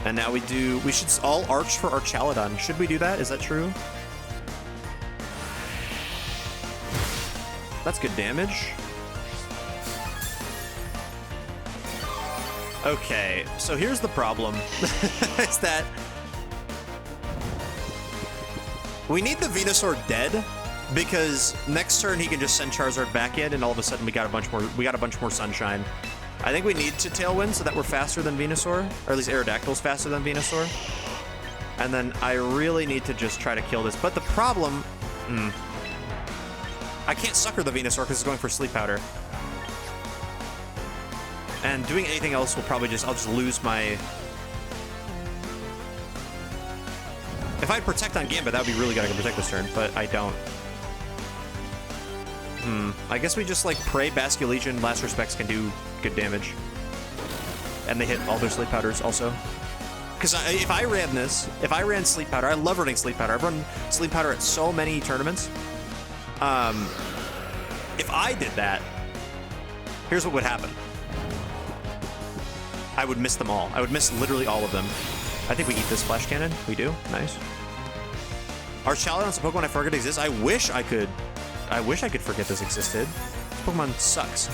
And now we should all Arch for Archaludon. Should we do that? Is that true? That's good damage. Okay, so here's the problem. Is that we need the Venusaur dead, because next turn he can just send Charizard back in, and all of a sudden we got a bunch more sunshine. I think we need to Tailwind so that we're faster than Venusaur, or at least Aerodactyl's faster than Venusaur. And then I really need to just try to kill this. But the problem, I can't sucker the Venusaur because it's going for Sleep Powder. And doing anything else will probably I'll just lose my... If I had Protect on Gambit, that would be really good. I can protect this turn, but I don't. I guess we just like pray Basculegion, Last Respects can do good damage. And they hit all their Sleep Powders also. Because if I ran Sleep Powder, I love running Sleep Powder. I've run Sleep Powder at so many tournaments. If I did that, here's what would happen. I would miss them all. I would miss literally all of them. I think we eat this Flash Cannon. We do. Nice. Archaludon's a Pokemon I forgot exists. I wish I could forget this existed. This Pokemon sucks.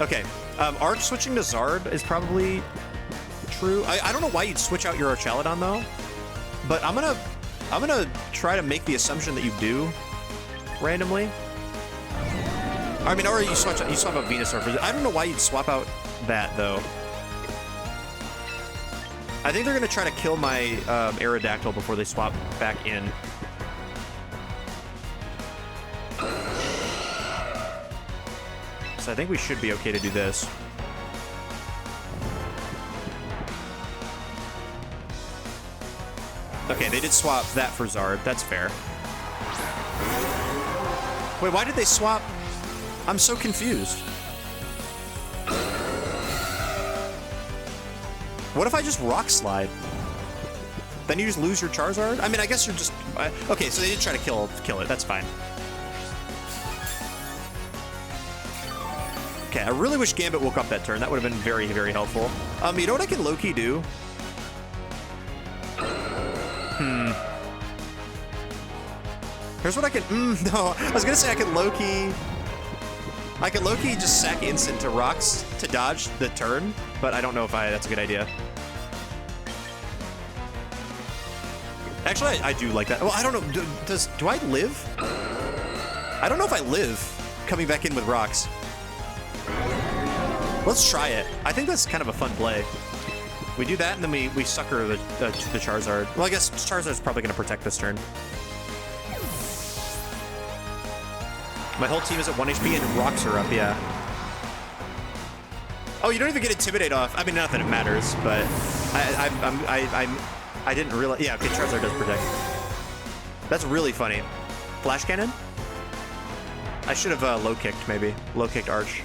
Okay. Arch switching to Zard is probably true. I don't know why you'd switch out your Archaludon though, but I'm gonna try to make the assumption that you do randomly. I mean, or you swap out Venusaur for. I don't know why you'd swap out that though. I think they're gonna try to kill my Aerodactyl before they swap back in. So I think we should be okay to do this. Okay, they did swap that for Zard. That's fair. Wait, why did they swap? I'm so confused. What if I just Rock Slide? Then you just lose your Charizard? I mean, I guess you're just... okay, so they did try to kill it. That's fine. Okay, I really wish Gambit woke up that turn. That would have been very, very helpful. You know what I can low-key do? Here's what I can... no, I was gonna say I could low-key... just sack Instant to Rocks to dodge the turn, but I don't know if that's a good idea. Actually, I do like that. Well, I don't know. Do I live? I don't know if I live coming back in with Rocks. Let's try it. I think that's kind of a fun play. We do that, and then we sucker the Charizard. Well, I guess Charizard's probably going to protect this turn. My whole team is at 1 HP, and Rocks are up, yeah. Oh, you don't even get Intimidate off. I mean, not that it matters, but I didn't realize. Yeah, okay, Charizard does protect. That's really funny. Flash Cannon? I should have low-kicked, maybe. Low-kicked Arch.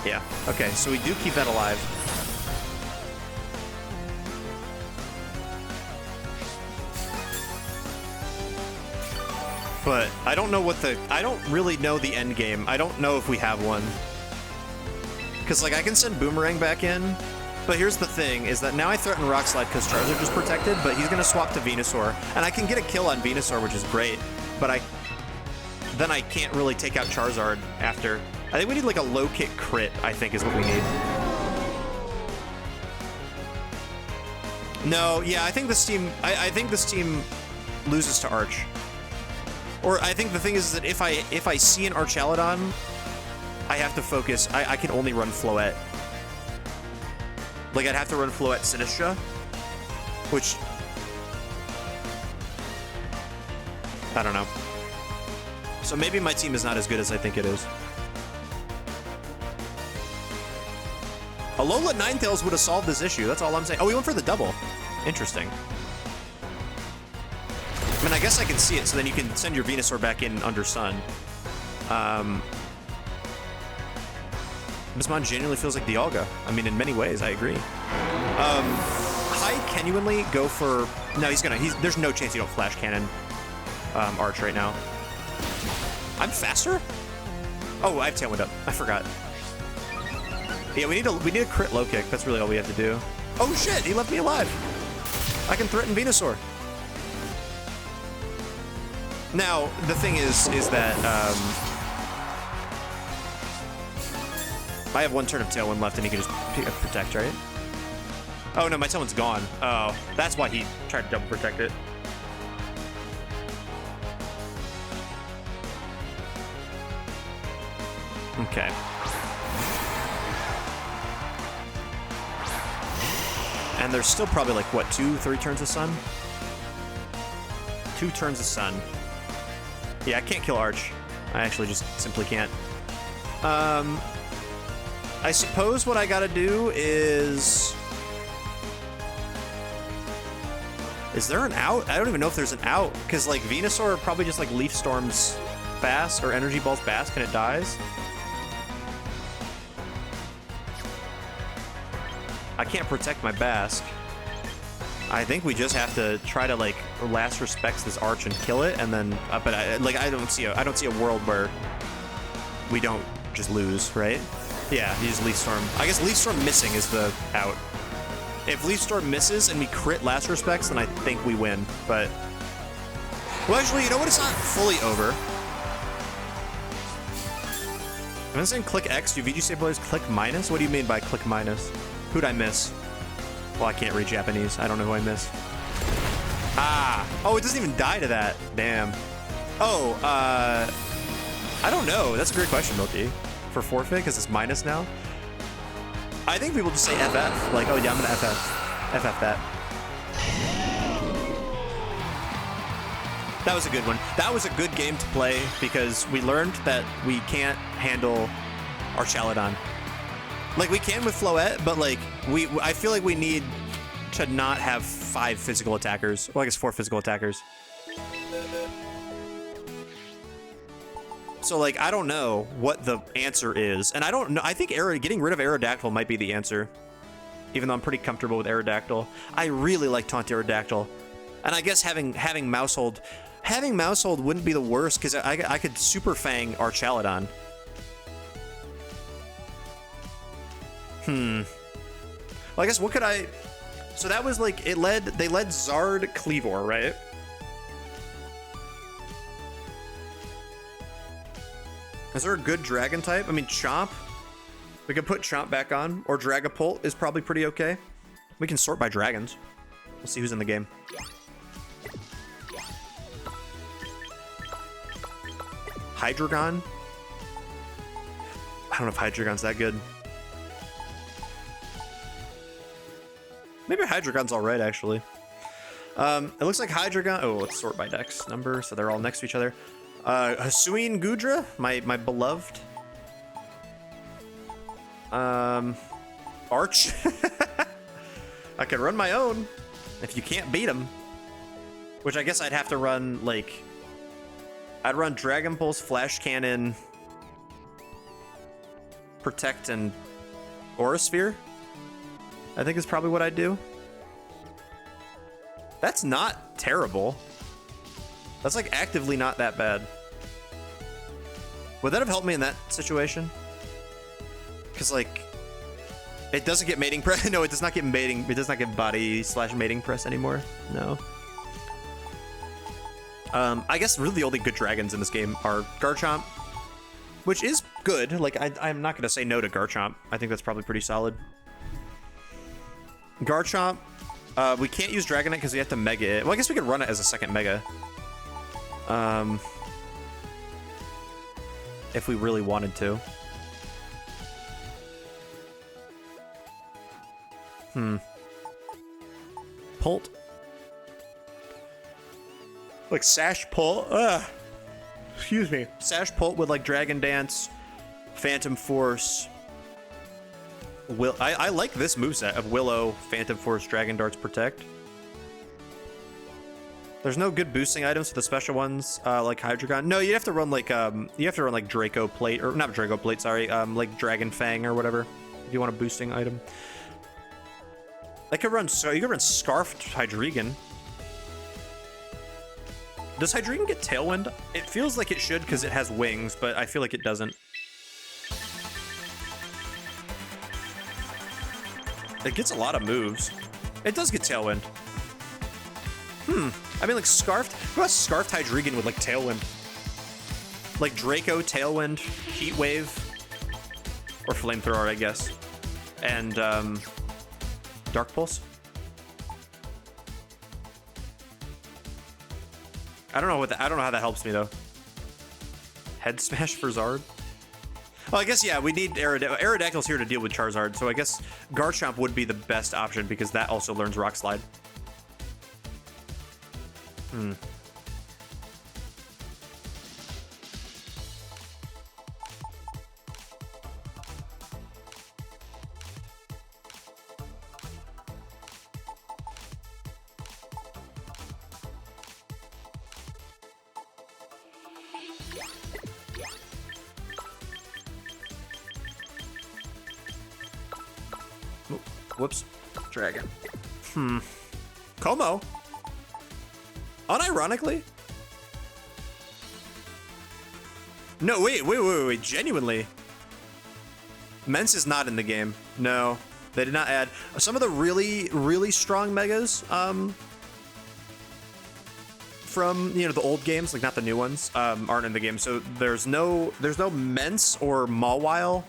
Yeah, okay, so we do keep that alive. But I don't know what I don't really know the end game. I don't know if we have one. Because, like, I can send Boomerang back in, but here's the thing, is that now I threaten Rock Slide because Charizard is protected, but he's going to swap to Venusaur. And I can get a kill on Venusaur, which is great, but then I can't really take out Charizard after. I think we need, like, a low-kick crit, I think, is what we need. No, yeah, I think this team, I think this team loses to Arch. Or I think the thing is that if I see an Archaludon, I have to focus. I can only run Floette. Like, I'd have to run Floette Sinistra, which I don't know. So maybe my team is not as good as I think it is. Alola Ninetales would have solved this issue. That's all I'm saying. Oh, we went for the double. Interesting. I mean, I guess I can see it, so then you can send your Venusaur back in under Sun. Bismon genuinely feels like Dialga. I mean, in many ways, I agree. I genuinely go for... No, there's no chance you don't Flash Cannon Arch right now. I'm faster? Oh, I have Tailwind up. I forgot. Yeah, we need a crit low kick. That's really all we have to do. Oh shit, he left me alive. I can threaten Venusaur. Now, the thing is that I have one turn of Tailwind left and he can just protect, right? Oh no, my Tailwind's gone. Oh, that's why he tried to double protect it. Okay. And there's still probably like, what, 2-3 turns of Sun? 2 turns of Sun. Yeah, I can't kill Arch. I actually just simply can't. I suppose what I gotta do is... Is there an out? I don't even know if there's an out, because like Venusaur probably just like Leaf Storms fast, or Energy Balls fast, and it dies. I can't protect my Bask. I think we just have to try to like last respects this Arch and kill it, and then but I don't see a world where we don't just lose, right? Yeah, you just Leaf Storm. I guess Leaf Storm missing is the out. If Leaf Storm misses and we crit last respects, then I think we win. But well, actually, you know what? It's not fully over. Am I saying click X? Do VG Sablers click minus? What do you mean by click minus? Who'd I miss? Well, I can't read Japanese. I don't know who I missed. Ah! Oh, it doesn't even die to that. Damn. Oh, I don't know. That's a great question, Milky. For forfeit, because it's minus now? I think people just say FF. Like, oh yeah, I'm gonna FF that. That was a good one. That was a good game to play, because we learned that we can't handle Archaludon. Like, we can with Floette, but like, I feel like we need to not have 5 physical attackers. Well, I guess 4 physical attackers. So, like, I don't know what the answer is. And I don't know. I think getting rid of Aerodactyl might be the answer. Even though I'm pretty comfortable with Aerodactyl. I really like Taunt Aerodactyl. And I guess having Mousehold... Having Mousehold wouldn't be the worst, because I could Super Fang Archaludon. Well, I guess what could I... So that was like, they led Zard Cleavor, right? Is there a good dragon type? I mean, Chomp. We could put Chomp back on, or Dragapult is probably pretty okay. We can sort by dragons. We'll see who's in the game. Hydreigon? I don't know if Hydreigon's that good. Maybe Hydreigon's alright, actually. It looks like Hydreigon... Oh, let's sort by dex number, so they're all next to each other. Hisuian Gudra, my beloved. Arch. I could run my own, if you can't beat him. Which I guess I'd have to run, like... I'd run Dragon Pulse, Flash Cannon, Protect, and Aura Sphere. I think is probably what I'd do. That's not terrible. That's like actively not that bad. Would that have helped me in that situation? Because like, it doesn't get mating press. No, it does not get mating. It does not get body / mating press anymore. No. I guess really the only good dragons in this game are Garchomp, which is good. Like I'm not gonna say no to Garchomp. I think that's probably pretty solid. Garchomp. We can't use Dragonite because we have to Mega it. Well, I guess we could run it as a second Mega. If we really wanted to. Pult. Like Sash Pult. Excuse me. Sash Pult with like Dragon Dance, Phantom Force. I like this moveset of Willow, Phantom Force, Dragon Darts, Protect. There's no good boosting items for the special ones, like Hydreigon. No, you have to run like Draco Plate, or not Draco Plate, sorry, like Dragon Fang or whatever. If you want a boosting item. You could run Scarfed Hydreigon. Does Hydreigon get Tailwind? It feels like it should because it has wings, but I feel like it doesn't. It gets a lot of moves. It does get Tailwind. I mean, like Scarfed. What about Scarfed Hydreigon with like Tailwind? Like Draco, Tailwind, Heat Wave, or Flamethrower, I guess, and Dark Pulse. I don't know I don't know how that helps me though. Head Smash for Zard. Well, I guess yeah, we need Aerodactyl's here to deal with Charizard, so I guess Garchomp would be the best option because that also learns Rock Slide. Whoops. Dragon. Como. Unironically? No, wait. Genuinely. Mence is not in the game. No. They did not add some of the really, really strong megas, from, you know, the old games, like not the new ones, aren't in the game. So there's no Mence or Mawile.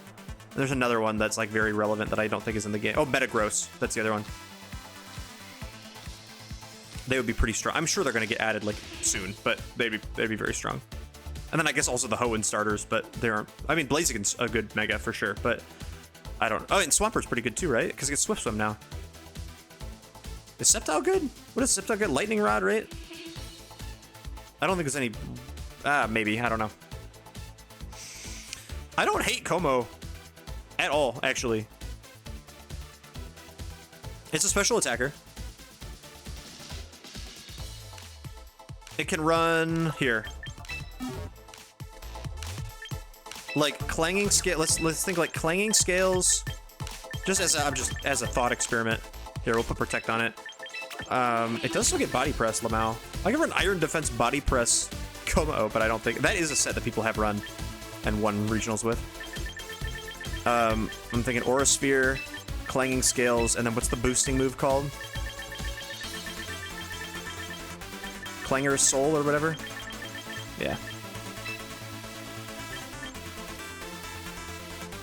There's another one that's like very relevant that I don't think is in the game. Oh, Metagross. That's the other one. They would be pretty strong. I'm sure they're going to get added like soon, but they'd be very strong. And then I guess also the Hoenn starters, but they aren't. I mean, Blaziken's a good mega for sure, but I don't. Oh, and Swamper's pretty good too, right? Because it gets Swift Swim now. Is Sceptile good? What is Sceptile good? Lightning Rod, right? I don't think there's any. Maybe. I don't know. I don't hate Como at all, actually. It's a special attacker. It can run here. Like clanging scale. Let's think like clanging scales. Just as a thought experiment. Here, we'll put Protect on it. It does still get body press, Lamau. I can run Iron Defense body press Como, but I don't think that is a set that people have run and won regionals with. I'm thinking Aura Sphere, Clanging Scales, and then what's the boosting move called? Clanger's Soul or whatever? Yeah.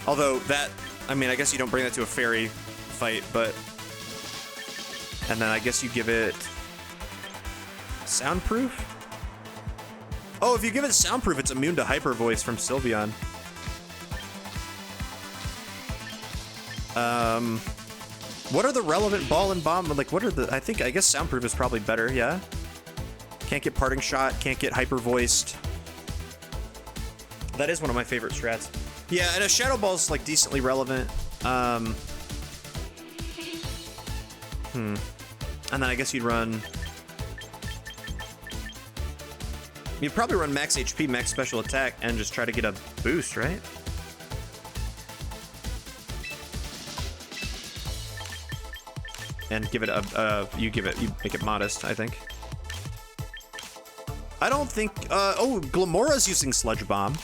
Although that, I mean, I guess you don't bring that to a fairy fight, but... And then I guess you give it... Soundproof? Oh, if you give it Soundproof, it's immune to Hyper Voice from Sylveon. What are the relevant Ball and Bomb? Like, what are the... I guess Soundproof is probably better, yeah? Can't get Parting Shot, can't get Hyper Voiced. That is one of my favorite strats. Yeah, and a Shadow Ball's, like, decently relevant. And then I guess you'd run... You'd probably run Max HP, Max Special Attack, and just try to get a boost, right? And give it you make it modest, I think. I don't think, oh, Glamora's using Sludge Bomb.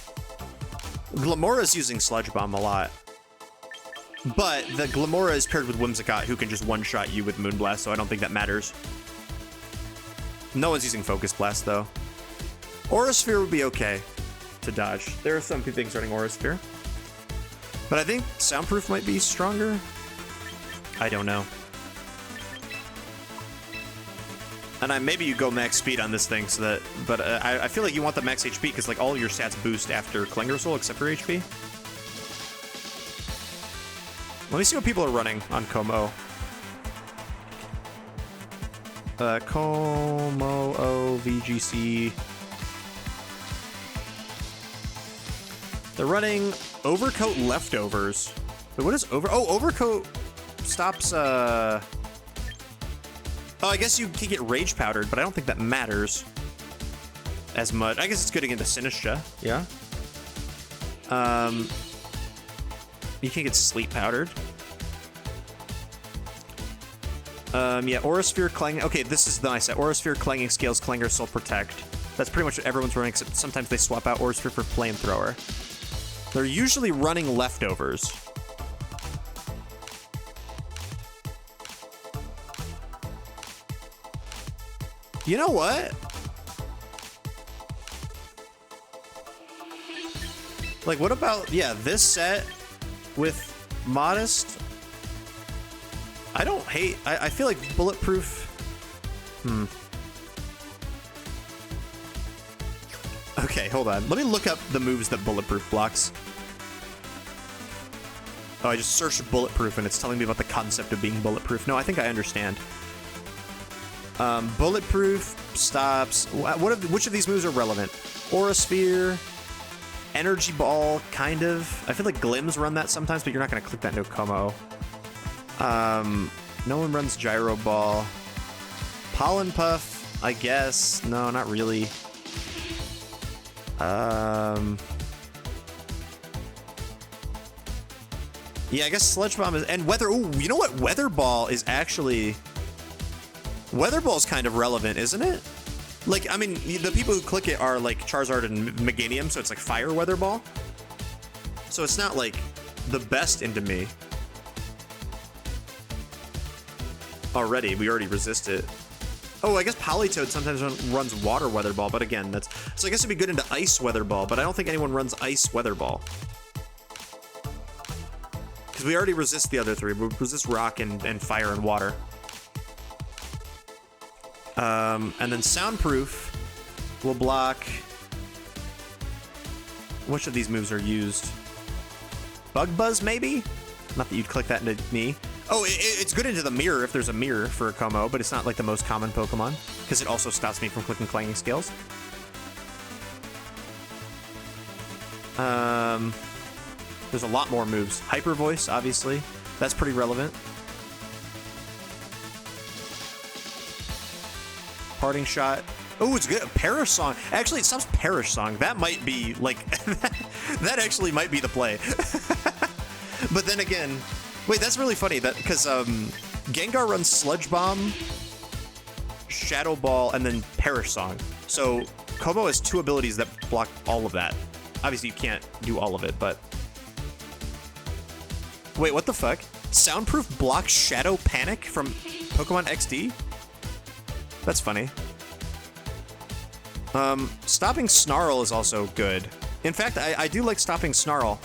Glamora's using Sludge Bomb a lot. But the Glamora is paired with Whimsicott, who can just one-shot you with Moonblast, so I don't think that matters. No one's using Focus Blast, though. Aura Sphere would be okay to dodge. There are some things running Aura Sphere. But I think Soundproof might be stronger. I don't know. And maybe you go max speed on this thing, so that. But I feel like you want the max HP because like all your stats boost after Klinger Soul except for HP. Let me see what people are running on Como. Como O VGC. They're running Overcoat Leftovers. But what is Overcoat stops. Oh, I guess you can get Rage Powdered, but I don't think that matters as much. I guess it's good against Sinistra. Yeah. You can get Sleep Powdered. Yeah, Aura Sphere, Clanging. Okay, this is nice. Aura Sphere, Clanging Scales, Klinger Soul, Protect. That's pretty much what everyone's running, except sometimes they swap out Aura Sphere for Flamethrower. They're usually running Leftovers. You know what? Like, what about, yeah, this set with Modest? I don't hate, I feel like Bulletproof, Okay, hold on. Let me look up the moves that Bulletproof blocks. Oh, I just searched Bulletproof and it's telling me about the concept of being bulletproof. No, I think I understand. Bulletproof stops. Which of these moves are relevant? Aura Sphere, Energy Ball, kind of. I feel like Glims run that sometimes, but you're not going to click that into Como. No one runs Gyro Ball. Pollen Puff, I guess. No, not really. Yeah, I guess Sludge Bomb is, and Weather. Ooh, you know what? Weather Ball is actually. Weather Ball's kind of relevant, isn't it? Like, I mean, the people who click it are like Charizard and Meganium, so it's like Fire Weather Ball. So it's not like the best into me. Already, we already resist it. Oh, I guess Politoed sometimes runs Water Weather Ball, but again, that's... So I guess it'd be good into Ice Weather Ball, but I don't think anyone runs Ice Weather Ball. Because we already resist the other three. We resist Rock and Fire and Water. And then Soundproof will block... Which of these moves are used? Bug Buzz, maybe? Not that you'd click that into me. Oh, it's good into the mirror if there's a mirror for a Como, but it's not like the most common Pokemon because it also stops me from clicking Clanging Scales. There's a lot more moves. Hyper Voice, obviously. That's pretty relevant. Parting Shot. Oh, it's good. Perish Song. Actually, it stops Perish Song. That might be, like... that actually might be the play. But then again... Wait, that's really funny, that because Gengar runs Sludge Bomb, Shadow Ball, and then Perish Song. So Como has two abilities that block all of that. Obviously, you can't do all of it, but... Wait, what the fuck? Soundproof blocks Shadow Panic from Pokemon XD? That's funny. Stopping Snarl is also good. In fact, I do like stopping Snarl.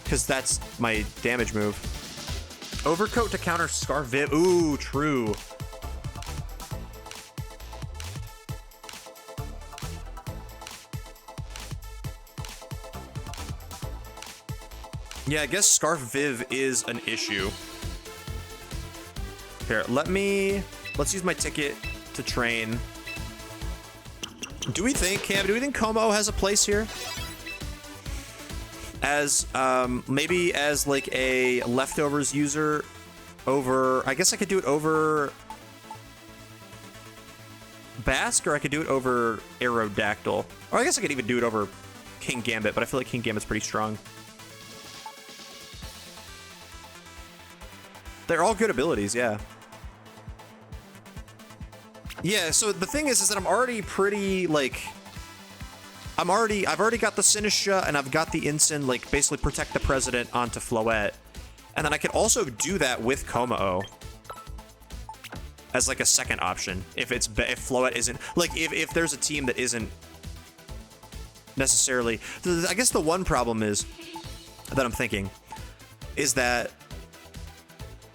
Because that's my damage move. Overcoat to counter Scarf Viv. Ooh, true. Yeah, I guess Scarf Viv is an issue. Here, let's use my ticket to train. Do we think, Cam, Como has a place here? As, maybe as like a Leftovers user over, I guess I could do it over Basque, or I could do it over Aerodactyl. Or I guess I could even do it over King Gambit, but I feel like King Gambit's pretty strong. They're all good abilities, yeah. Yeah, so the thing is that I'm already pretty, like... I've already got the Sinistra, and I've got the Ensign, like, basically protect the president onto Floette. And then I could also do that with Komao as, like, a second option. If Floette isn't... Like, if there's a team that isn't necessarily... I guess the one problem is, that I'm thinking, is that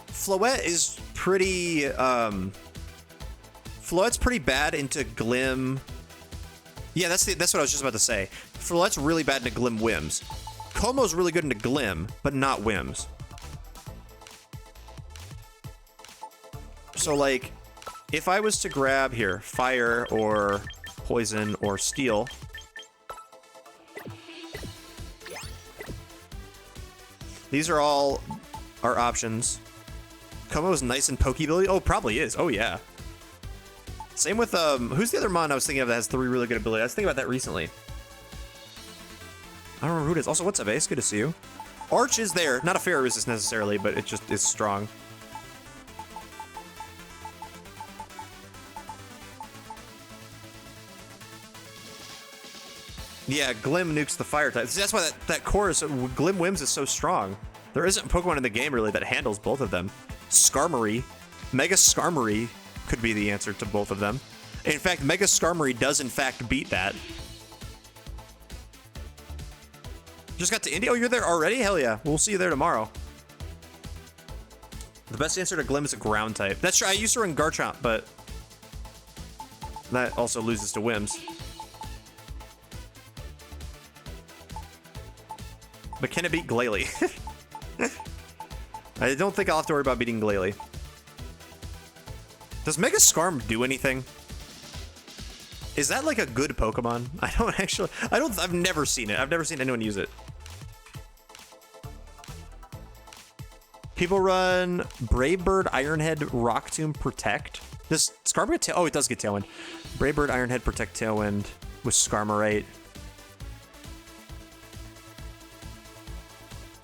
Floette is pretty... Floette's pretty bad into Glim. Yeah, that's what I was just about to say. Floette's really bad into Glim Whims. Komo's really good into Glim, but not Whims. So, like, if I was to grab here, Fire or Poison or Steel. These are all our options. Komo's nice and Pokeability. Oh, probably is. Oh, yeah. Same with, who's the other mon I was thinking of that has 3 really good abilities? I was thinking about that recently. I don't remember who it is. Also, what's up, Ace? Good to see you. Arch is there. Not a fair resist necessarily, but it just is strong. Yeah, Glim nukes the fire type. See, that's why that chorus, Glim Whims, is so strong. There isn't a Pokemon in the game, really, that handles both of them. Skarmory. Mega Skarmory could be the answer to both of them. In fact, Mega Skarmory does, in fact, beat that. Just got to India? Oh, you're there already? Hell yeah. We'll see you there tomorrow. The best answer to Glim is a ground type. That's true. I used to run Garchomp, but that also loses to Whims. But can it beat Glalie? I don't think I'll have to worry about beating Glalie. Does Mega Skarm do anything? Is that like a good Pokemon? I've never seen it. I've never seen anyone use it. People run Brave Bird, Ironhead, Rock Tomb, Protect. Does Skarm get Oh, it does get Tailwind. Brave Bird, Ironhead, Protect, Tailwind with Skarmoryte.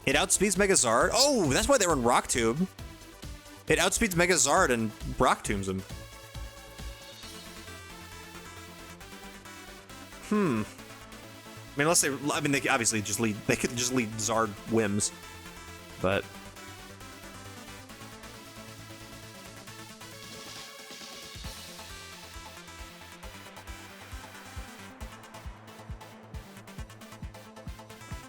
It outspeeds Megazard. Oh, that's why they run Rock Tomb. It outspeeds Megazard and Rock Tombs him. I mean, unless they obviously just lead. They could just lead Zard Whims, but.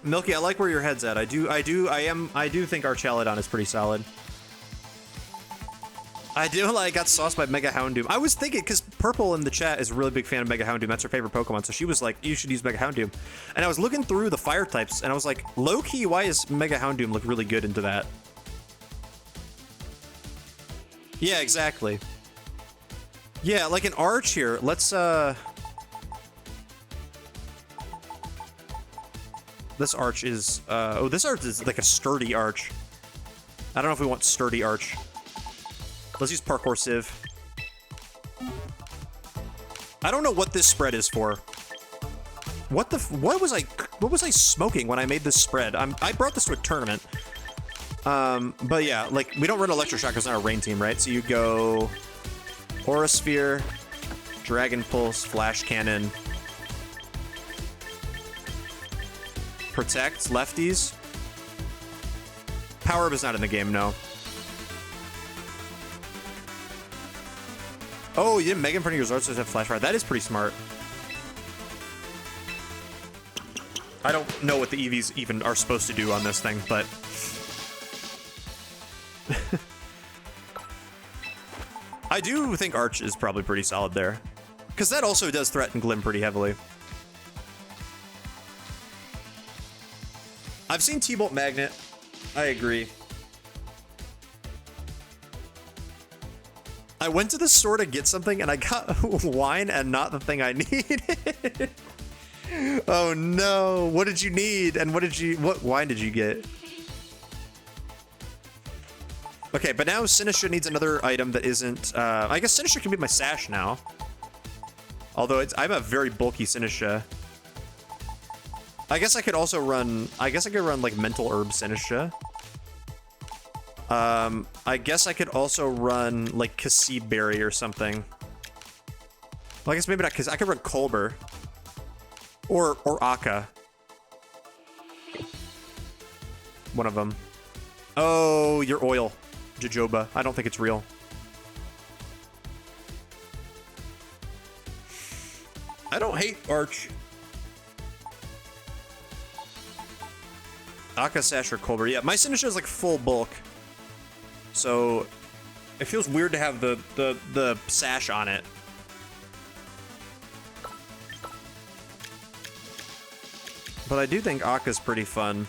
Milky, I like where your head's at. I do think Archaludon is pretty solid. I do got sauced by Mega Houndoom. I was thinking, because Purple in the chat is a really big fan of Mega Houndoom. That's her favorite Pokemon. So she was like, you should use Mega Houndoom. And I was looking through the fire types, and I was like, low-key, why is Mega Houndoom look really good into that? Yeah, exactly. Yeah, like an Arch here. Let's, This Arch is, this Arch is like a sturdy Arch. I don't know if we want sturdy Arch. Let's use Parkour Civ. I don't know what this spread is for. What was I smoking when I made this spread? I brought this to a tournament. But yeah, like, we don't run Electroshock because it's not a rain team, right? So you go Aura Sphere, Dragon Pulse, Flash Cannon, Protect, lefties. Power Up is not in the game, no. Oh, you didn't Mega in front of your Zardos have Flash Fire. That is pretty smart. I don't know what the EVs even are supposed to do on this thing, but... I do think Arch is probably pretty solid there. Because that also does threaten Glim pretty heavily. I've seen T-Bolt Magnet. I agree. I went to the store to get something and I got wine and not the thing I needed. Oh no. What did you need? And what wine did you get? Okay, but now Sinistra needs another item that isn't, I guess Sinistra can be my sash now. Although I'm a very bulky Sinistra. I guess I could also run, like Mental Herb Sinistra. I guess I could also run like Kasib Berry or something. Well, I guess maybe not, because I could run Colbur. Or Akka. One of them. Oh, your oil. Jojoba. I don't think it's real. I don't hate Arch. Akka, Sash, or Colbur. Yeah, my Sinistcha is like full bulk. So it feels weird to have the Sash on it. But I do think Akka's pretty fun.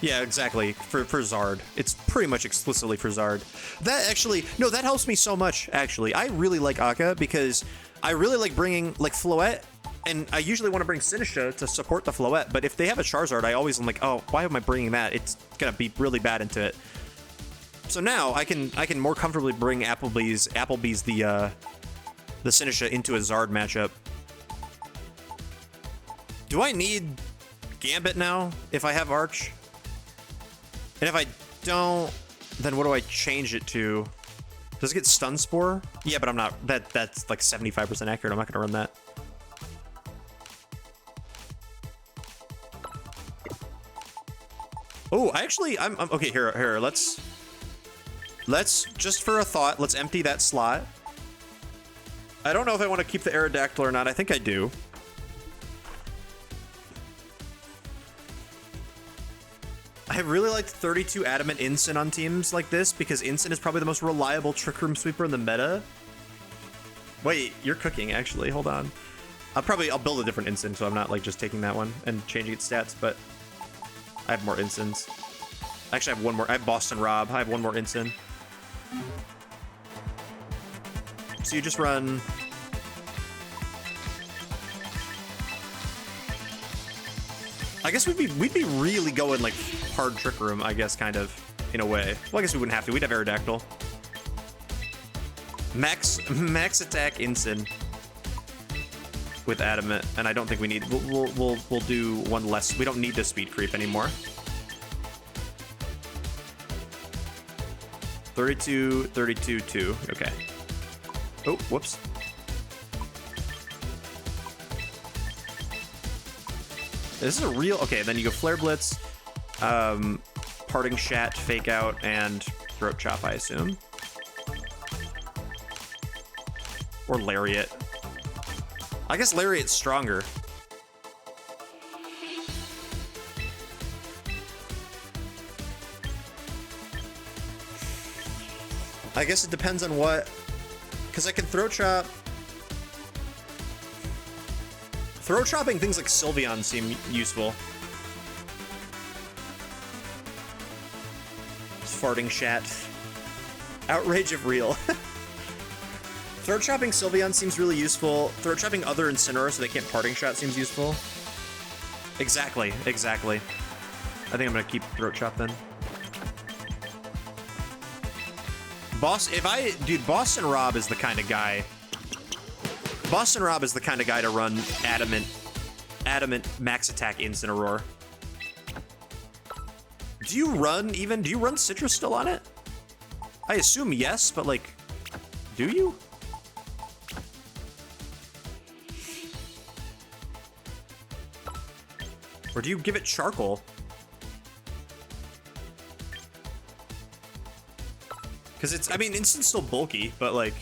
Yeah, exactly. For Zard. It's pretty much explicitly for Zard. That actually, no, that helps me so much, actually. I really like Akka because I really like bringing, like, Floette, and I usually want to bring Sinistcha to support the Floette, but if they have a Charizard, I always am like, oh, why am I bringing that? It's gonna be really bad into it. So now I can more comfortably bring Applebee's the Sinistcha into a Zard matchup. Do I need Gambit now if I have Arch? And if I don't, then what do I change it to? Does it get Stun Spore? Yeah, but I'm not. That's like 75% accurate. I'm not gonna run that. Oh, I'm okay. Here. Let's just for a thought. Let's empty that slot. I don't know if I want to keep the Aerodactyl or not. I think I do. I really like 32 Adamant Incin on teams like this because Incin is probably the most reliable Trick Room sweeper in the meta. Wait, you're cooking actually. Hold on. I'll build a different Incin so I'm not like just taking that one and changing its stats, but I have more Incins. Actually, I have one more. I have Boston Rob. I have one more Incin. So you just run. I guess we'd be really going like hard Trick Room, I guess, kind of, in a way. Well, I guess we wouldn't have to. We'd have Aerodactyl. Max attack Incin with Adamant, and I don't think we need. We'll do one less. We don't need the speed creep anymore. 32, 32, 2. Okay. Oh, whoops. This is a real... Okay, then you go Flare Blitz, Parting Shat, Fake Out, and Throat Chop, I assume. Or Lariat. I guess Lariat's stronger. I guess it depends on what... Because I can Throat Chop... Throat chopping things like Sylveon seem useful. Farting Shat. Outrage of Real. Throat chopping Sylveon seems really useful. Throat chopping other Incineroar so they can't Parting Shot seems useful. Exactly. I think I'm gonna keep Throat Chop then. Dude, Boston Rob is the kind of guy. Boston Rob is the kind of guy to run Adamant Max Attack Incineroar. Do you run Citrus still on it? I assume yes, but like, do you? Or do you give it Charcoal? Because it's, I mean, Instin's still bulky, but like,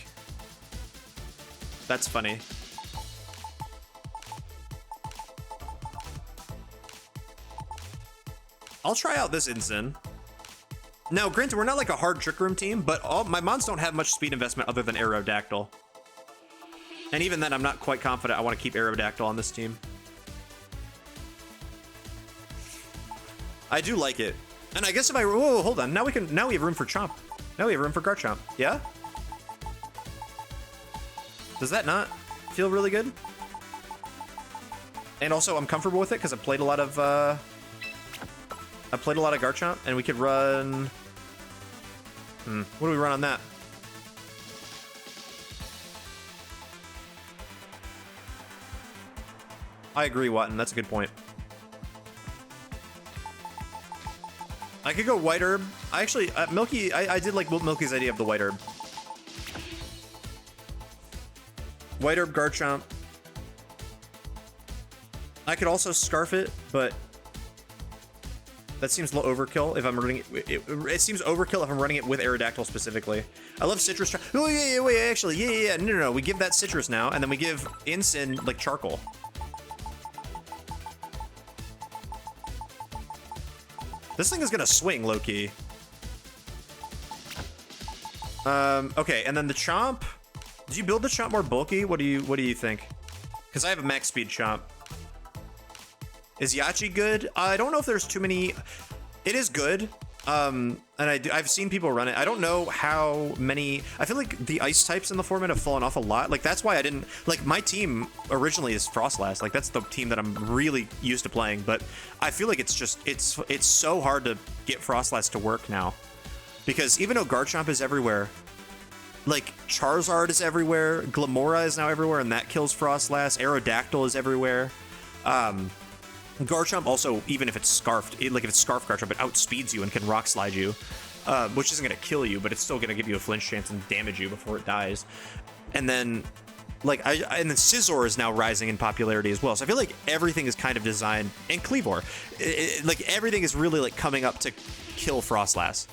that's funny. I'll try out this Incin. Now, granted, we're not like a hard Trick Room team, but my mons don't have much speed investment other than Aerodactyl. And even then, I'm not quite confident I want to keep Aerodactyl on this team. I do like it. And I guess if whoa, hold on. Now we have room for Chomp. Now we have room for Garchomp. Yeah? Does that not feel really good? And also, I'm comfortable with it because I played a lot of Garchomp, and we could run. What do we run on that? I agree, Watton. That's a good point. I could go white herb. I actually, Milky, I did like Milky's idea of the white herb. White herb Garchomp. I could also scarf it, but that seems low overkill if I'm running it. It seems overkill if I'm running it with Aerodactyl specifically. I love citrus. Oh yeah, wait, actually, yeah. No. We give that citrus now, and then we give Incin like charcoal. This thing is gonna swing low key. Okay, and then the Chomp. Did you build the Chomp more bulky? What do you think? Because I have a max speed Chomp. Is Yachi good? I don't know if there's too many. It is good. And I've seen people run it. I don't know how many. I feel like the ice types in the format have fallen off a lot. Like that's why I didn't like my team originally is Frostlass. Like that's the team that I'm really used to playing. But I feel like it's so hard to get Frostlass to work now, because even though Garchomp is everywhere, like Charizard is everywhere, Glamora is now everywhere, and that kills Frostlass. Aerodactyl is everywhere. Garchomp also, even if it's scarfed, like if it's scarfed Garchomp, it outspeeds you and can rock slide you, which isn't going to kill you, but it's still going to give you a flinch chance and damage you before it dies. And then, like, and then Scizor is now rising in popularity as well. So I feel like everything is kind of designed, and Cleavor, like everything is really like coming up to kill Frostlass.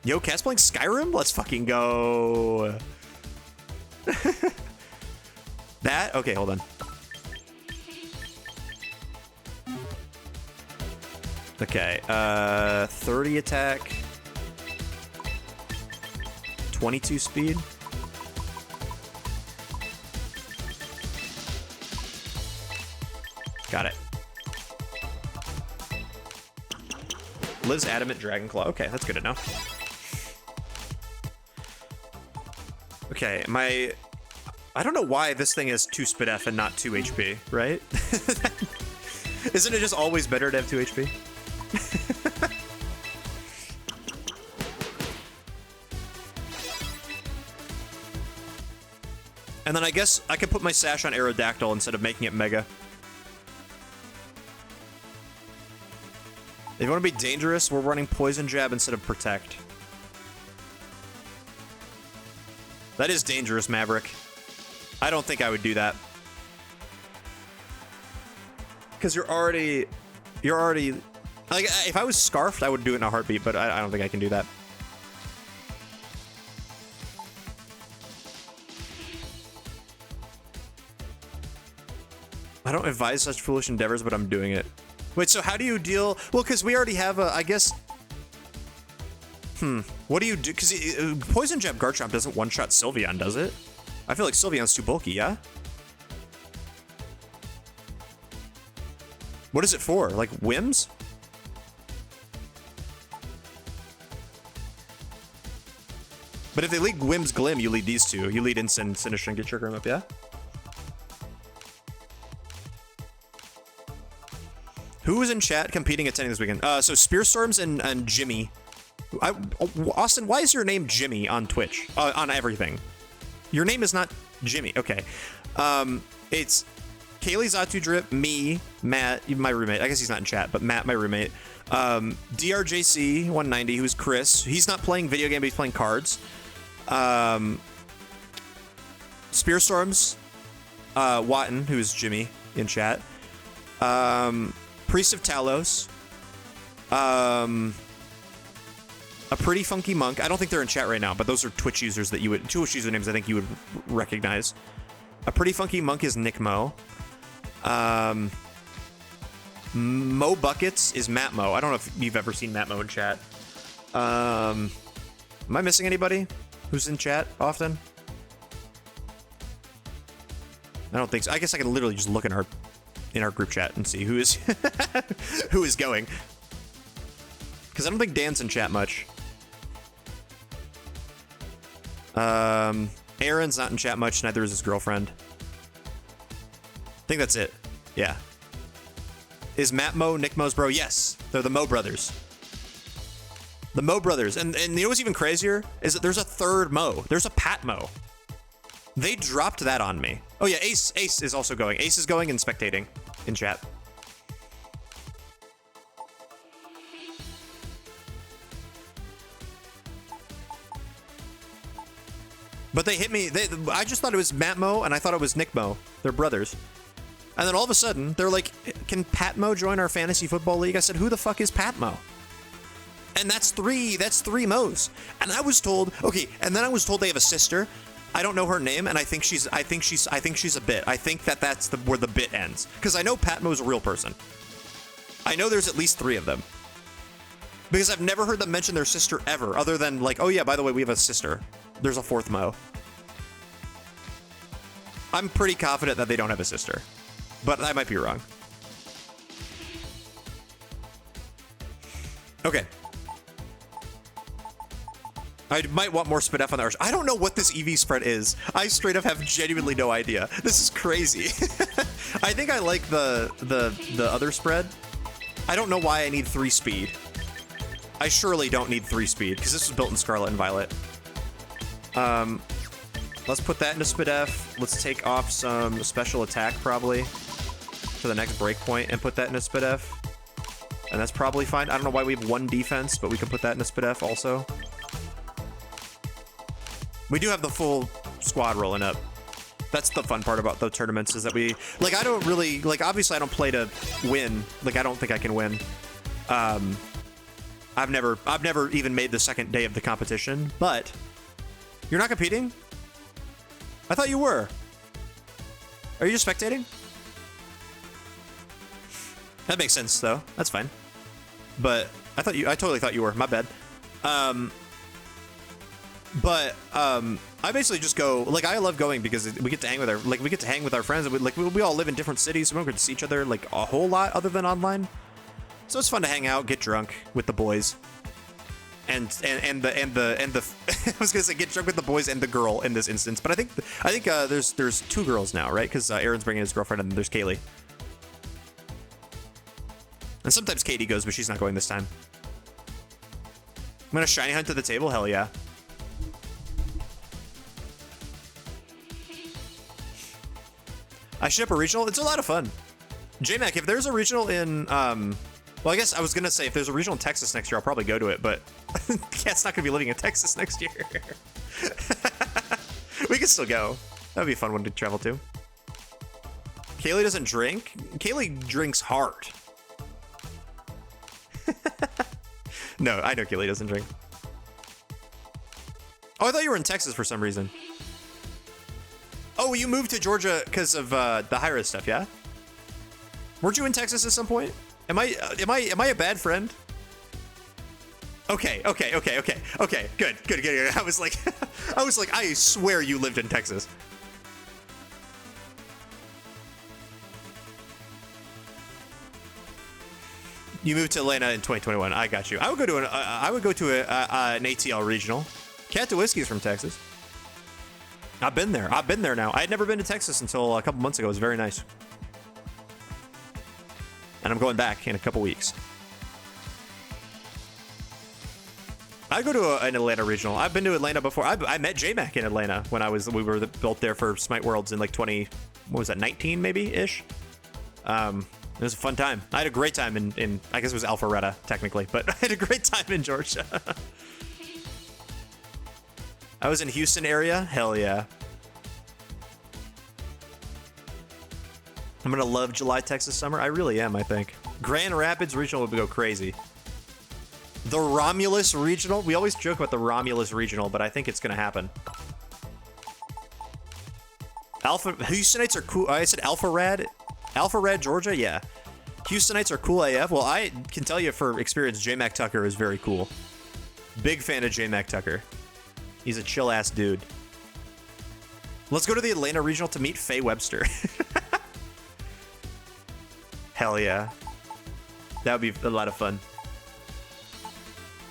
Yo, Cat's playing Skyrim? Let's fucking go. That? Okay, hold on. Okay, 30 attack. 22 speed. Got it. Lives Adamant Dragon Claw. Okay, that's good enough. Okay, I don't know why this thing is 2 Spit F and not 2 HP, right? Isn't it just always better to have 2 HP? And then I guess I could put my sash on Aerodactyl instead of making it Mega. If you want to be dangerous, we're running Poison Jab instead of Protect. That is dangerous, Maverick. I don't think I would do that. Because you're already... Like, if I was Scarfed, I would do it in a heartbeat, but I don't think I can do that. I don't advise such foolish endeavors, but I'm doing it. Wait, so how do you deal... Well, because we already have a... I guess... What do you do? Because Poison Jab Garchomp doesn't one-shot Sylveon, does it? I feel like Sylveon's too bulky, yeah? What is it for? Like, whims? But if they lead Whims Glim, you lead these two. You lead Incin, Sinister, and get your Grim up, yeah? Who is in chat competing attending this weekend? So Spearstorms and Jimmy. Austin, why is your name Jimmy on Twitch? On everything. Your name is not Jimmy. Okay. It's Kaylee, Zatu Drip, me, Matt, my roommate. I guess he's not in chat, but Matt, my roommate. DRJC 190, who's Chris. He's not playing video game, but he's playing cards. Spearstorms, Watton, who's Jimmy in chat. Priest of Talos. A Pretty Funky Monk. I don't think they're in chat right now, but those are Twitch users that you would... Twitch usernames I think you would recognize. A Pretty Funky Monk is Nick Mo. Mo Buckets is Matt Mo. I don't know if you've ever seen Matt Mo in chat. Am I missing anybody who's in chat often? I don't think so. I guess I can literally just look in our group chat and see who is who is going. Because I don't think Dan's in chat much. Aaron's not in chat much, neither is his girlfriend. I think that's it. Yeah. Is Matt Mo Nick Mo's bro? Yes. They're the Mo brothers. The Mo brothers. And you know what's even crazier? Is that there's a third Mo. There's a Pat Mo. They dropped that on me. Oh yeah, Ace is also going. Ace is going and spectating in chat. But they hit me. I just thought it was Matt Mo, and I thought it was Nick Mo. They're brothers. And then all of a sudden, they're like, "Can Pat Mo join our fantasy football league?" I said, "Who the fuck is Pat Mo?" And that's three Mo's. And I was told, okay. And then I was told they have a sister. I don't know her name, and I think she's a bit. I think that's where the bit ends, because I know Pat Mo's a real person. I know there's at least 3 of them, because I've never heard them mention their sister ever, other than like, oh yeah, by the way, we have a sister. There's a 4th Mo. I'm pretty confident that they don't have a sister, but I might be wrong. Okay. I might want more SpDef on the arch. I don't know what this EV spread is. I straight up have genuinely no idea. This is crazy. I think I like the other spread. I don't know why I need 3 speed. I surely don't need 3 speed, because this was built in Scarlet and Violet. Let's put that into SpDef. Let's take off some special attack probably for the next breakpoint and put that into SpDef. And that's probably fine. I don't know why we have 1 defense, but we can put that into SpDef also. We do have the full squad rolling up. That's the fun part about the tournaments, is that we, like, I don't really, like, obviously I don't play to win. Like, I don't think I can win. I've never even made the second day of the competition, but you're not competing? I thought you were. Are you just spectating? That makes sense though. That's fine. But I totally thought you were. My bad. I basically just go, like, I love going because we get to hang with our friends, and we all live in different cities, so we don't get to see each other like a whole lot other than online. So it's fun to hang out, get drunk with the boys, and the I was gonna say get drunk with the boys and the girl in this instance, but I think there's 2 girls now, right? Because Aaron's bringing his girlfriend, and there's Kaylee, and sometimes Katie goes, but she's not going this time. I'm gonna shiny hunt to the table. Hell yeah. I ship a regional. It's a lot of fun. JMac, if there's a regional in, well, I guess I was going to say if there's a regional in Texas next year, I'll probably go to it, but Cat's not going to be living in Texas next year. We can still go. That would be a fun one to travel to. Kaylee doesn't drink? Kaylee drinks hard. No, I know Kaylee doesn't drink. Oh, I thought you were in Texas for some reason. Oh, you moved to Georgia because of the high-res stuff, yeah? Weren't you in Texas at some point? Am I a bad friend? Okay. Good. I was like, I swear you lived in Texas. You moved to Atlanta in 2021. I got you. I would go to an ATL regional. Cat to Whiskey's from Texas. I've been there now. I had never been to Texas until a couple months ago. It was very nice. And I'm going back in a couple weeks. I go to an Atlanta regional. I've been to Atlanta before. I met JMac in Atlanta when we were built there for Smite Worlds in like 19 maybe ish. It was a fun time. I had a great time in I guess it was Alpharetta technically, but I had a great time in Georgia. I was in Houston area. Hell yeah. I'm gonna love July, Texas summer. I really am, I think. Grand Rapids regional would go crazy. The Romulus regional. We always joke about the Romulus regional, but I think it's gonna happen. Houstonites are cool. I said Alpharad, Georgia. Yeah. Houstonites are cool AF. Well, I can tell you for experience, J-Mac Tucker is very cool. Big fan of J-Mac Tucker. He's a chill ass dude. Let's go to the Atlanta regional to meet Faye Webster. Hell yeah. That would be a lot of fun.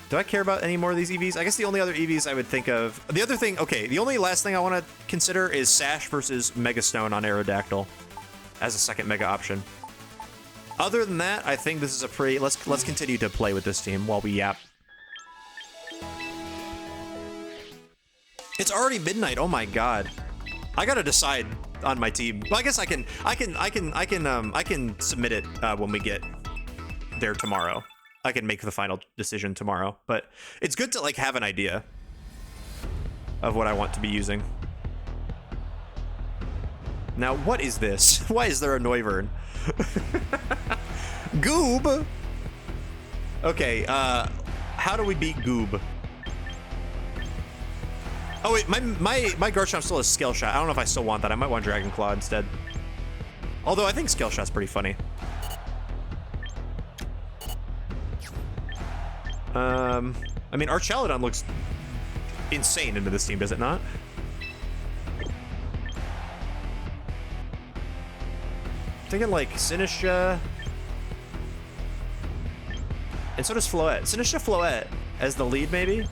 Do I care about any more of these EVs? I guess the only other EVs I would think of... The other thing... Okay, the only last thing I want to consider is Sash versus Megastone on Aerodactyl as a second Mega option. Other than that, I think this is a pretty... Let's continue to play with this team while we yap. It's already midnight. Oh my god. I gotta decide on my team. Well, I guess I can submit it when we get there tomorrow. I can make the final decision tomorrow, but it's good to like have an idea of what I want to be using. Now, what is this? Why is there a Noivern? Goob. Okay, how do we beat Goob? Oh wait, my Garchomp still has Scale Shot. I don't know if I still want that. I might want Dragon Claw instead. Although I think Scale Shot's pretty funny. I mean, Archaludon looks insane into this team, does it not? Thinking like Sinistcha, and so does Floette. Sinistcha, Floette as the lead, maybe.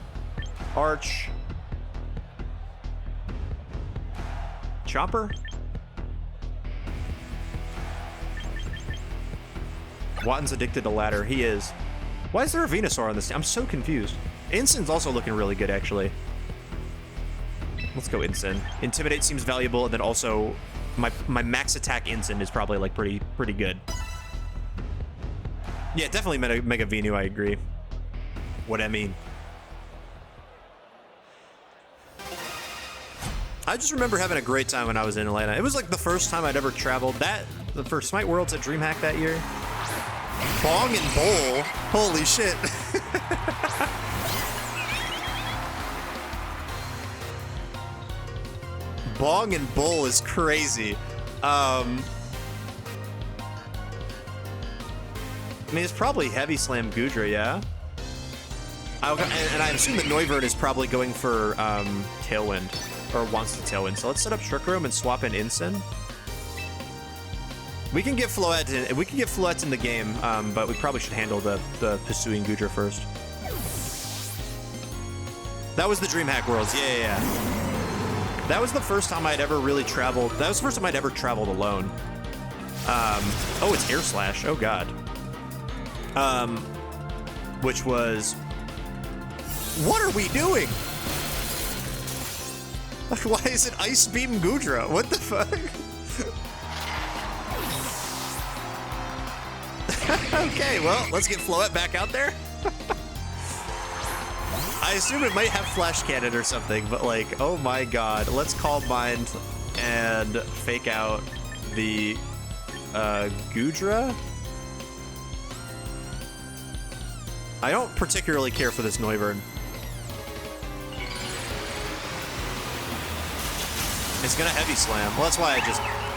Arch, Chomper. Watton's addicted to ladder. He is. Why is there a Venusaur on this team? I'm so confused. Insyn's also looking really good, actually. Let's go Insyn. Intimidate seems valuable, and then also my max attack Insyn is probably like pretty good. Yeah, definitely Mega Venu, I agree. What I mean. I just remember having a great time when I was in Atlanta. It was like the first time I'd ever traveled. The first Smite Worlds at DreamHack that year. Bong and Bowl. Holy shit. Bong and Bull is crazy. I mean, it's probably Heavy Slam Gudra, yeah? And I assume that Noivern is probably going for Tailwind, or wants to Tailwind. So let's set up Trick Room and swap in Insyn. We can get Floette in the game, but we probably should handle the pursuing Gudra first. That was the DreamHack Worlds, yeah. That was the first time I'd ever really traveled. That was the first time I'd ever traveled alone. Oh, it's Air Slash. Oh god. Which was. What are we doing? Why is it Ice Beam Gudra? What the fuck? Okay, well, let's get Floette back out there. I assume it might have Flash Cannon or something, but like, oh my god. Let's Calm Mind and fake out the Gudra. I don't particularly care for this Noivern. It's gonna Heavy Slam. Well, that's why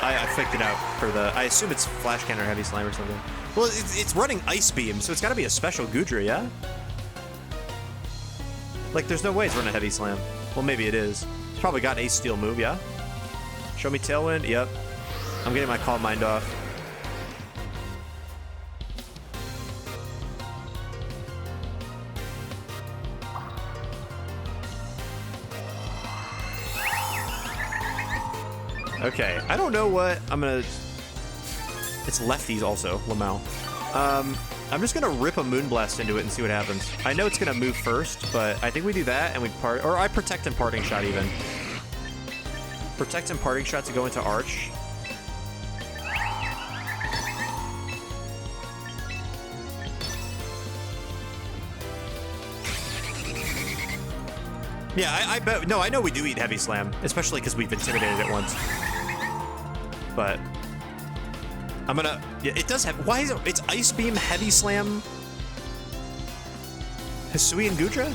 I faked it out for the. I assume it's Flash Cannon or Heavy Slam or something. Well, it's running Ice Beam, so it's gotta be a special Gudra, yeah? Like, there's no way it's running a Heavy Slam. Well, maybe it is. It's probably got an Ace Steel move, yeah? Show me Tailwind. Yep. I'm getting my Calm Mind off. Okay, I don't know what I'm gonna... It's lefties also, Lamau. I'm just gonna rip a Moonblast into it and see what happens. I know it's gonna move first, but I think we do that and we or I Protect and Parting Shot even. Protect and Parting Shot to go into Arch. Yeah, I bet. No, I know we do eat Heavy Slam, especially because we've intimidated it once. But I'm gonna. Yeah, it does have. Why is it? It's Ice Beam, Heavy Slam, Hisui, and Gudra.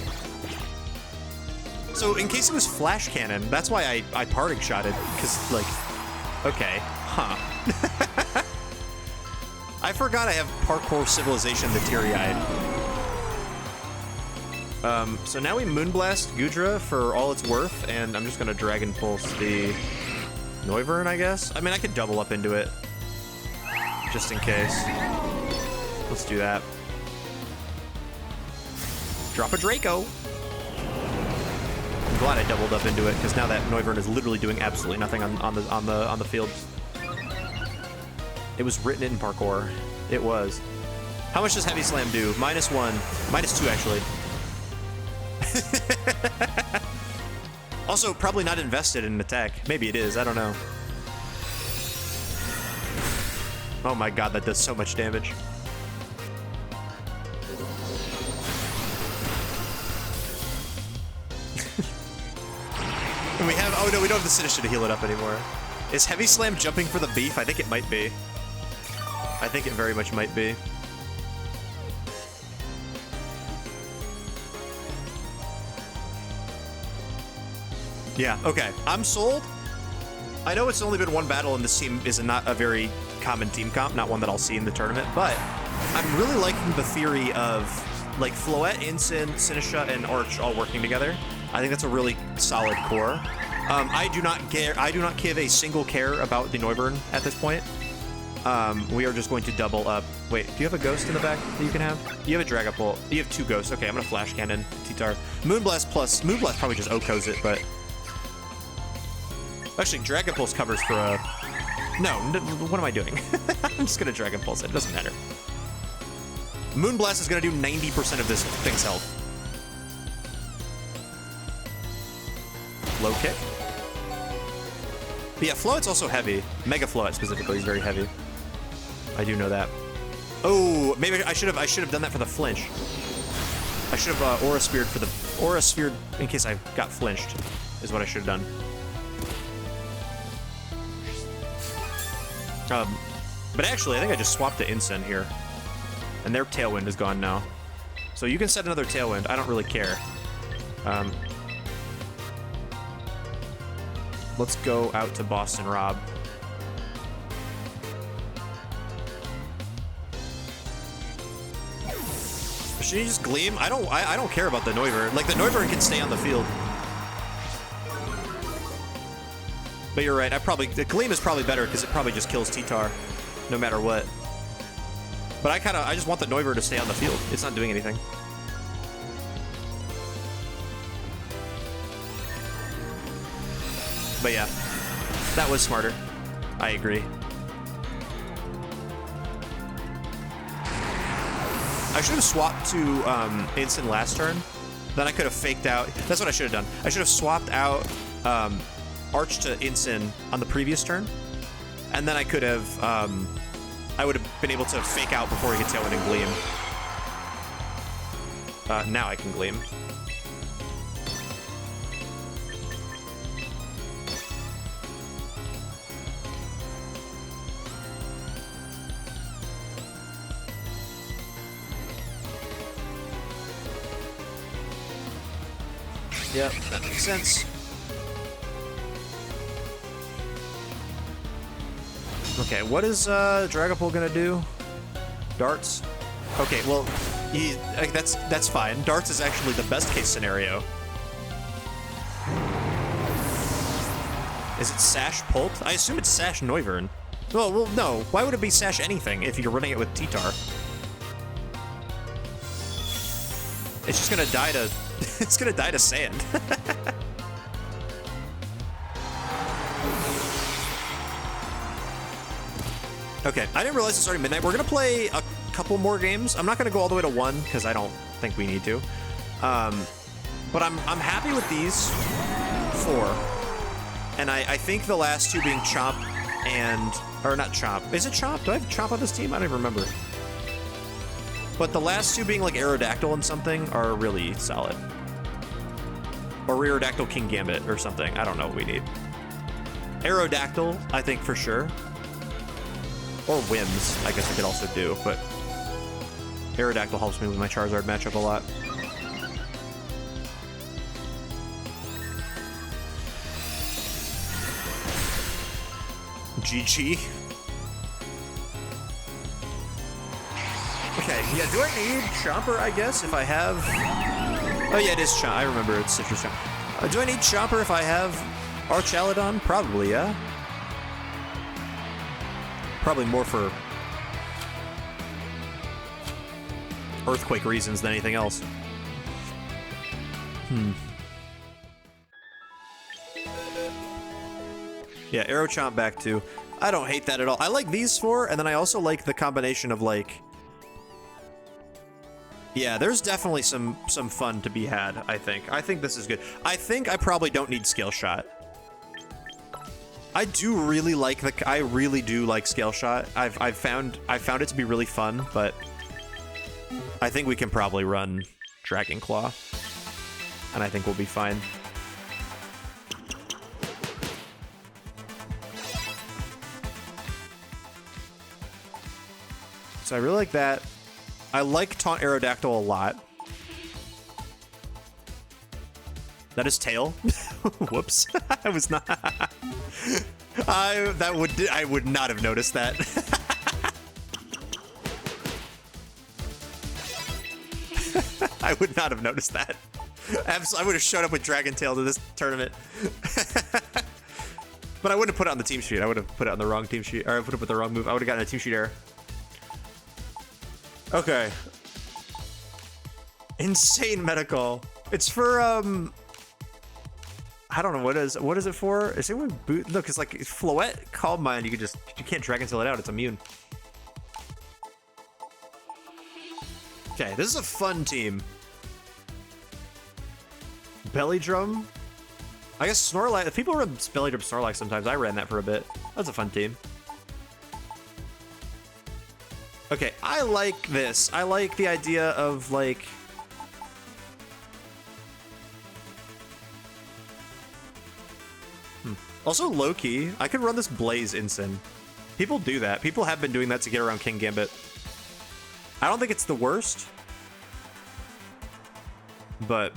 So in case it was Flash Cannon, that's why I Parting Shotted, because like, okay, huh? I forgot I have Parkour Civilization the Teary-Eyed. So now we Moonblast Gudra for all it's worth, and I'm just gonna Dragon Pulse the Noivern, I guess. I mean, I could double up into it, just in case. Let's do that. Drop a Draco. I'm glad I doubled up into it, because now that Noivern is literally doing absolutely nothing on the field. It was written in parkour. It was. How much does Heavy Slam do? -1, -2 actually. Also, probably not invested in an attack. Maybe it is, I don't know. Oh my god, that does so much damage. And we have, oh no, we don't have the Sinister to heal it up anymore. Is Heavy Slam jumping for the beef? I think it might be. I think it very much might be. Yeah, okay. I'm sold. I know it's only been one battle and this team is not a very common team comp, not one that I'll see in the tournament, but I'm really liking the theory of like Floette, Ensign, Sinisha, and Arch all working together. I think that's a really solid core. I do not give a single care about the Noivern at this point. We are just going to double up. Wait, do you have a ghost in the back that you can have? You have a Dragapult. You have 2 ghosts. Okay, I'm gonna Flash Cannon T-Tar. Moonblast plus, Moonblast probably just OHKOs it, but... Actually, Dragon Pulse covers for a... No, what am I doing? I'm just gonna Dragon Pulse it, it doesn't matter. Moonblast is gonna do 90% of this thing's health. Low kick. But yeah, Floette's also heavy. Mega Floette specifically is very heavy. I do know that. Oh, maybe I should have done that for the flinch. I should have Aura Speared for the Aura Speared in case I got flinched, is what I should have done. But actually, I think I just swapped the Incense here. And their Tailwind is gone now. So you can set another Tailwind. I don't really care. Let's go out to Boston Rob. Should he just Gleam? I don't care about the Noivern. Like, the Noivern can stay on the field. But you're right, the Gleam is probably better because it probably just kills T-Tar, no matter what. But I just want the Noivern to stay on the field. It's not doing anything. But yeah, that was smarter. I agree. I should have swapped to Instant last turn. Then I could have faked out. That's what I should have done. I should have swapped out Arch to Ensign on the previous turn, and then I could have, I would have been able to fake out before he could Tailwind and Gleam. Now I can Gleam. Yep, that makes sense. Okay, what is Dragapult gonna do? Darts? Okay, well, that's fine. Darts is actually the best case scenario. Is it Sash Pult? I assume it's Sash Noivern. Well, no. Why would it be Sash anything if you're running it with T-Tar? It's just gonna die to... it's gonna die to sand. Okay, I didn't realize it's already midnight. We're gonna play a couple more games. I'm not gonna go all the way to 1 because I don't think we need to. But I'm happy with these 4. And I think the last 2 being Chomp and... Or not Chomp. Is it Chomp? Do I have Chomp on this team? I don't even remember. But the last 2 being like Aerodactyl and something are really solid. Or Aerodactyl King Gambit or something. I don't know what we need. Aerodactyl, I think for sure. Or Whims, I guess I could also do, but Aerodactyl helps me with my Charizard matchup a lot. GG. Okay, yeah, do I need Chomper, I guess, if I have... Oh yeah, it is Chomper. I remember it's Citrus Chomper. Do I need Chomper if I have Archaludon? Probably, yeah. Probably more for earthquake reasons than anything else. Yeah, Aerochomp back too. I don't hate that at all. I like these 4, and then I also like the combination of like... Yeah, there's definitely some fun to be had, I think. I think this is good. I think I probably don't need Scale Shot. I really do like Scale Shot. I've found it to be really fun, but I think we can probably run Dragon Claw. And I think we'll be fine. So I really like that. I like Taunt Aerodactyl a lot. That is Tail. Whoops. I was not. I would not have noticed that. I would not have noticed that. I would have showed up with Dragon Tail to this tournament. But I wouldn't have put it on the team sheet. I would have put it on the wrong team sheet. Or I would have put the wrong move. I would have gotten a team sheet error. Okay. Insane medical. It's for I don't know what is it for? Is it with boot? No, because like Floette, Calm Mind, you can't Dragon Tail it out. It's immune. Okay, this is a fun team. Belly Drum. I guess Snorlax. People run Belly Drum Snorlax sometimes. I ran that for a bit. That's a fun team. Okay, I like this. I like the idea of like. Also, low-key, I could run this Blaze Ensign. People do that. People have been doing that to get around King Gambit. I don't think it's the worst, but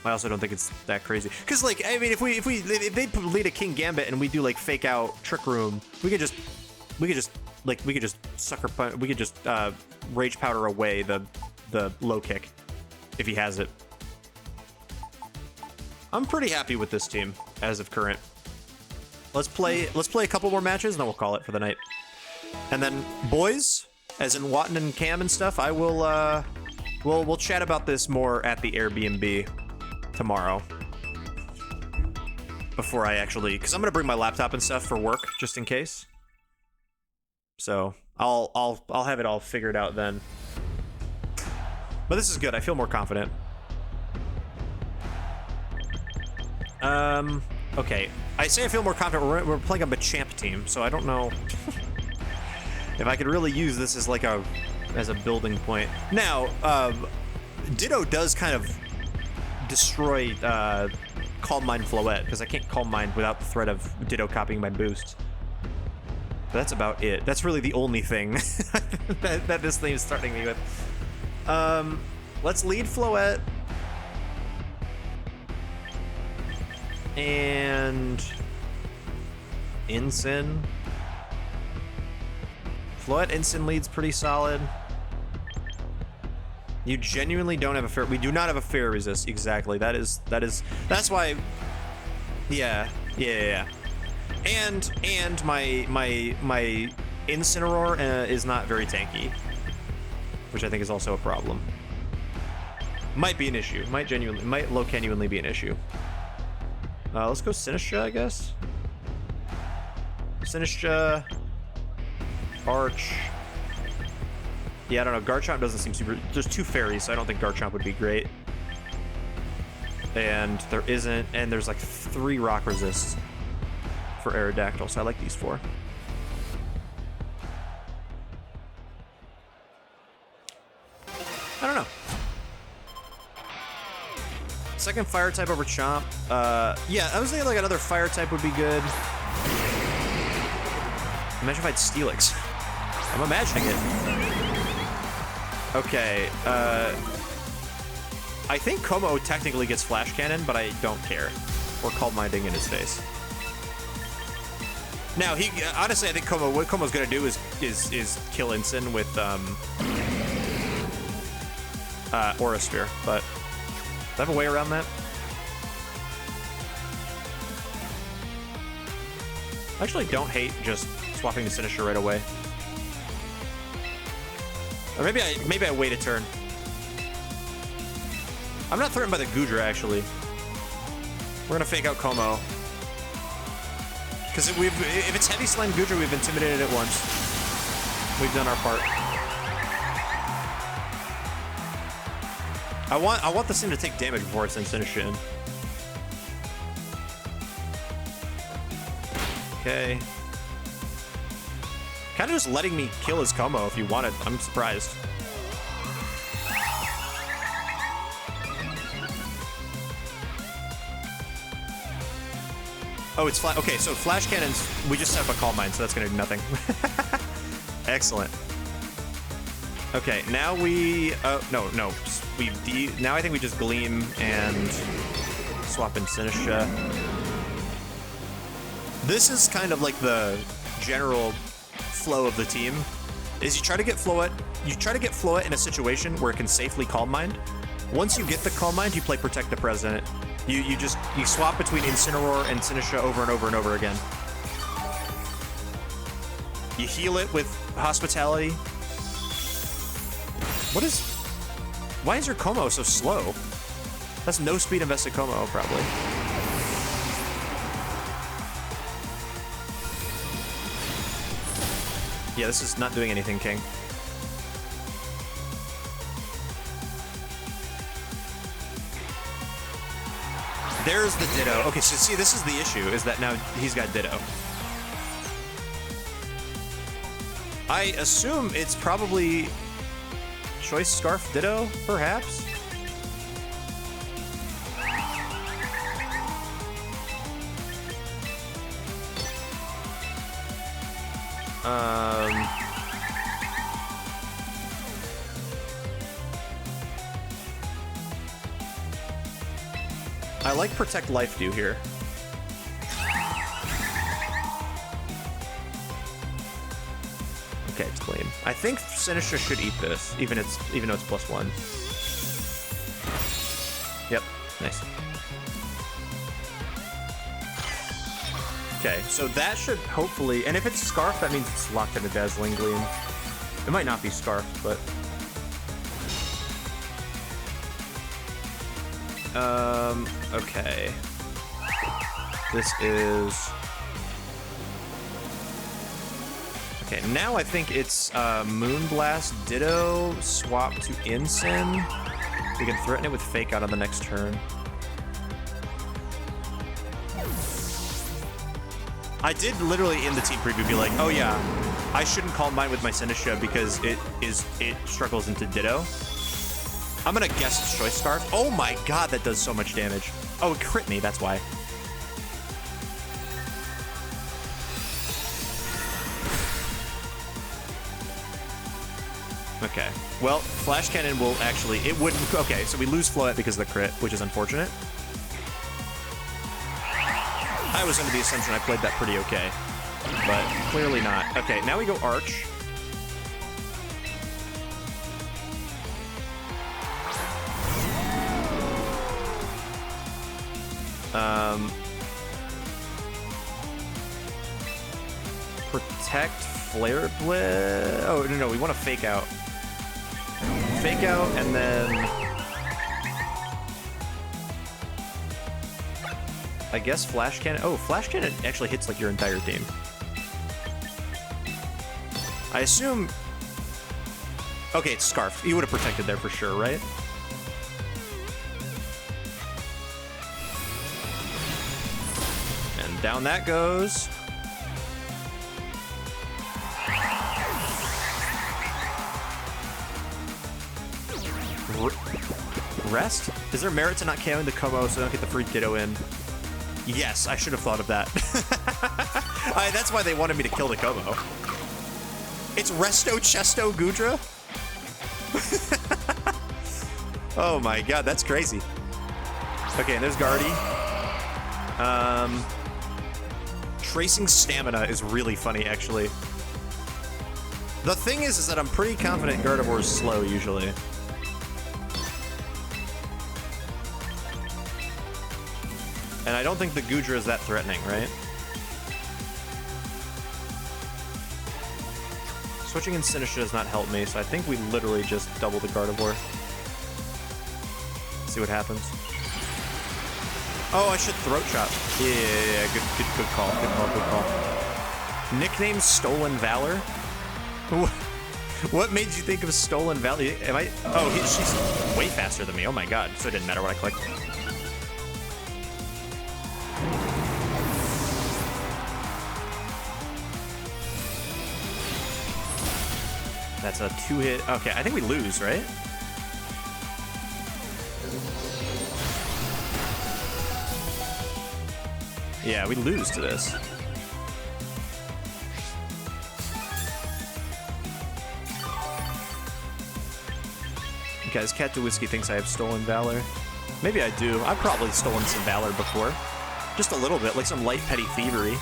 I also don't think it's that crazy. Cause like, I mean, if they lead a King Gambit and we do like fake out Trick Room, we could just sucker punch. We could just Rage Powder away the low kick if he has it. I'm pretty happy with this team as of current. Let's play a couple more matches and then we'll call it for the night. And then boys, as in Watton and Cam and stuff, I will we'll chat about this more at the Airbnb tomorrow. Before I actually, because I'm gonna bring my laptop and stuff for work just in case. So I'll have it all figured out then. But this is good. I feel more confident. Okay. I say I feel more confident. We're playing a Machamp team, so I don't know if I could really use this as like as a building point. Now, Ditto does kind of destroy Calm Mind Floette, because I can't Calm Mind without the threat of Ditto copying my boosts. But that's about it. That's really the only thing that this thing is starting me with. Let's lead Floette. And Ensign. Floette Ensign leads pretty solid. You genuinely don't have a fair. We do not have a fair resist. Exactly. That's why. Yeah. And my Incineroar is not very tanky, which I think is also a problem. Might be an issue. Might genuinely be an issue. Let's go Sinistcha, I guess. Sinistcha. Arch. Yeah, I don't know. Garchomp doesn't seem super. There's two fairies, so I don't think Garchomp would be great. And there isn't. And there's like 3 rock resists for Aerodactyl, so I like these 4. I don't know. Second fire type over Chomp. Yeah, I was thinking like another fire type would be good. Imagine if I had Steelix. I'm imagining it. Okay, I think Como technically gets Flash Cannon, but I don't care. Or Calm Minding in his face. Now, honestly, I think what Como's gonna do is kill Ensign with Aura Sphere, but do I have a way around that? I actually don't hate just swapping to Sinistcha right away. Or maybe I wait a turn. I'm not threatened by the Goodra, actually. We're gonna fake out Como. Because if it's Heavy Slam Goodra, we've intimidated it once. We've done our part. I want this thing to take damage before it sends Sinisha in. Okay. Kind of just letting me kill his Como if you wanted. I'm surprised. Oh, it's flat. Okay, so flash cannons, we just set up a Calm Mind, so that's gonna do nothing. Excellent. Okay, now we, no. Now I think we just Gleam and swap in Sinisha. This is kind of like the general flow of the team, is you try to get Floette in a situation where it can safely Calm Mind. Once you get the Calm Mind, you play Protect the President. You swap between Incineroar and Sinisha over and over and over again. You heal it with Hospitality. Why is your Como so slow? That's no speed invested Como, probably. Yeah, this is not doing anything, King. There's the Ditto. Okay, so see, this is the issue, is that now he's got Ditto. I assume it's probably Choice Scarf Ditto, perhaps? I like Protect Life Do here. Okay, it's clean. I think Sinisha should eat this, even though it's +1. Yep, nice. Okay, so that should hopefully, and if it's Scarf, that means it's locked into Dazzling Gleam. It might not be Scarf, but okay. This is... Okay, now I think it's Moonblast, Ditto, swap to Incin. We can threaten it with Fake Out on the next turn. I did literally in the team preview be like, oh yeah, I shouldn't Calm Mind with my Sinisha because it struggles into Ditto. I'm gonna guess it's Choice Scarf. Oh my god, that does so much damage. Oh, it crit me, that's why. Okay, well, Flash Cannon will actually, it wouldn't, okay, so we lose Floette because of the crit, which is unfortunate. I was under the assumption I played that pretty okay, but clearly not. Okay, now we go Arch. Protect Flare Blitz. Oh, no, we want to Fake Out. Fake Out, and then I guess Flash Cannon. Oh, Flash Cannon actually hits like your entire team. I assume. Okay, it's Scarf. You would have protected there for sure, right? And down that goes. Rest? Is there merit to not KOing the Como so I don't get the free Ditto in? Yes, I should have thought of that. That's why they wanted me to kill the Como. It's Resto Chesto Gudra? Oh my god, that's crazy. Okay, and there's Guardy. Tracing Stamina is really funny, actually. The thing is that I'm pretty confident Gardevoir is slow, usually. And I don't think the Gudra is that threatening, right? Switching in Sinisha does not help me, so I think we literally just double the Gardevoir. See what happens. Oh, I should Throat Chop. Yeah, good call, good call. Nickname Stolen Valor? What made you think of Stolen Valley? Am I? Oh, she's way faster than me. Oh my god. So it didn't matter what I clicked. That's a 2-hit. Okay, I think we lose, right? Yeah, we lose to this. Guys, Cat to Whiskey thinks I have stolen valor. Maybe I do. I've probably stolen some valor before. Just a little bit, like some light petty thievery.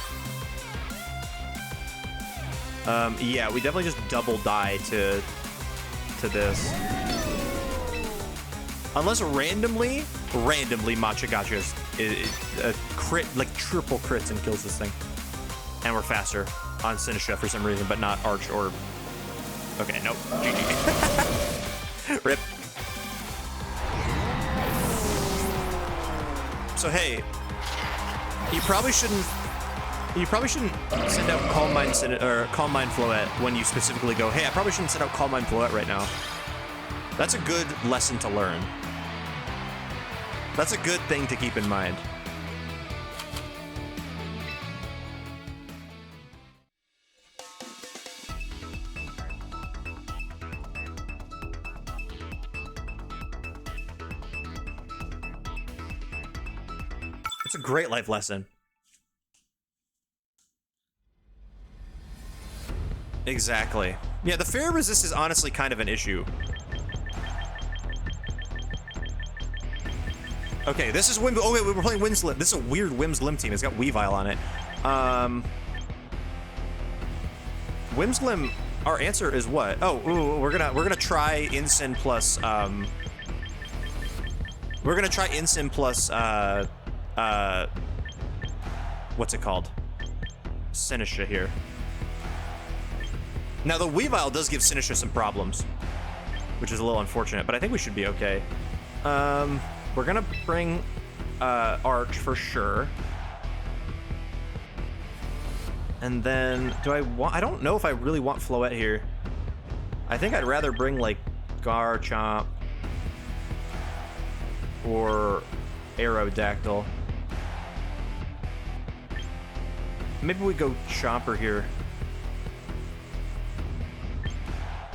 Yeah, we definitely just double die to this. Unless randomly Matcha Gacha is a crit, like triple crits and kills this thing. And we're faster on Sinistra for some reason, but not Arch or... Okay, nope. GG. Rip. So hey, you probably shouldn't send out Calm Mind or Calm Mind Floette when you specifically go, hey, I probably shouldn't send out Calm Mind Floette right now. That's a good lesson to learn. That's a good thing to keep in mind. It's a great life lesson. Exactly. Yeah, the fair resist is honestly kind of an issue. Okay, this is Wim. Oh wait, we're playing Whimslim. This is a weird Whimslim team. It's got Weavile on it. Whimslim. Our answer is what? Oh, ooh, we're gonna try Incin plus. We're gonna try Incin plus. What's it called? Sinistra here. Now the Weavile does give Sinistra some problems, which is a little unfortunate, but I think we should be okay. We're gonna bring Arch for sure. And then I don't know if I really want Floette here. I think I'd rather bring like Garchomp or Aerodactyl. Maybe we go Chomper here.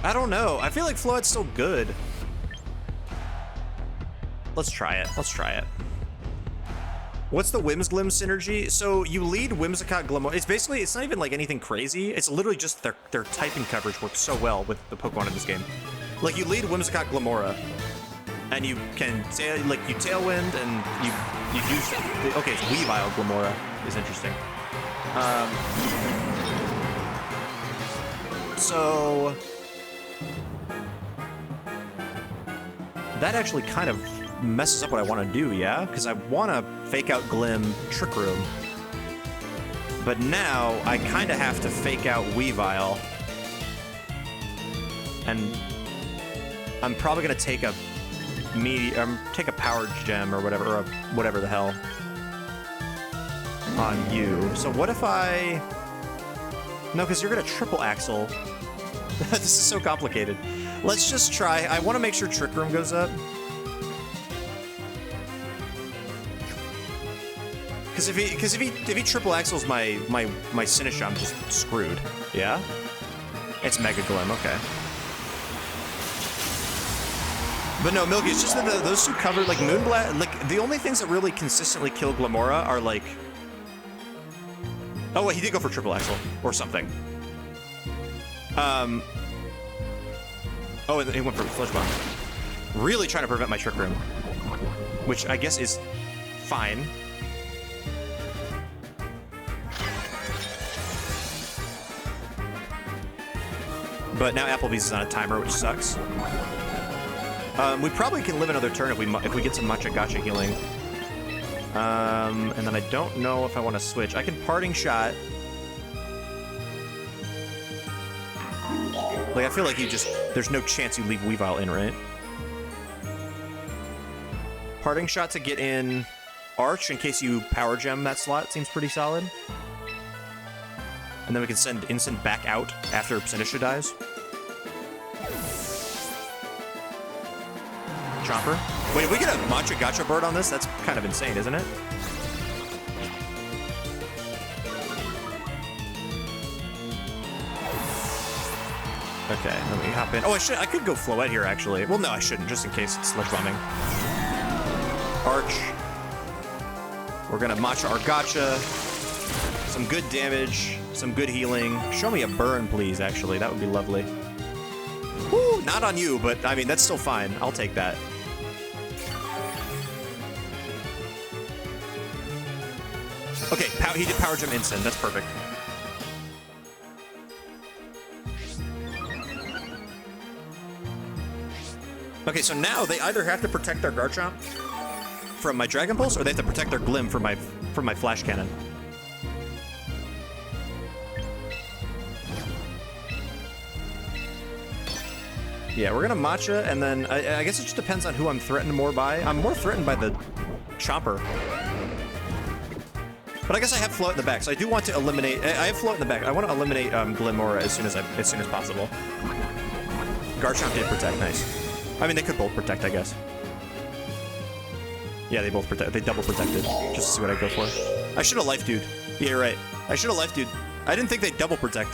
I don't know. I feel like Floette's still good. Let's try it. Let's try it. What's the Whimsglim synergy? So you lead Whimsicott Glamora. It's basically, it's not even like anything crazy. It's literally just their typing coverage works so well with the Pokemon in this game. Like you lead Whimsicott Glamora, and you can you Tailwind and you use okay, it's Weavile Glamora is interesting. So that actually kind of messes up what I want to do, yeah? Because I want to fake out Glim Trick Room. But now I kind of have to fake out Weavile. And I'm probably going to take a Power Gem or whatever the hell on you. So what if I... No, because you're going to triple Axle. This is so complicated. Let's just try. I want to make sure Trick Room goes up. Because if he triple axles my Sinistra, I'm just screwed. Yeah? It's Mega Glim, okay. But no, Milky, it's just that those two cover like Moonblast. Like the only things that really consistently kill Glamora are like. Oh wait, he did go for triple axle or something. Oh, and he went for Flesh Bomb. Really trying to prevent my Trick Room, which I guess is fine. But now Applebee's is on a timer, which sucks. We probably can live another turn if we get some Matcha Gacha healing. And then I don't know if I want to switch. I can Parting Shot. Like, I feel like there's no chance you leave Weavile in, right? Parting Shot to get in Arch in case you Power Gem that slot seems pretty solid. And then we can send Instant back out after Sinistra dies. Chomper. Wait, if we get a Matcha Gacha bird on this, that's kind of insane, isn't it? Okay, let me hop in. Oh, I could go Floette here, actually. Well, no, I shouldn't, just in case it's sludge bombing. Arch. We're gonna Matcha our Gacha. Some good damage, some good healing. Show me a burn, please, actually. That would be lovely. Woo, not on you, but, I mean, that's still fine. I'll take that. Okay, he did Power Gem Instant. That's perfect. Okay, so now they either have to protect their Garchomp from my Dragon Pulse, or they have to protect their Glim from my Flash Cannon. Yeah, we're gonna Matcha, and then I guess it just depends on who I'm threatened more by. I'm more threatened by the Chomper. But I guess I have Float in the back, so I do want to eliminate. I have Float in the back. I want to eliminate Glimmora as soon as possible. Garchomp did protect, nice. I mean, they could both protect, I guess. Yeah, they both protect. They double protected, just to see what I go for. I should have Life Dude. Yeah, you're right. I should have Life Dude. I didn't think they'd double protect.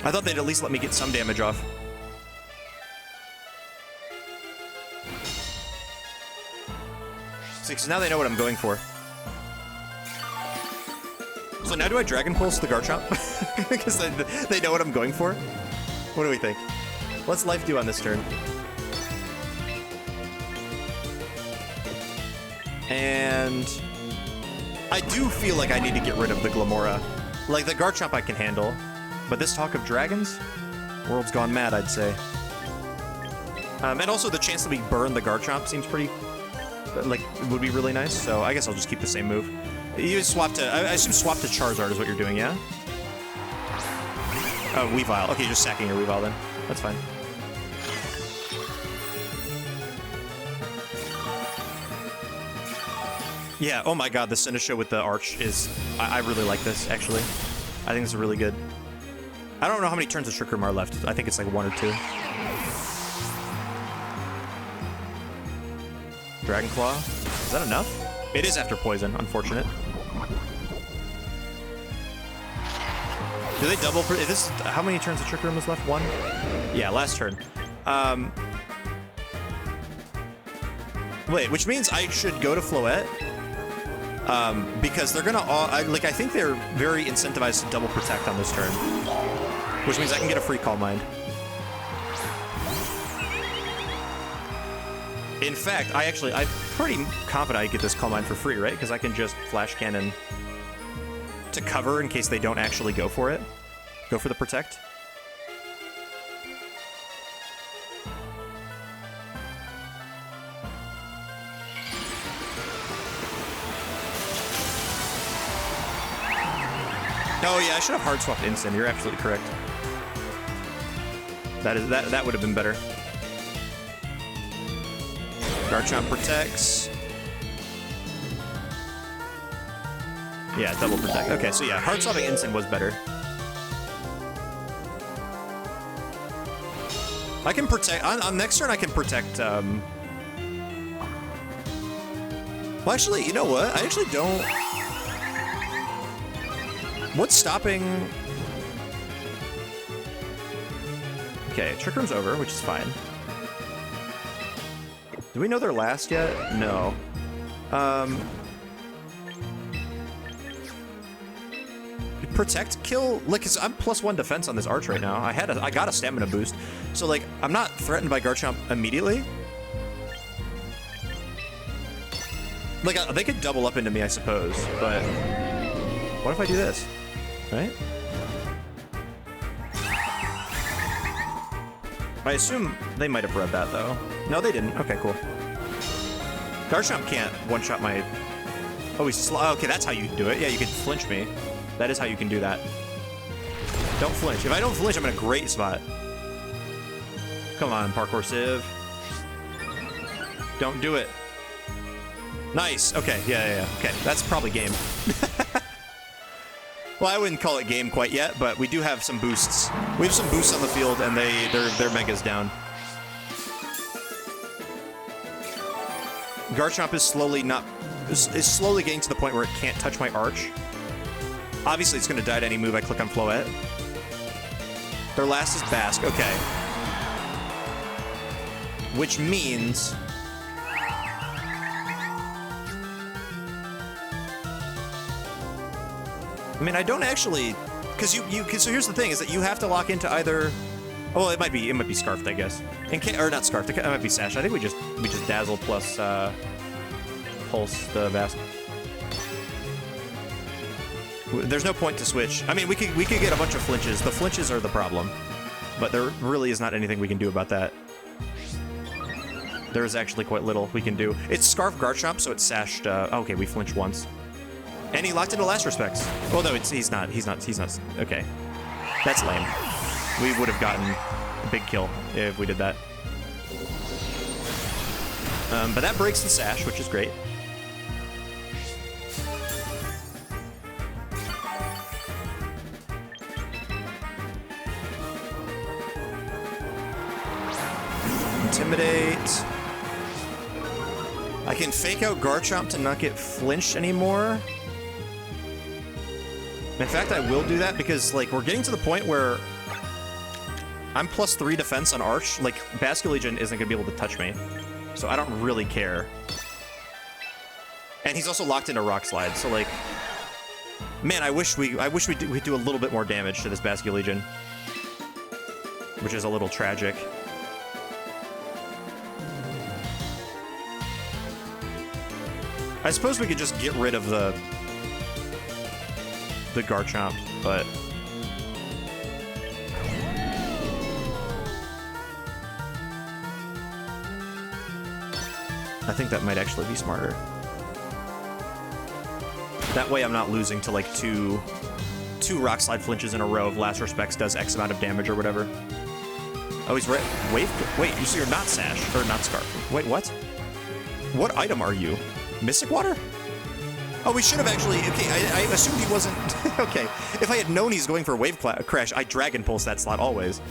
I thought they'd at least let me get some damage off. See, because now they know what I'm going for. So now do I Dragon Pulse the Garchomp? Because they know what I'm going for? What do we think? What's Life do on this turn? And I do feel like I need to get rid of the Glimmora. Like, the Garchomp I can handle. But this Talk of Dragons? World's gone mad, I'd say. And also the chance that we burn the Garchomp seems pretty... like, would be really nice. So I guess I'll just keep the same move. You swap to... I assume swap to Charizard is what you're doing, yeah? Oh, Weavile. Okay, you're just sacking your Weavile then. That's fine. Yeah, oh my god, the Sinistcha with the Arch is... I really like this, actually. I think it's really good. I don't know how many turns of Trick Room are left. I think it's like 1 or 2. Dragon Claw. Is that enough? It is after Poison, unfortunate. Do they double... how many turns of Trick Room is left? 1? Yeah, last turn. Wait, which means I should go to Floette? Because they're gonna all... I think they're very incentivized to double protect on this turn. Which means I can get a free Calm Mind. In fact, I'm pretty confident I get this Calm Mind for free, right? Because I can just Flash Cannon to cover in case they don't actually go for it. Go for the protect. Oh yeah, I should have hard swapped Instant. You're absolutely correct. That would have been better. Garchomp protects. Yeah, double protect. Okay, so yeah, hard swapping Instant was better. I can protect on next turn. I can protect. Well, actually, you know what? I actually don't. What's stopping? Okay, Trick Room's over, which is fine. Do we know their last yet? No. Protect, kill, like, cause I'm +1 defense on this Arch right now. I got a stamina boost, so like I'm not threatened by Garchomp immediately. Like they could double up into me, I suppose, but what if I do this? Right? I assume they might have read that, though. No, they didn't. Okay, cool. Garchomp can't one-shot my... Oh, he's slow. Okay, that's how you do it. Yeah, you can flinch me. That is how you can do that. Don't flinch. If I don't flinch, I'm in a great spot. Come on, Parkour Civ. Don't do it. Nice. Okay, yeah. Okay, that's probably game. Well, I wouldn't call it game quite yet, but we do have some boosts. We have some boosts on the field, and their Mega's down. Garchomp is slowly getting to the point where it can't touch my arch. Obviously, it's going to die to any move I click on Floette. Their last is Bask. Okay. Which means... I mean, I don't actually... Because so here's the thing, is that you have to lock into either... Oh, it might be Scarfed, I guess. Or not Scarfed, it might be Sash. I think we just Dazzle plus Pulse the Bask. There's no point to switch. I mean, we could get a bunch of flinches. The flinches are the problem. But there really is not anything we can do about that. There is actually quite little we can do. It's Scarf Garchomp, so it's sashed. Okay, we flinched once. And he locked into Last Respects. Well, no, he's not. Okay. That's lame. We would have gotten a big kill if we did that. But that breaks the Sash, which is great. Intimidate. I can fake out Garchomp to not get flinched anymore. In fact, I will do that because, like, we're getting to the point where I'm +3 defense on Arch. Like, Basculegion isn't going to be able to touch me, so I don't really care. And he's also locked into Rock Slide, so, like, man, I wish we'd do a little bit more damage to this Basculegion, which is a little tragic. I suppose we could just get rid of the Garchomp, but I think that might actually be smarter. That way I'm not losing to like two Rock Slide flinches in a row of Last Respects does X amount of damage or whatever. Oh, he's Wave? Wait, so you're not Sash, or not Scarf. Wait, what? What item are you? Mystic Water? Oh, we should have actually... Okay, I assumed he wasn't... Okay, if I had known he's going for a Wave Crash, I'd Dragon Pulse that slot always.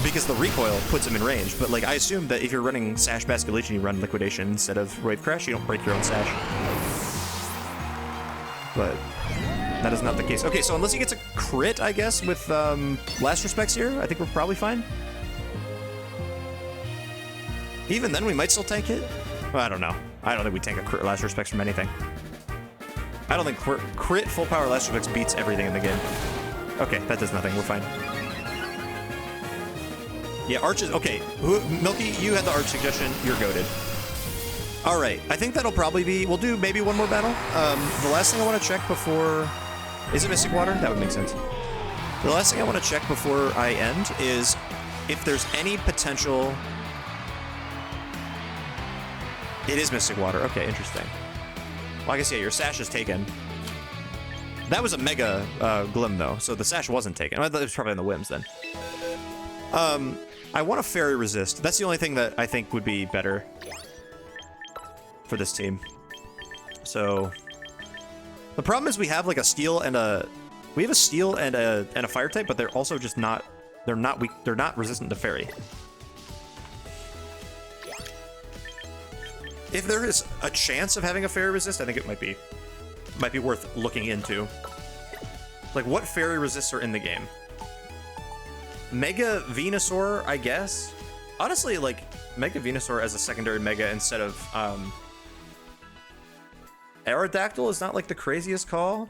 Because the recoil puts him in range. But, like, I assumed that if you're running Sash Basculation, you run Liquidation instead of Wave Crash. You don't break your own Sash. But that is not the case. Okay, so unless he gets a crit, I guess, with Last Respects here, I think we're probably fine. Even then, we might still tank it. Well, I don't know. I don't think we tank a crit Last Respects from anything. I don't think crit full power Last Respects beats everything in the game. Okay, that does nothing. We're fine. Yeah, Arches. Okay, Milky, you had the Arch suggestion. You're goated. All right, I think that'll probably be... We'll do maybe one more battle. The last thing I want to check before... Is it Mystic Water? That would make sense. The last thing I want to check before I end is if there's any potential... It is Mystic Water. Okay, interesting. Well, I guess, yeah, your Sash is taken. That was a Mega Glim, though, so the Sash wasn't taken. It was probably on the Whims, then. I want a Fairy Resist. That's the only thing that I think would be better for this team. So... The problem is we have, like, a Steel and a... We have a Steel and a Fire type, but they're also just not... They're not weak. They're not resistant to Fairy. If there is a chance of having a Fairy Resist, I think it might be worth looking into. Like, what Fairy Resists are in the game? Mega Venusaur, I guess? Honestly, like, Mega Venusaur as a secondary Mega instead of, Aerodactyl is not, like, the craziest call.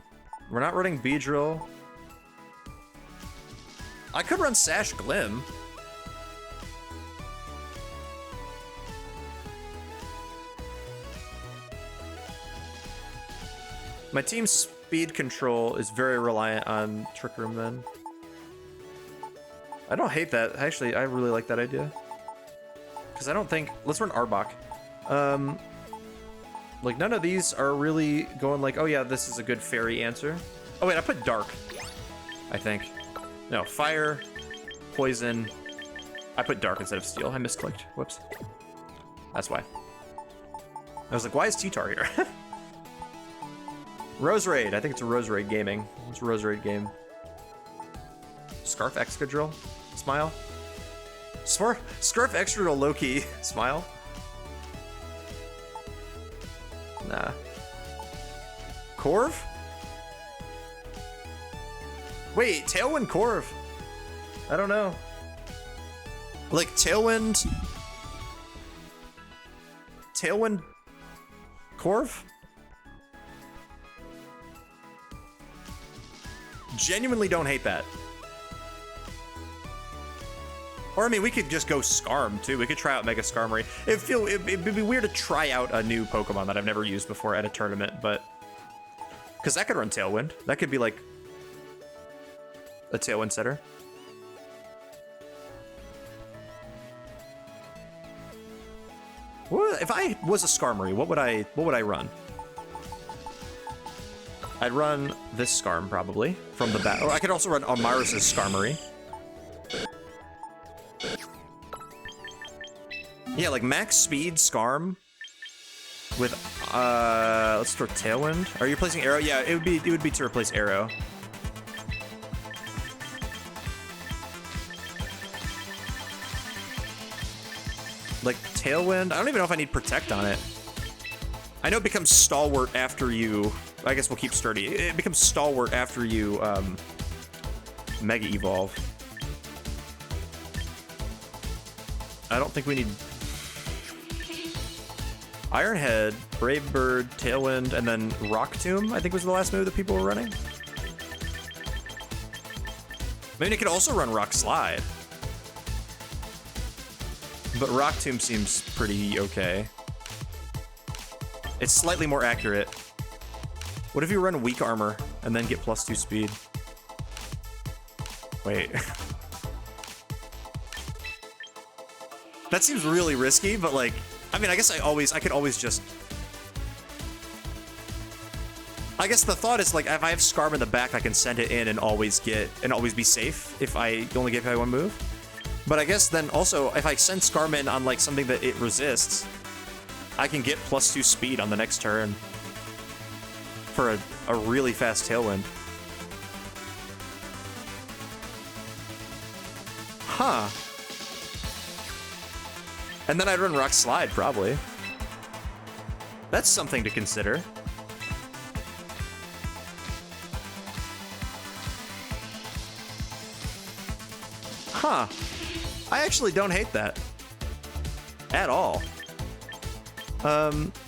We're not running Beedrill. I could run Sash Glim. My team's speed control is very reliant on Trick Room, then. I don't hate that. Actually, I really like that idea. Because I don't think... Let's run Arbok. Like, none of these are really going like, oh yeah, this is a good fairy answer. Oh wait, I put Dark, I think. No, Fire, Poison. I put Dark instead of Steel. I misclicked. Whoops. That's why. I was like, why is T-Tar here? Rose Raid. I think it's a Rose Raid gaming. It's a Rose Raid game. Scarf Excadrill. Smile. Scarf Excadrill low-key. Smile. Nah. Corv? Wait, Tailwind Corv? I don't know. Like, Tailwind... Tailwind... Corv? Genuinely don't hate that. Or, I mean, we could just go Skarm, too. We could try out Mega Skarmory. It'd be weird to try out a new Pokemon that I've never used before at a tournament, but... Because that could run Tailwind. That could be, like, a Tailwind setter. What, if I was a Skarmory, what would I run? I'd run this Skarm, probably, from the back. Or I could also run Omaris's Skarmory. Yeah, like max speed Skarm with let's throw Tailwind. Are you replacing Arrow? Yeah, it would be to replace Arrow. Like Tailwind, I don't even know if I need Protect on it. I know it becomes Stalwart after you. I guess we'll keep Sturdy. It becomes Stalwart after you Mega Evolve. I don't think we need Iron Head, Brave Bird, Tailwind, and then Rock Tomb, I think was the last move that people were running. Maybe it could also run Rock Slide. But Rock Tomb seems pretty okay. It's slightly more accurate. What if you run Weak Armor and then get +2 speed? Wait. That seems really risky, but like, I mean, I guess I could always just... I guess the thought is like, if I have Skarm in the back, I can send it in and always be safe if I only get by one move. But I guess then also, if I send Skarm in on like something that it resists, I can get +2 speed on the next turn for a really fast Tailwind. Huh. And then I'd run Rock Slide, probably. That's something to consider. Huh. I actually don't hate that. At all.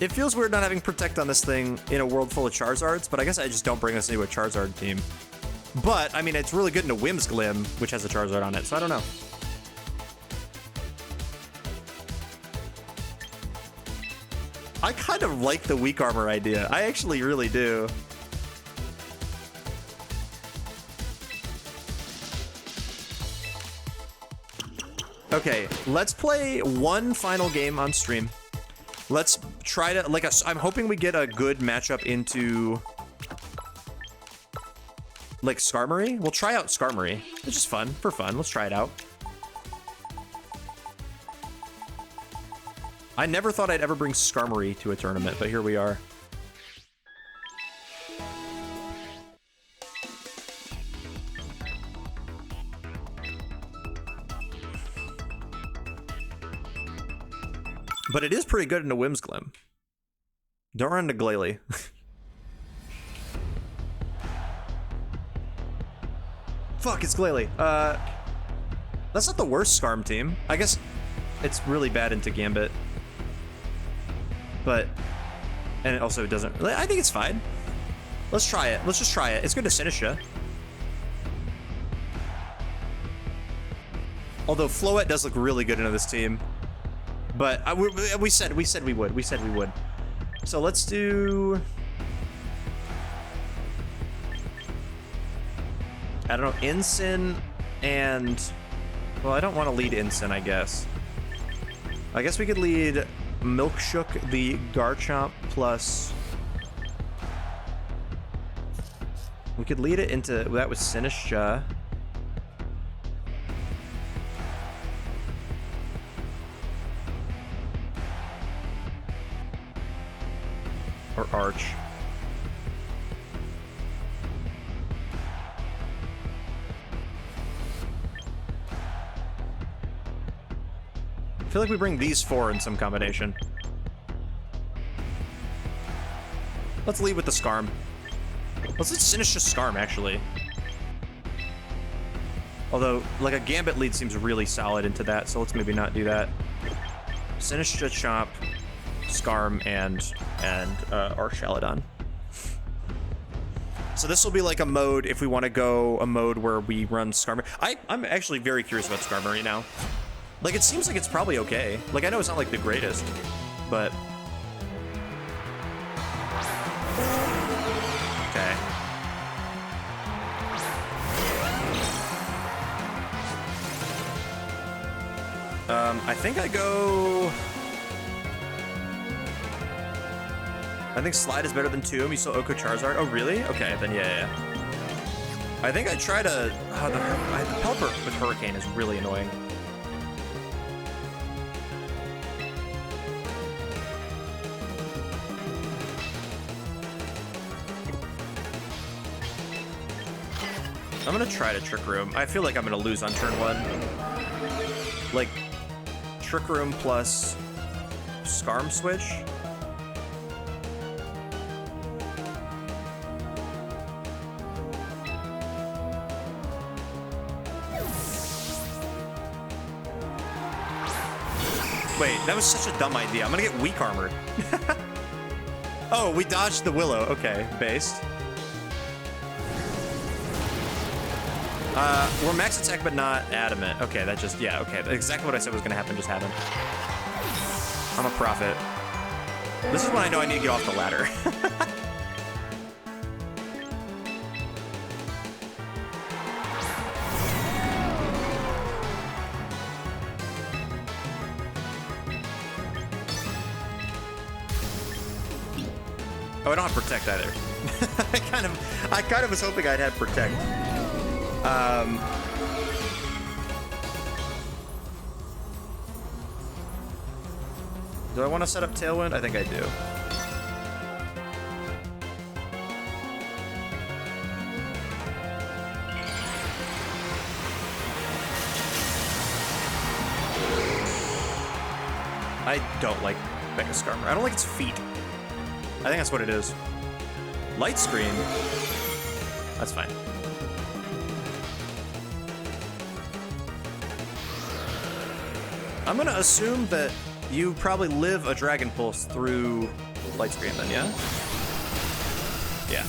It feels weird not having Protect on this thing in a world full of Charizards, but I guess I just don't bring us into a Charizard team. But, I mean, it's really good in a Whimsglim, which has a Charizard on it, so I don't know. I kind of like the Weak Armor idea. I actually really do. Okay, let's play one final game on stream. Let's try to, like, I'm hoping we get a good matchup into, like, Skarmory. We'll try out Skarmory. It's just fun, for fun. Let's try it out. I never thought I'd ever bring Skarmory to a tournament, but here we are. But it is pretty good in a Whimsglim. Don't run into Glalie. Fuck, it's Glalie. That's not the worst Skarm team. I guess it's really bad into Gambit. But, and it also doesn't, I think it's fine. Let's try it. Let's just try it. It's good to Sinistra. Although Floette does look really good into this team. But we said we would. We said we would. So let's do, I don't know, Incin and, well, I don't want to lead Incin, I guess. I guess we could lead Milkshook the Garchomp plus, we could lead it into, that was Sinistra. Or Arch. I feel like we bring these four in some combination. Let's lead with the Scarm. Let's finish just Scarm, actually. Although, like, a Gambit lead seems really solid into that, so let's maybe not do that. Sinistcha Chomp, Scarm, and Archaladon. So this will be like a mode, if we want to go a mode where we run Skarmory. I'm actually very curious about Skarmory now. Like, it seems like it's probably okay. Like, I know it's not like the greatest, but... Okay. I think I go... I think Slide is better than Tomb. You saw Oko Charizard. Oh, really? Okay, then yeah. I think I try to... the Pelipper with Hurricane is really annoying. I'm gonna try to Trick Room. I feel like I'm gonna lose on turn 1. Like, Trick Room plus Scarm Switch. Wait, that was such a dumb idea. I'm gonna get weak armored. Oh, we dodged the Willow. Okay, based. We're max attack, but not adamant. Okay, that just, yeah, okay. Exactly what I said was gonna happen just happened. I'm a prophet. This is when I know I need to get off the ladder. Oh, I don't have Protect either. I kind of was hoping I'd had Protect. Do I want to set up Tailwind? I think I do. I don't like Mecha Skarmory. I don't like its feet. I think that's what it is. Light Screen. That's fine. I'm gonna assume that you probably live a Dragon Pulse through Light Screen then, yeah? Yeah.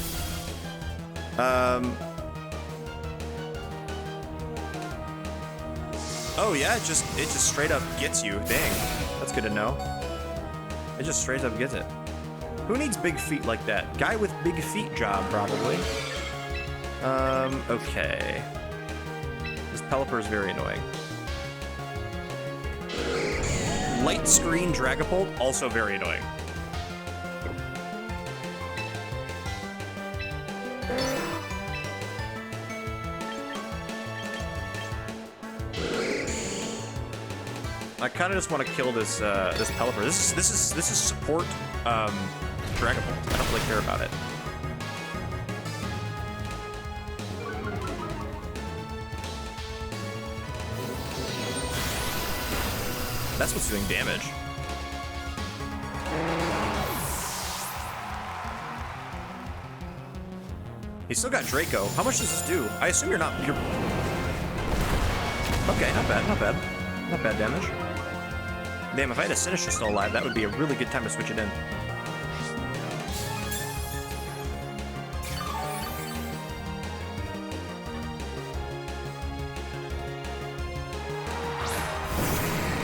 Oh yeah, it just straight up gets you. Dang. That's good to know. It just straight up gets it. Who needs big feet like that? Guy with big feet job, probably. Okay. This Pelipper is very annoying. Light Screen Dragapult, also very annoying. I kind of just want to kill this this Pelipper. This is support Dragapult. I don't really care about it. That's what's doing damage. He's still got Draco. How much does this do? I assume you're... Okay, not bad, not bad. Not bad damage. Damn, if I had a Sinistcha still alive, that would be a really good time to switch it in.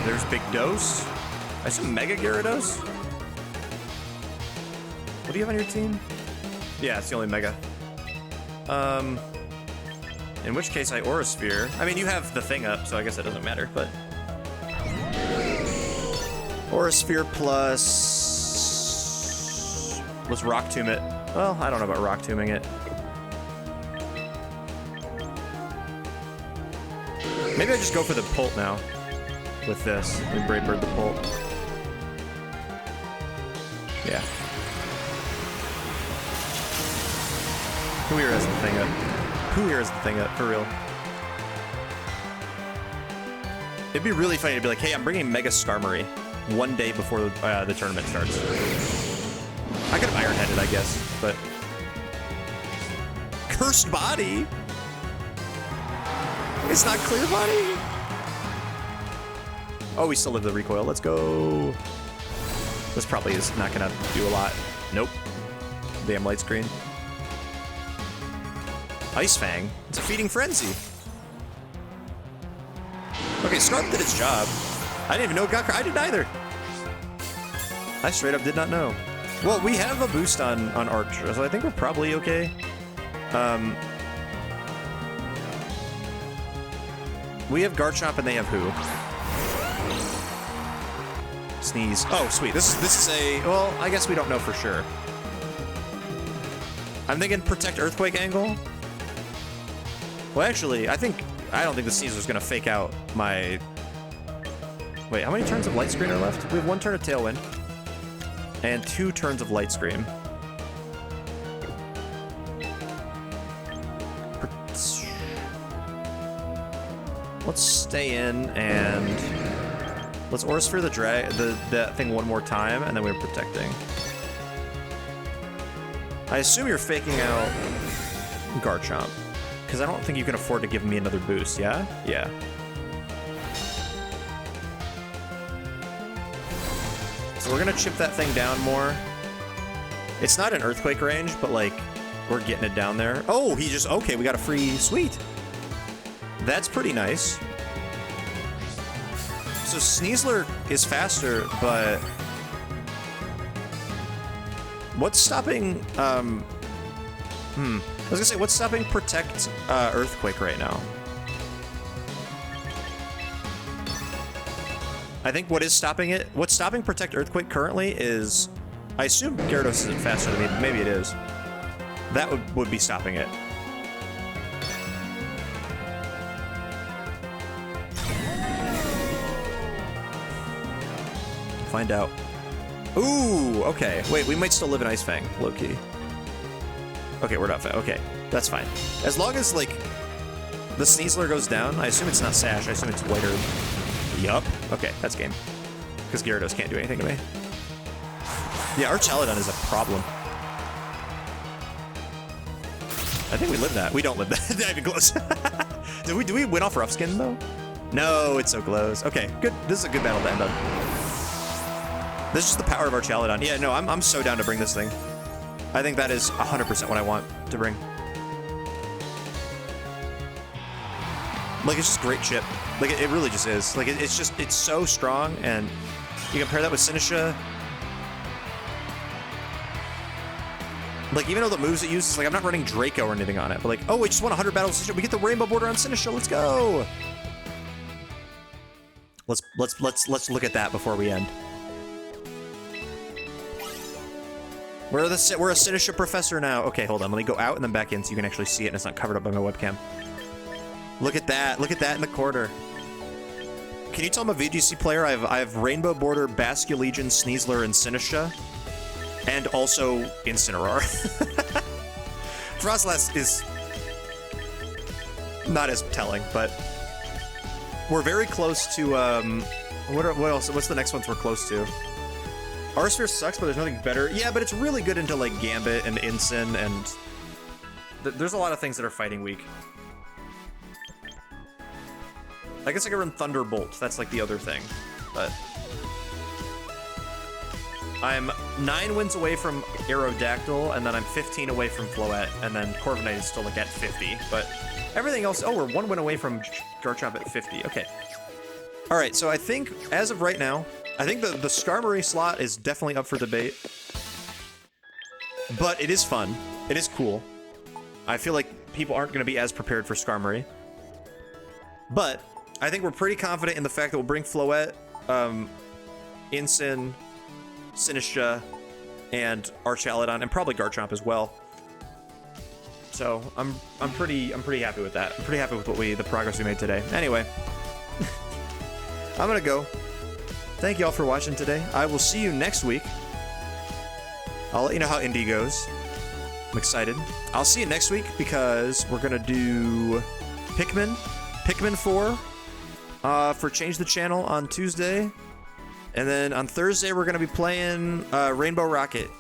There's Big Dose. I assume Mega Gyarados? What do you have on your team? Yeah, it's the only Mega. In which case I Aura Sphere. I mean, you have the thing up, so I guess that doesn't matter, but... Aura Sphere plus... Let's Rock Tomb it. Well, I don't know about Rock Tombing it. Maybe I just go for the Pult now. With this. We Brave Bird the Pult. Yeah. Who here has the thing up? Who here has the thing up, for real? It'd be really funny to be like, hey, I'm bringing Mega Skarmory one day before the tournament starts. I could have iron-headed, I guess, but... Cursed body? It's not clear body? Oh, we still live the recoil. Let's go. This probably is not gonna do a lot. Nope. Damn light screen. Ice Fang. It's a feeding frenzy. Okay, Scarf did its job. I didn't even know it got... I didn't either. I straight up did not know. Well, we have a boost on Arch, so I think we're probably okay. We have Garchomp and they have who? Sneeze. Oh, sweet. This is a... Well, I guess we don't know for sure. I'm thinking Protect Earthquake angle. Well, actually, I don't think the Sneasler is going to fake out my... Wait, how many turns of Light Screen are left? We have 1 turn of Tailwind. And 2 turns of Light Scream. Let's stay in and let's Aura Sphere that thing one more time, and then we're protecting. I assume you're faking out Garchomp, because I don't think you can afford to give me another boost, yeah? Yeah. So we're gonna chip that thing down more. It's not an Earthquake range, but like, we're getting it down there. Oh, he just, okay, we got a free, sweet. That's pretty nice. So Sneasler is faster, but what's stopping, I was gonna say, what's stopping Protect Earthquake right now? I think what is stopping it, what's stopping Protect Earthquake currently is, I assume Gyarados isn't faster than me, but maybe it is. That would be stopping it. Find out. Ooh, okay. Wait, we might still live in Ice Fang, low-key. Okay, we're not fine. Okay, that's fine. As long as, like, the Sneasler goes down, I assume it's not Sash, I assume it's White Herb. Yup. Okay, that's game. Because Gyarados can't do anything to me. Yeah, our Chaladon is a problem. I think we live that. We don't live that. Not even close. Do we win off Rough Skin, though? No, it's so close. Okay, good. This is a good battle to end on. This is just the power of our Chaladon. Yeah, no, I'm so down to bring this thing. I think that is 100% what I want to bring. Like, it's just great chip. Like, it really just is. Like, it's so strong, and you compare that with Sinisha. Like, even though the moves it uses, like, I'm not running Draco or anything on it, but like, oh, we just won 100 battles. We get the Rainbow Border on Sinisha. Let's go. Let's look at that before we end. We're a Sinisha Professor now. Okay, hold on. Let me go out and then back in so you can actually see it and it's not covered up by my webcam. Look at that. Look at that in the corner. Can you tell I'm a VGC player? I have Rainbow Border, Basculegion, Sneasler, and Sinisha. And also Incineroar. Frostlass is not as telling, but we're very close to, what else? What's the next ones we're close to? Arsphere sucks, but there's nothing better. Yeah, but it's really good into, like, Gambit and Incin, and there's a lot of things that are fighting weak. I guess I could run Thunderbolt. That's, like, the other thing, but I'm 9 wins away from Aerodactyl, and then I'm 15 away from Floette, and then Corviknight is still, like, at 50, but everything else... Oh, we're 1 win away from Garchomp at 50. Okay. All right, so I think, as of right now, I think the Skarmory slot is definitely up for debate. But it is fun. It is cool. I feel like people aren't going to be as prepared for Skarmory. But I think we're pretty confident in the fact that we'll bring Floette, Incin, Sinisha, and our Chaladon, and probably Garchomp as well. So I'm pretty happy with that. I'm pretty happy with the progress we made today. Anyway, I'm gonna go. Thank you all for watching today. I will see you next week. I'll let you know how Indy goes. I'm excited. I'll see you next week because we're gonna do Pikmin 4 for Change the Channel on Tuesday. And then on Thursday, we're gonna be playing Rainbow Rocket.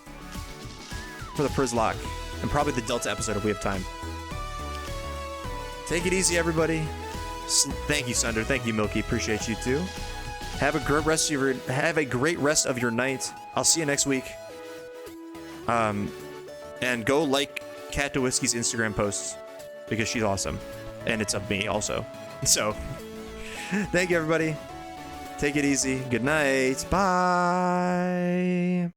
for the Prizlock, and probably the Delta episode if we have time. Take it easy, everybody. Thank you, Sunder. Thank you, Milky. Appreciate you too. Have a great rest of your night. I'll see you next week. And go like Cat to Whiskey's Instagram posts because she's awesome, and it's of me also. So, thank you, everybody. Take it easy. Good night. Bye.